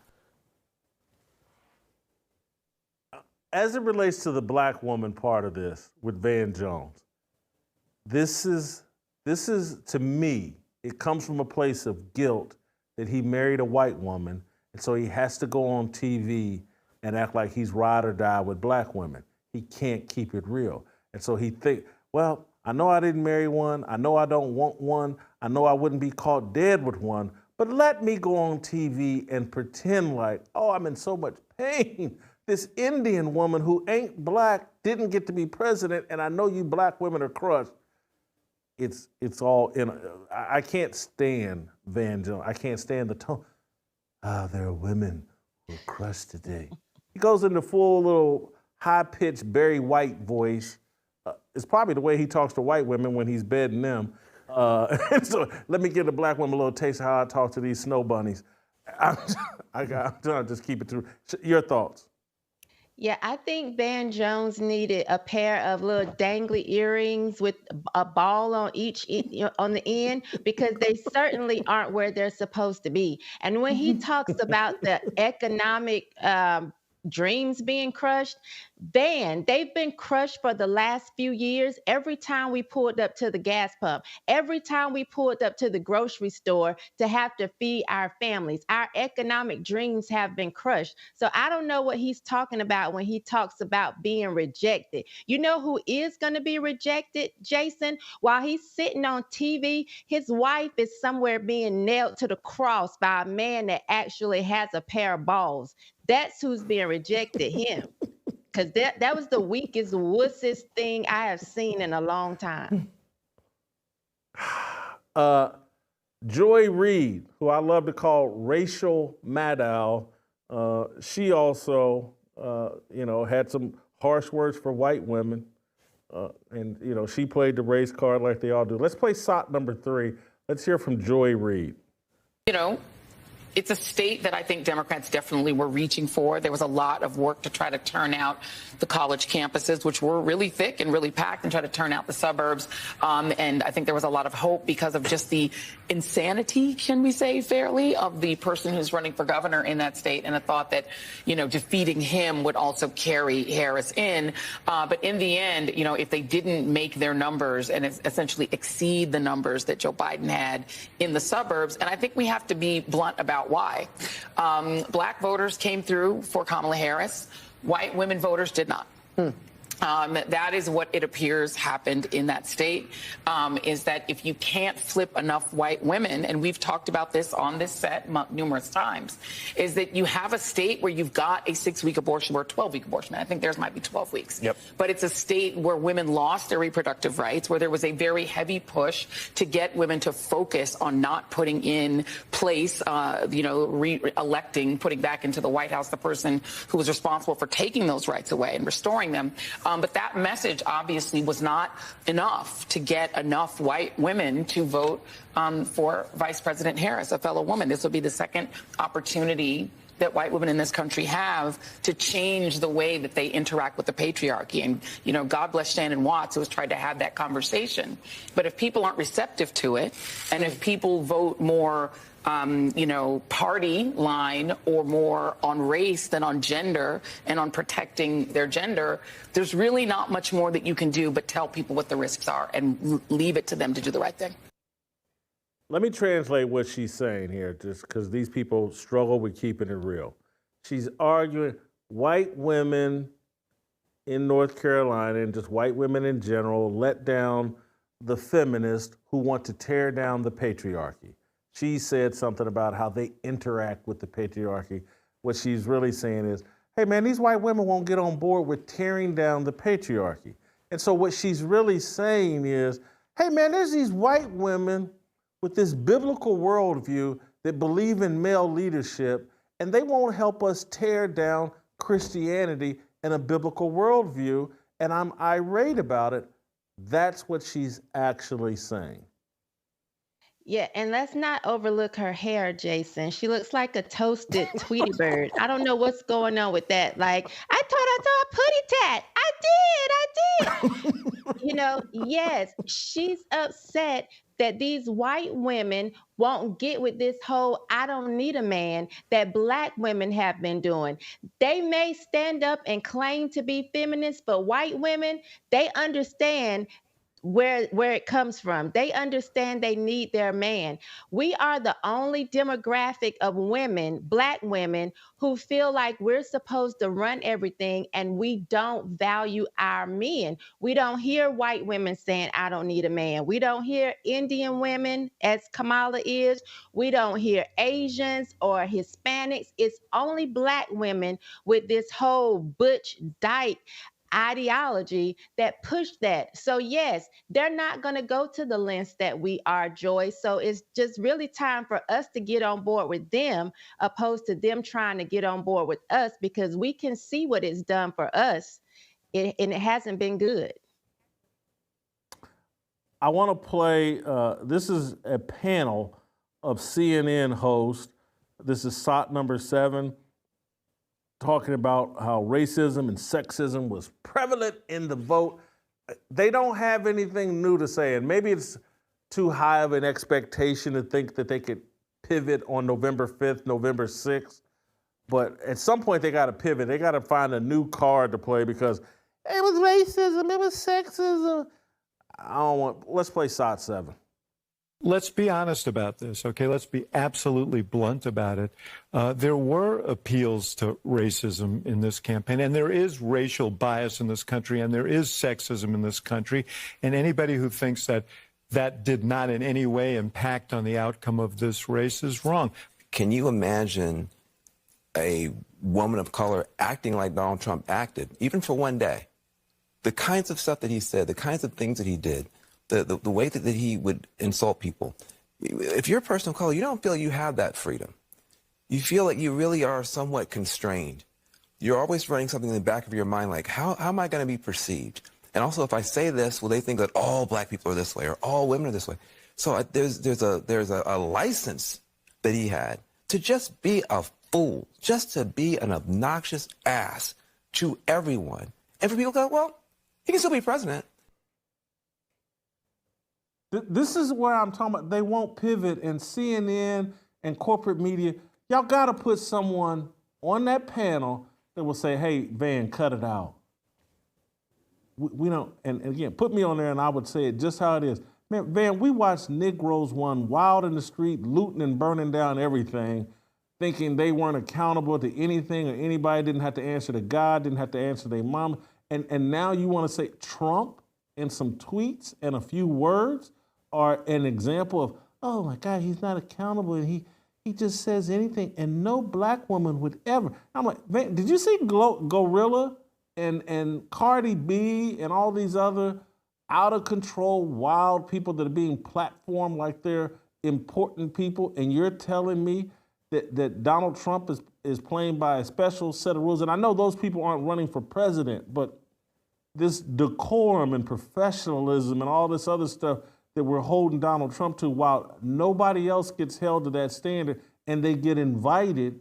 As it relates to the black woman part of this with Van Jones, this is to me, it comes from a place of guilt that he married a white woman, and so he has to go on TV and act like he's ride or die with black women. He can't keep it real. And so he well, I know I didn't marry one, I know I don't want one, I know I wouldn't be caught dead with one, but let me go on TV and pretend like, oh, I'm in so much pain. This Indian woman who ain't black didn't get to be president, and I know you black women are crushed. It's all in. I can't stand Van Jones. I can't stand the tone. There are women who are crushed today. He goes into full little high-pitched Barry White voice. It's probably the way he talks to white women when he's bedding them. So let me give the black woman a little taste of how I talk to these snow bunnies. I'm trying to just keep it through. Your thoughts? Yeah, I think Van Jones needed a pair of little dangly earrings with a ball on on the end, because they certainly aren't where they're supposed to be. And when he talks about the economic dreams being crushed, they've been crushed for the last few years. Every time we pulled up to the gas pump, every time we pulled up to the grocery store to have to feed our families, our economic dreams have been crushed. So I don't know what he's talking about when he talks about being rejected. You know who is going to be rejected, Jason? While he's sitting on TV, his wife is somewhere being nailed to the cross by a man that actually has a pair of balls. That's who's being rejected, him. Because that was the weakest, wussest thing I have seen in a long time. Joy Reid, who I love to call Rachel Maddow, she also, had some harsh words for white women. And she played the race card like they all do. Let's play SOT number 3. Let's hear from Joy Reid. It's a state that I think Democrats definitely were reaching for. There was a lot of work to try to turn out the college campuses, which were really thick and really packed, and try to turn out the suburbs. And I think there was a lot of hope because of just the insanity, can we say fairly, of the person who's running for governor in that state, and the thought that, defeating him would also carry Harris in. But in the end, if they didn't make their numbers and essentially exceed the numbers that Joe Biden had in the suburbs, and I think we have to be blunt about why. Black voters came through for Kamala Harris. White women voters did not. That is what it appears happened in that state, is that if you can't flip enough white women, and we've talked about this on this set numerous times, is that you have a state where you've got a 6-week abortion or a 12-week abortion. I think theirs might be 12 weeks. Yep. But it's a state where women lost their reproductive rights, where there was a very heavy push to get women to focus on not putting in place, re-electing, putting back into the White House the person who was responsible for taking those rights away and restoring them. But that message obviously was not enough to get enough white women to vote for Vice President Harris, a fellow woman. This will be the second opportunity that white women in this country have to change the way that they interact with the patriarchy. And, God bless Shannon Watts, who has tried to have that conversation. But if people aren't receptive to it, and if people vote more party line or more on race than on gender and on protecting their gender, there's really not much more that you can do but tell people what the risks are and leave it to them to do the right thing. Let me translate what she's saying here, just because these people struggle with keeping it real. She's arguing white women in North Carolina, and just white women in general, let down the feminists who want to tear down the patriarchy. She said something about how they interact with the patriarchy. What she's really saying is, hey man, these white women won't get on board with tearing down the patriarchy. And so what she's really saying is, hey man, there's these white women with this biblical worldview that believe in male leadership, and they won't help us tear down Christianity and a biblical worldview, and I'm irate about it. That's what she's actually saying. Yeah, and let's not overlook her hair, Jason. She looks like a toasted Tweety bird. I don't know what's going on with that. Like, I thought I saw a putty tat. I did. Yes, she's upset that these white women won't get with this whole I don't need a man that black women have been doing. They may stand up and claim to be feminists, but white women, they understand where it comes from. They understand they need their man. We are the only demographic of women, black women, who feel like we're supposed to run everything, and we don't value our men. We don't hear white women saying, I don't need a man. We don't hear Indian women, as Kamala is. We don't hear Asians or Hispanics. It's only black women with this whole butch dyke ideology that push that. So yes, they're not going to go to the lengths that we are, Joy. So it's just really time for us to get on board with them, opposed to them trying to get on board with us, because we can see what it's done for us, and it hasn't been good. I want to play, this is a panel of CNN hosts. This is SOT number 7. talking about how racism and sexism was prevalent in the vote. They don't have anything new to say, and maybe it's too high of an expectation to think that they could pivot on November 5th, November 6th. But at some point, they got to pivot. They got to find a new card to play because it was racism, it was sexism. Let's play SOT 7. Let's be honest about this, okay? Let's be absolutely blunt about it. There were appeals to racism in this campaign, and there is racial bias in this country, and there is sexism in this country. And anybody who thinks that that did not in any way impact on the outcome of this race is wrong. Can you imagine a woman of color acting like Donald Trump acted, even for one day? The kinds of stuff that he said, the kinds of things that he did, the way that he would insult people. If you're a person of color, you don't feel you have that freedom. You feel like you really are somewhat constrained. You're always running something in the back of your mind like, how am I going to be perceived? And also, if I say this, will they think that all black people are this way or all women are this way? So there's a license that he had to just be a fool, just to be an obnoxious ass to everyone. And for people to go, well, he can still be president. This is where I'm talking about. They won't pivot, and CNN and corporate media, y'all got to put someone on that panel that will say, hey, Van, cut it out. We don't, and again, put me on there and I would say it just how it is. Man, Van, we watched Negroes run wild in the street, looting and burning down everything, thinking they weren't accountable to anything or anybody, didn't have to answer to God, didn't have to answer their mama. And now you want to say Trump and some tweets and a few words are an example of, oh my God, he's not accountable and he just says anything and no black woman would ever. I'm like, Van, did you see Gorilla and Cardi B and all these other out of control, wild people that are being platformed like they're important people, and you're telling me that Donald Trump is playing by a special set of rules? And I know those people aren't running for president, but this decorum and professionalism and all this other stuff that we're holding Donald Trump to, while nobody else gets held to that standard, and they get invited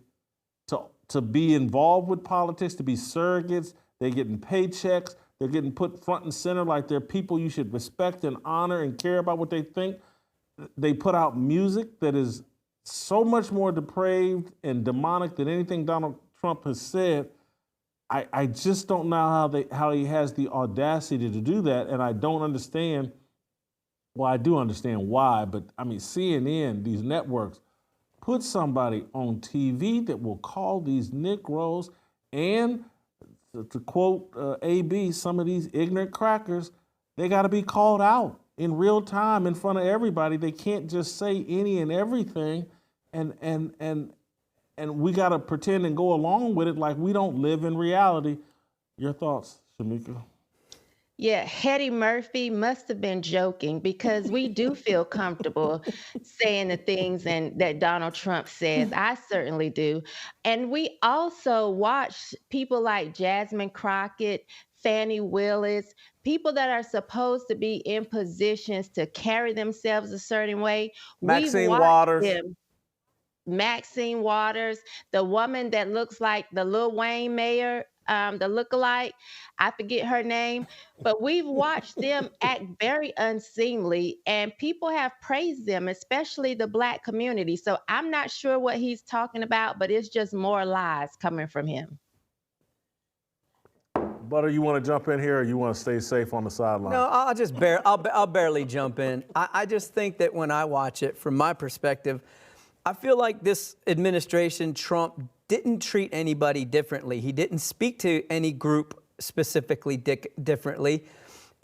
to be involved with politics, to be surrogates. They're getting paychecks. They're getting put front and center like they're people you should respect and honor and care about what they think. They put out music that is so much more depraved and demonic than anything Donald Trump has said. I just don't know how he has the audacity to do that, and I don't understand. Well, I do understand why, but I mean, CNN, these networks, put somebody on TV that will call these Negroes and, to quote AB, some of these ignorant crackers, they got to be called out in real time in front of everybody. They can't just say any and everything, and we got to pretend and go along with it like we don't live in reality. Your thoughts, Shemeka? Yeah, Hetty Murphy must have been joking, because we do feel comfortable saying the things that Donald Trump says. I certainly do. And we also watch people like Jasmine Crockett, Fannie Willis, people that are supposed to be in positions to carry themselves a certain way. Maxine Waters. Maxine Waters, the woman that looks like the Lil Wayne mayor, the lookalike, I forget her name, but we've watched them act very unseemly, and people have praised them, especially the Black community. So I'm not sure what he's talking about, but it's just more lies coming from him. Butter, you want to jump in here, or you want to stay safe on the sideline? No, I'll barely jump in. I just think that when I watch it, from my perspective, I feel like this administration, Trump, didn't treat anybody differently. He didn't speak to any group specifically differently.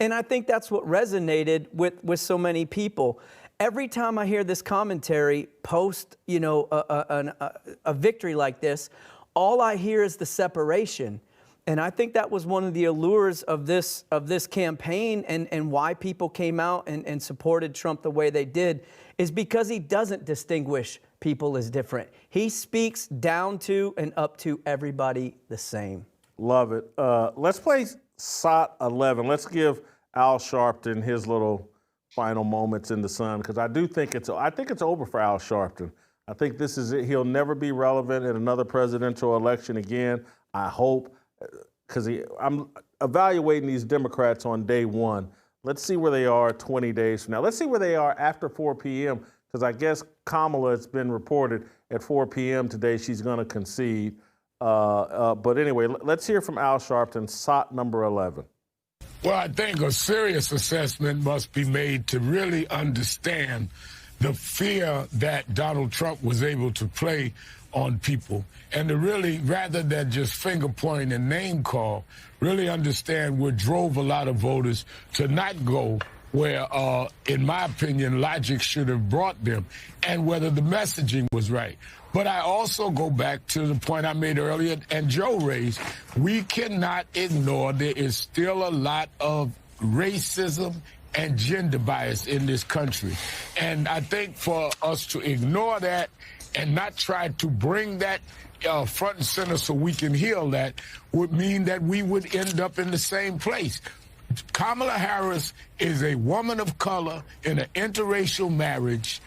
And I think that's what resonated with so many people. Every time I hear this commentary post, a victory like this, all I hear is the separation. And I think that was one of the allures of this campaign, and why people came out and supported Trump the way they did, is because he doesn't distinguish people as different. He speaks down to and up to everybody the same. Love it. Let's play SOT 11. Let's give Al Sharpton his little final moments in the sun, because I think it's over for Al Sharpton. I think this is it. He'll never be relevant in another presidential election again. I hope, because I'm evaluating these Democrats on day one. Let's see where they are 20 days from now. Let's see where they are after 4 p.m., because I guess Kamala, it's been reported at 4 p.m. today she's going to concede. But anyway, let's hear from Al Sharpton, SOT number 11. Well, I think a serious assessment must be made to really understand the fear that Donald Trump was able to play on people, and to really, rather than just finger pointing and name call, really understand what drove a lot of voters to not go where, in my opinion, logic should have brought them, and whether the messaging was right. But I also go back to the point I made earlier, and Joe raised, we cannot ignore there is still a lot of racism and gender bias in this country. And I think for us to ignore that and not try to bring that front and center so we can heal that would mean that we would end up in the same place. Kamala Harris is a woman of color in an interracial marriage,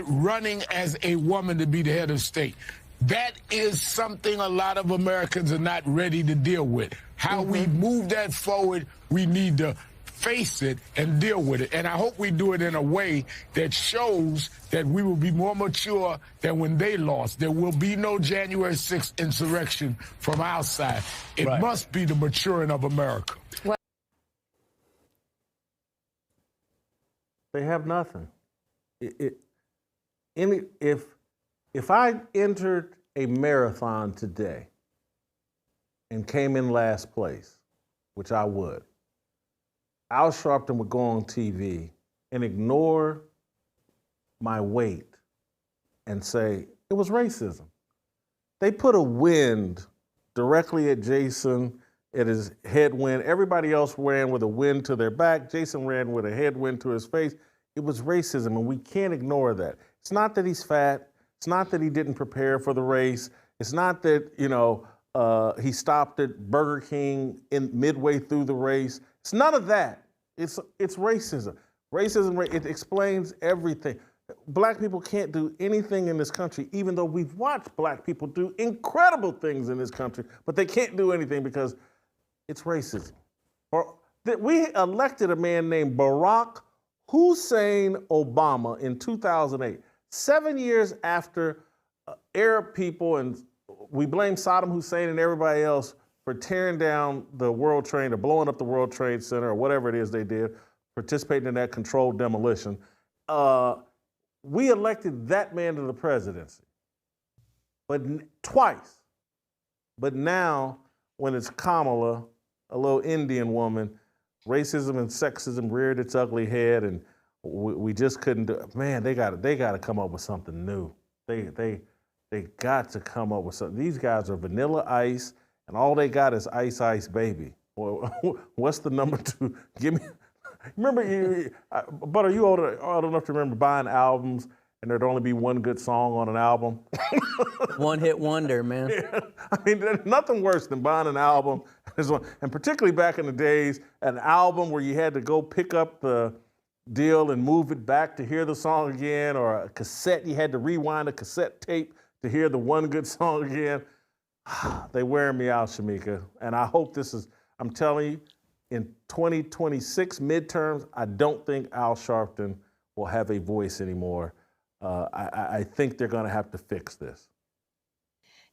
running as a woman to be the head of state. That is something a lot of Americans are not ready to deal with. How we move that forward, we need to face it and deal with it. And I hope we do it in a way that shows that we will be more mature than when they lost. There will be no January 6th insurrection from our side. It must be the maturing of America. They have nothing. If I entered a marathon today and came in last place, which I would, Al Sharpton would go on TV and ignore my weight and say, it was racism. They put a wind directly at Jason, at his headwind. Everybody else ran with a wind to their back. Jason ran with a headwind to his face. It was racism, and we can't ignore that. It's not that he's fat. It's not that he didn't prepare for the race. It's not that, he stopped at Burger King midway through the race. It's none of that. It's racism. Racism, it explains everything. Black people can't do anything in this country, even though we've watched black people do incredible things in this country, but they can't do anything because it's racism. We elected a man named Barack Hussein Obama in 2008, 7 years after Arab people, and we blame Saddam Hussein and everybody else for tearing down the World Trade or blowing up the World Trade Center or whatever it is they did, participating in that controlled demolition. We elected that man to the presidency, but twice. But now, when it's Kamala, a little Indian woman, racism and sexism reared its ugly head, and we just couldn't do it. Man, they got to come up with something new. They got to come up with something. These guys are Vanilla Ice, and all they got is Ice Ice Baby. Well, what's the number two? Give me. Remember, but are you old enough to remember buying albums and there'd only be one good song on an album? One hit wonder, man. Yeah. I mean, there's nothing worse than buying an album, and particularly back in the days, an album where you had to go pick up the deal and move it back to hear the song again, or a cassette, you had to rewind a cassette tape to hear the one good song again. They wear me out, Shemeka, and I hope this is, I'm telling you, in 2026 midterms, I don't think Al Sharpton will have a voice anymore. I think they're going to have to fix this.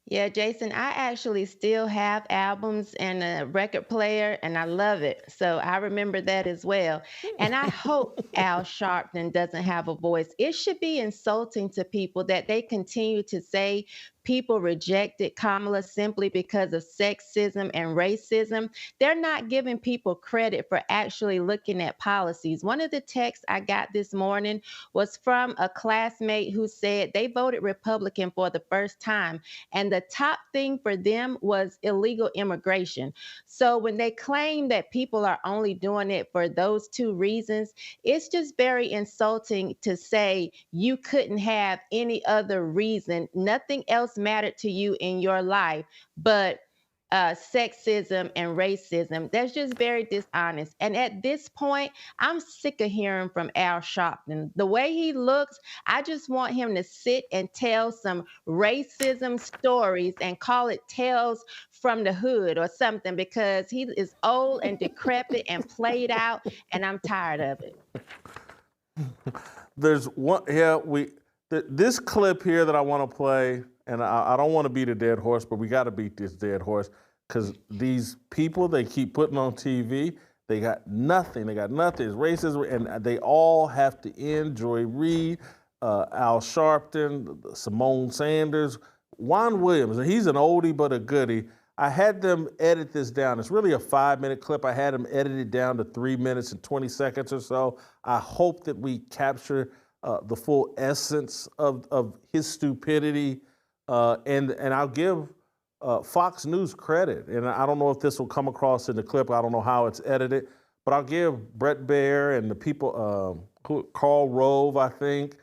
Yeah, Jason, I actually still have albums and a record player, and I love it. So I remember that as well. And I hope Al Sharpton doesn't have a voice. It should be insulting to people that they continue to say people rejected Kamala simply because of sexism and racism. They're not giving people credit for actually looking at policies. One of the texts I got this morning was from a classmate who said they voted Republican for the first time, and the top thing for them was illegal immigration. So when they claim that people are only doing it for those two reasons, it's just very insulting to say you couldn't have any other reason, nothing else mattered to you in your life but sexism and racism. That's just very dishonest. And at this point, I'm sick of hearing from Al Sharpton. The way he looks, I just want him to sit and tell some racism stories and call it Tales from the hood or something, because he is old and decrepit and played out, and I'm tired of it. There's one here. This clip here that I want to play, and I don't want to beat a dead horse, but we got to beat this dead horse because these people they keep putting on TV, they got nothing. They got nothing. It's racism, and they all have to end. Joy Reid, Al Sharpton, Simone Sanders, Juan Williams. And he's an oldie but a goodie. I had them edit this down. It's really a 5-minute clip. I had them edit it down to 3 minutes and 20 seconds or so. I hope that we capture the full essence of his stupidity. And I'll give Fox News credit. And I don't know if this will come across in the clip. I don't know how it's edited. But I'll give Brett Baer and the people, Karl Rove, I think,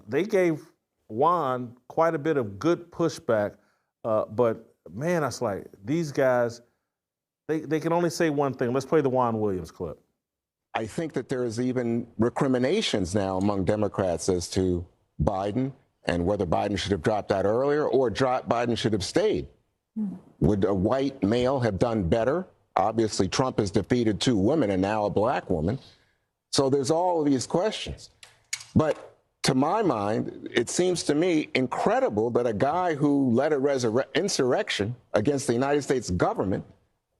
they gave Juan quite a bit of good pushback. But man, I was like, these guys, they can only say one thing. Let's play the Juan Williams clip. I think that there is even recriminations now among Democrats as to Biden and whether Biden should have dropped out earlier or Biden should have stayed. Would a white male have done better? Obviously, Trump has defeated 2 women and now a black woman. So there's all of these questions. But to my mind, it seems to me incredible that a guy who led an insurrection against the United States government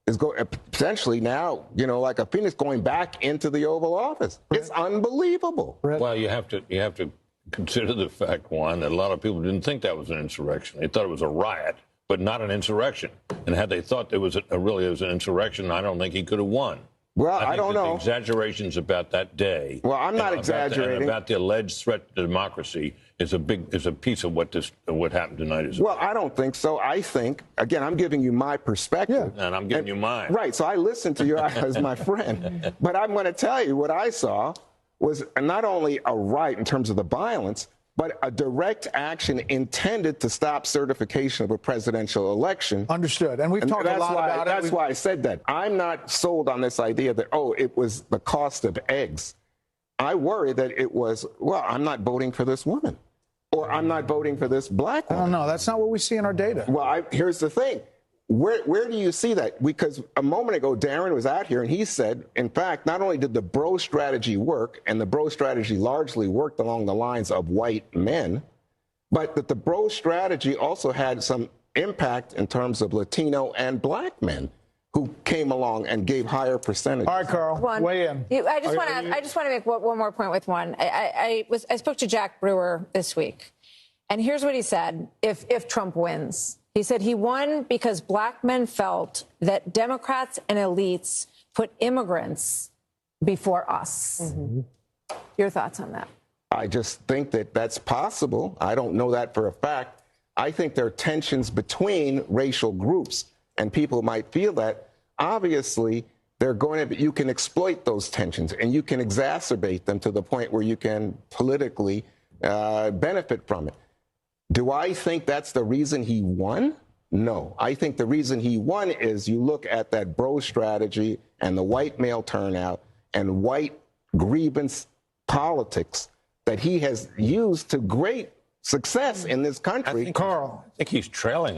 is potentially now, like a phoenix going back into the Oval Office. It's unbelievable. Well, you have to consider the fact, Juan, that a lot of people didn't think that was an insurrection. They thought it was a riot, but not an insurrection. And had they thought it was an insurrection, I don't think he could have won. Well, I don't know. The exaggerations about that day. Well, I'm not exaggerating. About the alleged threat to democracy is a piece of what happened tonight is. Well, I don't think so. I think, again, I'm giving you my perspective. Yeah. And I'm giving you mine. Right. So I listened to you as my friend. But I'm going to tell you what I saw was not only a riot in terms of the violence, but a direct action intended to stop certification of a presidential election. Understood. And we've talked a lot about it. That's why I said that. I'm not sold on this idea that, it was the cost of eggs. I worry that it was, I'm not voting for this woman. Or I'm not voting for this black woman. I don't know. That's not what we see in our data. Well, here's the thing. Where do you see that? Because a moment ago, Darren was out here and he said, in fact, not only did the bro strategy work, and the bro strategy largely worked along the lines of white men, but that the bro strategy also had some impact in terms of Latino and black men who came along and gave higher percentages. All right, Carl, weigh in. I just want to make one more point with Juan. I spoke to Jack Brewer this week, and here's what he said if Trump wins. He said he won because black men felt that Democrats and elites put immigrants before us. Mm-hmm. Your thoughts on that? I just think that that's possible. I don't know that for a fact. I think there are tensions between racial groups, and people might feel that. Obviously, you can exploit those tensions, and you can exacerbate them to the point where you can politically benefit from it. Do I think that's the reason he won? No. I think the reason he won is you look at that bro strategy and the white male turnout and white grievance politics that he has used to great success in this country. I think he's trailing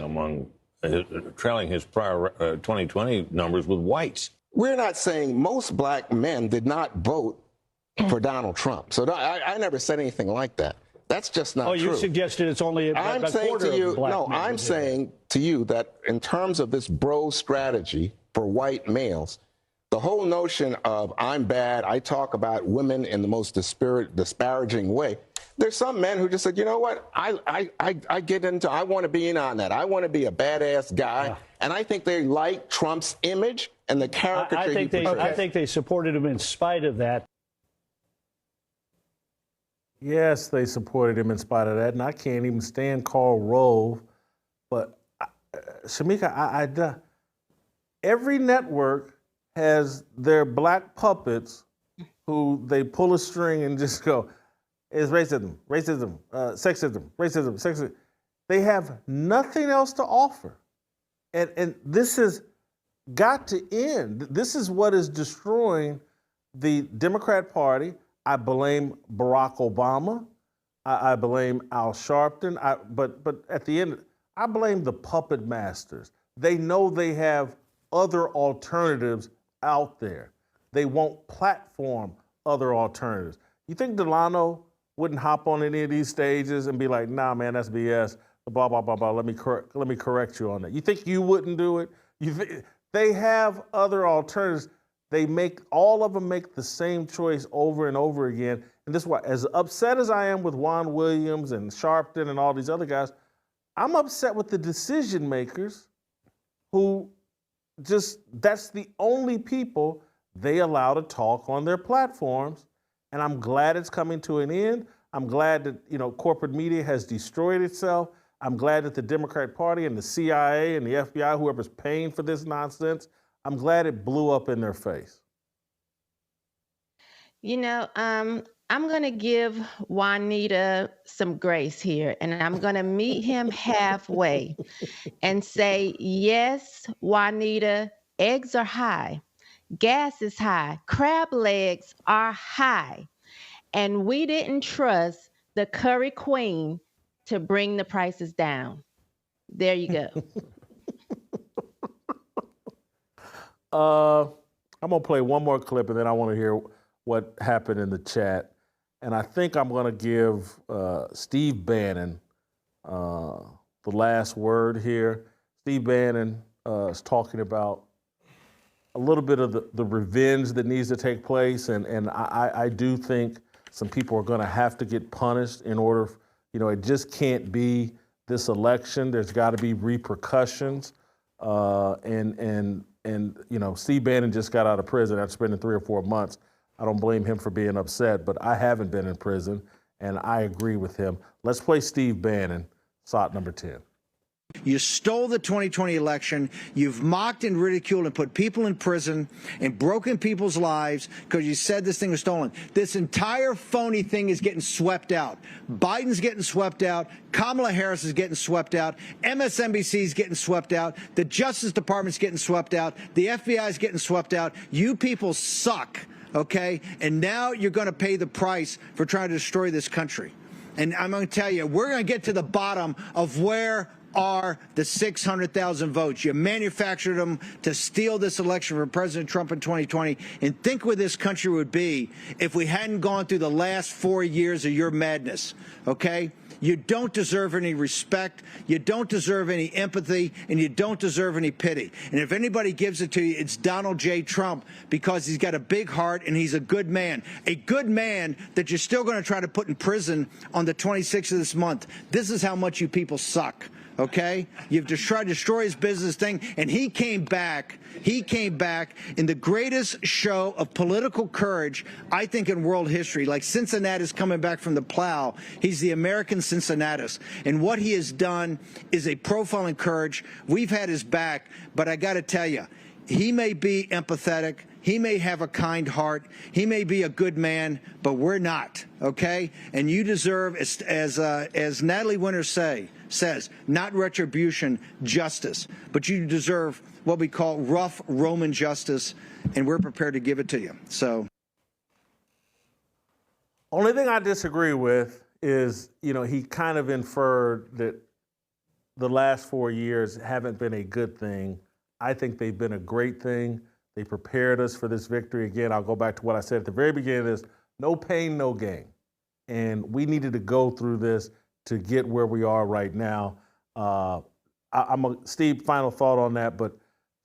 his prior 2020 numbers with whites. We're not saying most black men did not vote for Donald Trump. So I never said anything like that. That's just not true. You suggested it's only about a quarter of black men. No, I'm saying to you that in terms of this bro strategy for white males, the whole notion of I'm bad, I talk about women in the most disparaging way. There's some men who just said, you know what, I get into, I want to be in on that. I want to be a badass guy. Yeah. And I think they like Trump's image and the caricature he portrays. I think they supported him in spite of that. Yes, they supported him in spite of that, and I can't even stand Karl Rove. But Shemeka, every network has their black puppets who they pull a string and just go, it's racism, sexism, racism, sexism. They have nothing else to offer. And this has got to end. This is what is destroying the Democrat Party. I blame Barack Obama. I blame Al Sharpton. But at the end, I blame the puppet masters. They know they have other alternatives out there. They won't platform other alternatives. You think Delano wouldn't hop on any of these stages and be like, nah, man, that's BS, blah, blah, blah, blah, let me correct you on that. You think you wouldn't do it? They have other alternatives. All of them make the same choice over and over again. And this is why, as upset as I am with Juan Williams and Sharpton and all these other guys, I'm upset with the decision makers who that's the only people they allow to talk on their platforms. And I'm glad it's coming to an end. I'm glad that, corporate media has destroyed itself. I'm glad that the Democratic Party and the CIA and the FBI, whoever's paying for this nonsense, I'm glad it blew up in their face. I'm going to give Juanita some grace here, and I'm going to meet him halfway and say, yes, Juanita, eggs are high. Gas is high. Crab legs are high. And we didn't trust the Curry Queen to bring the prices down. There you go. I'm going to play one more clip, and then I want to hear what happened in the chat. And I think I'm going to give Steve Bannon the last word here. Steve Bannon is talking about a little bit of the revenge that needs to take place. And I do think some people are going to have to get punished in order, it just can't be this election. There's got to be repercussions. And Steve Bannon just got out of prison after spending 3 or 4 months. I don't blame him for being upset, but I haven't been in prison, and I agree with him. Let's play Steve Bannon, SOT number 10. You stole the 2020 election. You've mocked and ridiculed and put people in prison and broken people's lives because you said this thing was stolen. This entire phony thing is getting swept out. Biden's getting swept out. Kamala Harris is getting swept out. MSNBC is getting swept out. The Justice Department's getting swept out. The FBI is getting swept out. You people suck, okay? And now you're going to pay the price for trying to destroy this country. And I'm going to tell you, we're going to get to the bottom of where are the 600,000 votes. You manufactured them to steal this election from President Trump in 2020. And think where this country would be if we hadn't gone through the last 4 years of your madness, okay? You don't deserve any respect, you don't deserve any empathy, and you don't deserve any pity. And if anybody gives it to you, it's Donald J. Trump, because he's got a big heart and he's a good man. A good man that you're still going to try to put in prison on the 26th of this month. This is how much you people suck. Okay? You've just tried to destroy his business thing, and he came back in the greatest show of political courage, I think, in world history. Like Cincinnatus coming back from the plow. He's the American Cincinnatus. And what he has done is a profiling courage. We've had his back, but I got to tell you, he may be empathetic. He may have a kind heart. He may be a good man, but we're not, okay? And you deserve, as Natalie Winters says, not retribution, justice. But you deserve what we call rough Roman justice, and we're prepared to give it to you. So, only thing I disagree with is, he kind of inferred that the last 4 years haven't been a good thing. I think they've been a great thing. They prepared us for this victory. Again, I'll go back to what I said at the very beginning of this: no pain, no gain. And we needed to go through this to get where we are right now. Steve, final thought on that, but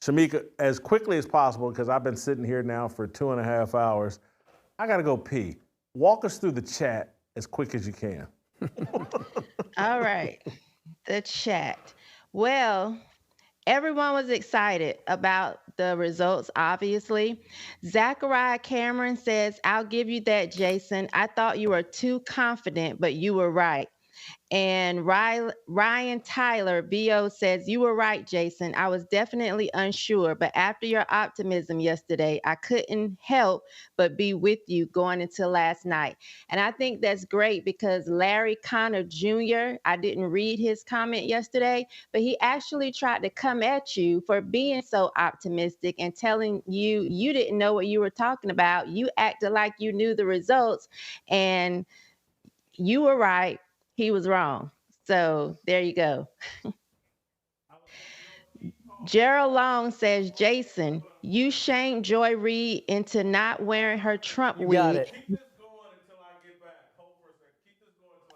Shemeka, as quickly as possible, because I've been sitting here now for 2.5 hours, I got to go pee. Walk us through the chat as quick as you can. All right, the chat. Well, everyone was excited about the results, obviously. Zachariah Cameron says, I'll give you that, Jason. I thought you were too confident, but you were right. And Ryan Tyler, BO, says, you were right, Jason. I was definitely unsure, but after your optimism yesterday, I couldn't help but be with you going into last night. And I think that's great because Larry Connor Jr., I didn't read his comment yesterday, but he actually tried to come at you for being so optimistic and telling you you didn't know what you were talking about. You acted like you knew the results, and you were right. He was wrong. So there you go. Gerald Long says, Jason, you shamed Joy Reid into not wearing her Trump wig. Got it.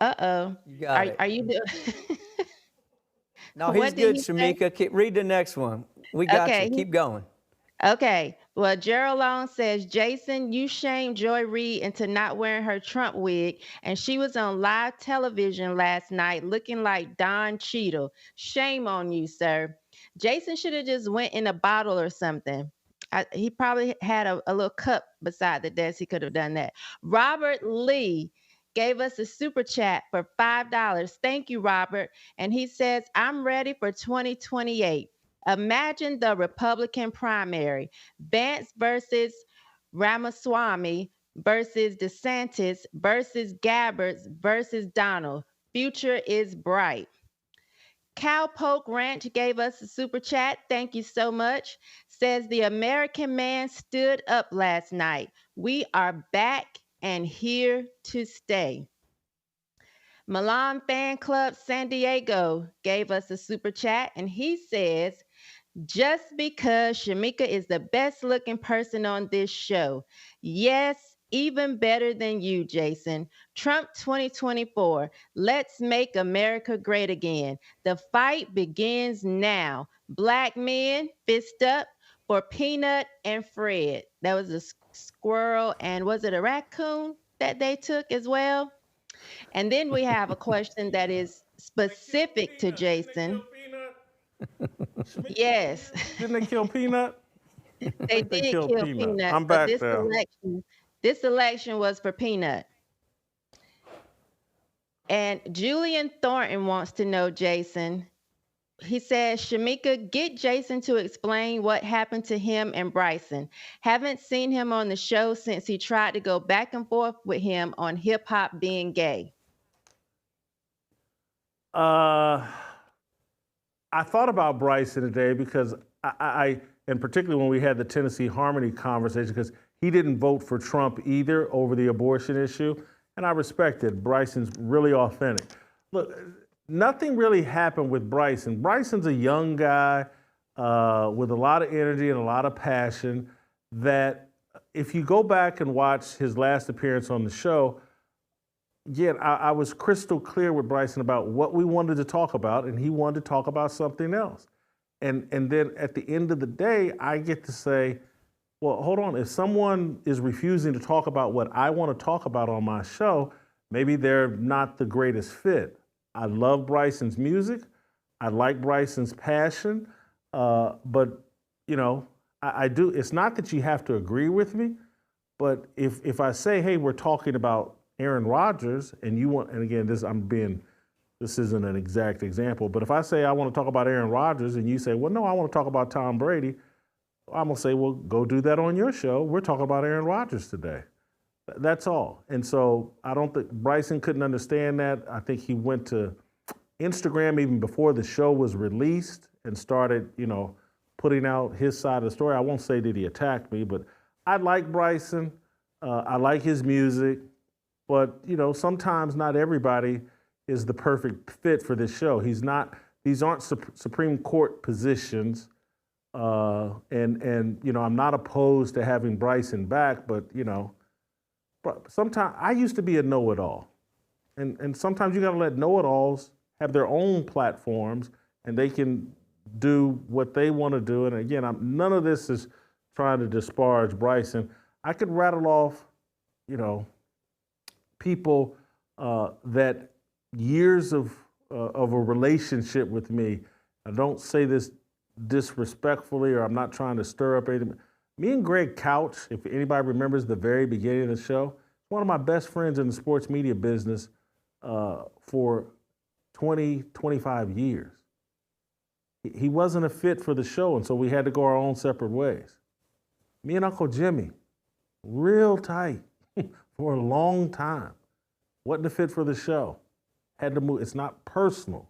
Uh-oh. You got it. Are you doing? No, he's What did good, he say? Shemeka. Read the next one. We got Okay, you. Keep going. Okay. Well, Gerald Long says, Jason, you shamed Joy Reid into not wearing her Trump wig, and she was on live television last night looking like Don Cheadle. Shame on you, sir. Jason should have just went in a bottle or something. He probably had a little cup beside the desk. He could have done that. Robert Lee gave us a super chat for $5. Thank you, Robert. And he says, I'm ready for 2028. Imagine the Republican primary, Vance versus Ramaswamy versus DeSantis versus Gabbard versus Donald. Future is bright. Cowpoke Ranch gave us a super chat. Thank you so much. Says the American man stood up last night. We are back and here to stay. Milan Fan Club San Diego gave us a super chat, and he says, just because Shemeka is the best looking person on this show. Yes, even better than you, Jason. Trump 2024. Let's make America great again. The fight begins now. Black men, fist up for Peanut and Fred. That was a squirrel, and was it a raccoon that they took as well? And then we have a question that is specific to Jason. Yes. Didn't they kill Peanut? They did kill Peanut. I'm back this there. This election was for Peanut. And Julian Thornton wants to know, Jason. He says, Shemeka, get Jason to explain what happened to him and Bryson. Haven't seen him on the show since he tried to go back and forth with him on hip hop being gay. I thought about Bryson today because I and particularly when we had the Tennessee Harmony conversation, because he didn't vote for Trump either over the abortion issue, and I respect it. Bryson's really authentic. Look, nothing really happened with Bryson. Bryson's a young guy with a lot of energy and a lot of passion that if you go back and watch his last appearance on the show, yet I was crystal clear with Bryson about what we wanted to talk about, and he wanted to talk about something else. And then at the end of the day, I get to say, well, hold on, if someone is refusing to talk about what I want to talk about on my show, maybe they're not the greatest fit. I love Bryson's music. I like Bryson's passion. But, you know, I do. It's not that you have to agree with me, but if I say, hey, we're talking about Aaron Rodgers, and you want, and again, this isn't an exact example, but if I say I want to talk about Aaron Rodgers and you say, well, no, I want to talk about Tom Brady, I'm going to say, well, go do that on your show. We're talking about Aaron Rodgers today. That's all. And so I don't think Bryson couldn't understand that. I think he went to Instagram even before the show was released and started, you know, putting out his side of the story. I won't say that he attacked me, but I like Bryson. I like his music. But, you know, sometimes not everybody is the perfect fit for this show. These aren't Supreme Court positions. And you know, I'm not opposed to having Bryson back, but, you know, sometimes I used to be a know-it-all. And sometimes you got to let know-it-alls have their own platforms and they can do what they want to do. And again, none of this is trying to disparage Bryson. I could rattle off, you know, people that years of a relationship with me. I don't say this disrespectfully, or I'm not trying to stir up anything. Me and Greg Couch, if anybody remembers the very beginning of the show, one of my best friends in the sports media business for 20, 25 years. He wasn't a fit for the show, and so we had to go our own separate ways. Me and Uncle Jimmy, real tight for a long time. Wasn't a fit for the show. Had to move. It's not personal.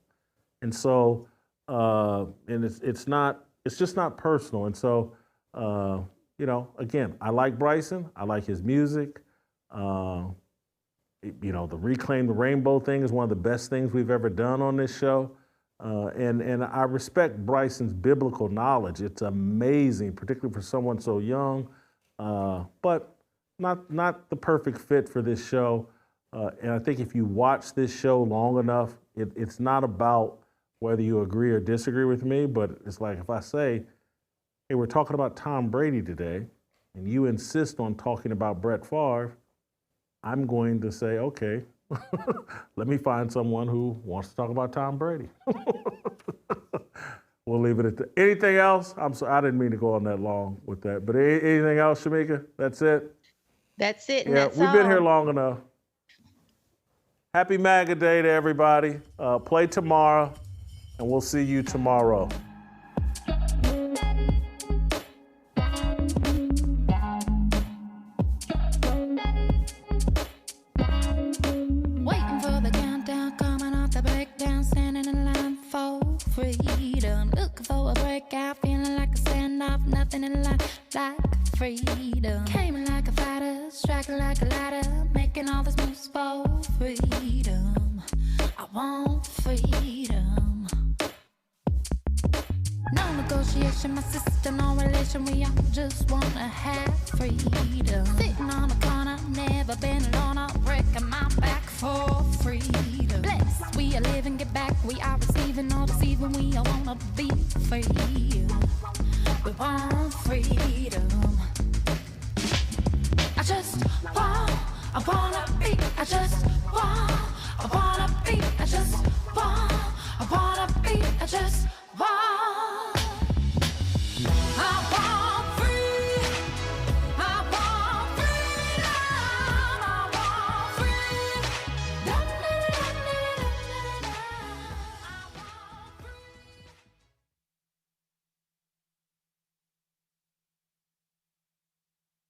And so, and it's just not personal. And so, you know, again, I like Bryson. I like his music. You know, the Reclaim the Rainbow thing is one of the best things we've ever done on this show. And I respect Bryson's biblical knowledge. It's amazing, particularly for someone so young, but not the perfect fit for this show. And I think if you watch this show long enough, it's not about whether you agree or disagree with me, but it's like if I say, hey, we're talking about Tom Brady today, and you insist on talking about Brett Favre, I'm going to say, okay, let me find someone who wants to talk about Tom Brady. We'll leave it at that. Anything else? I'm sorry, I didn't mean to go on that long with that, but anything else, Shemeka? That's it? That's it. And Yeah, that's we've been all. here long enough. Happy MAGA Day to everybody. Play tomorrow, and we'll see you tomorrow. Waiting for the countdown, coming off the breakdown, standing in line for freedom. Looking for a breakout, feeling like a standoff, nothing in life like freedom. Came in like a fighter, striking like a ladder, making all these moves for freedom. I want freedom. No negotiation, my sister, no relation. We all just wanna have freedom. Sitting on a corner, never been alone. I'm breaking my back for freedom. Blessed, we are living, get back. We are receiving, all deceiving. We all wanna be free. We want freedom. I wanna be. I just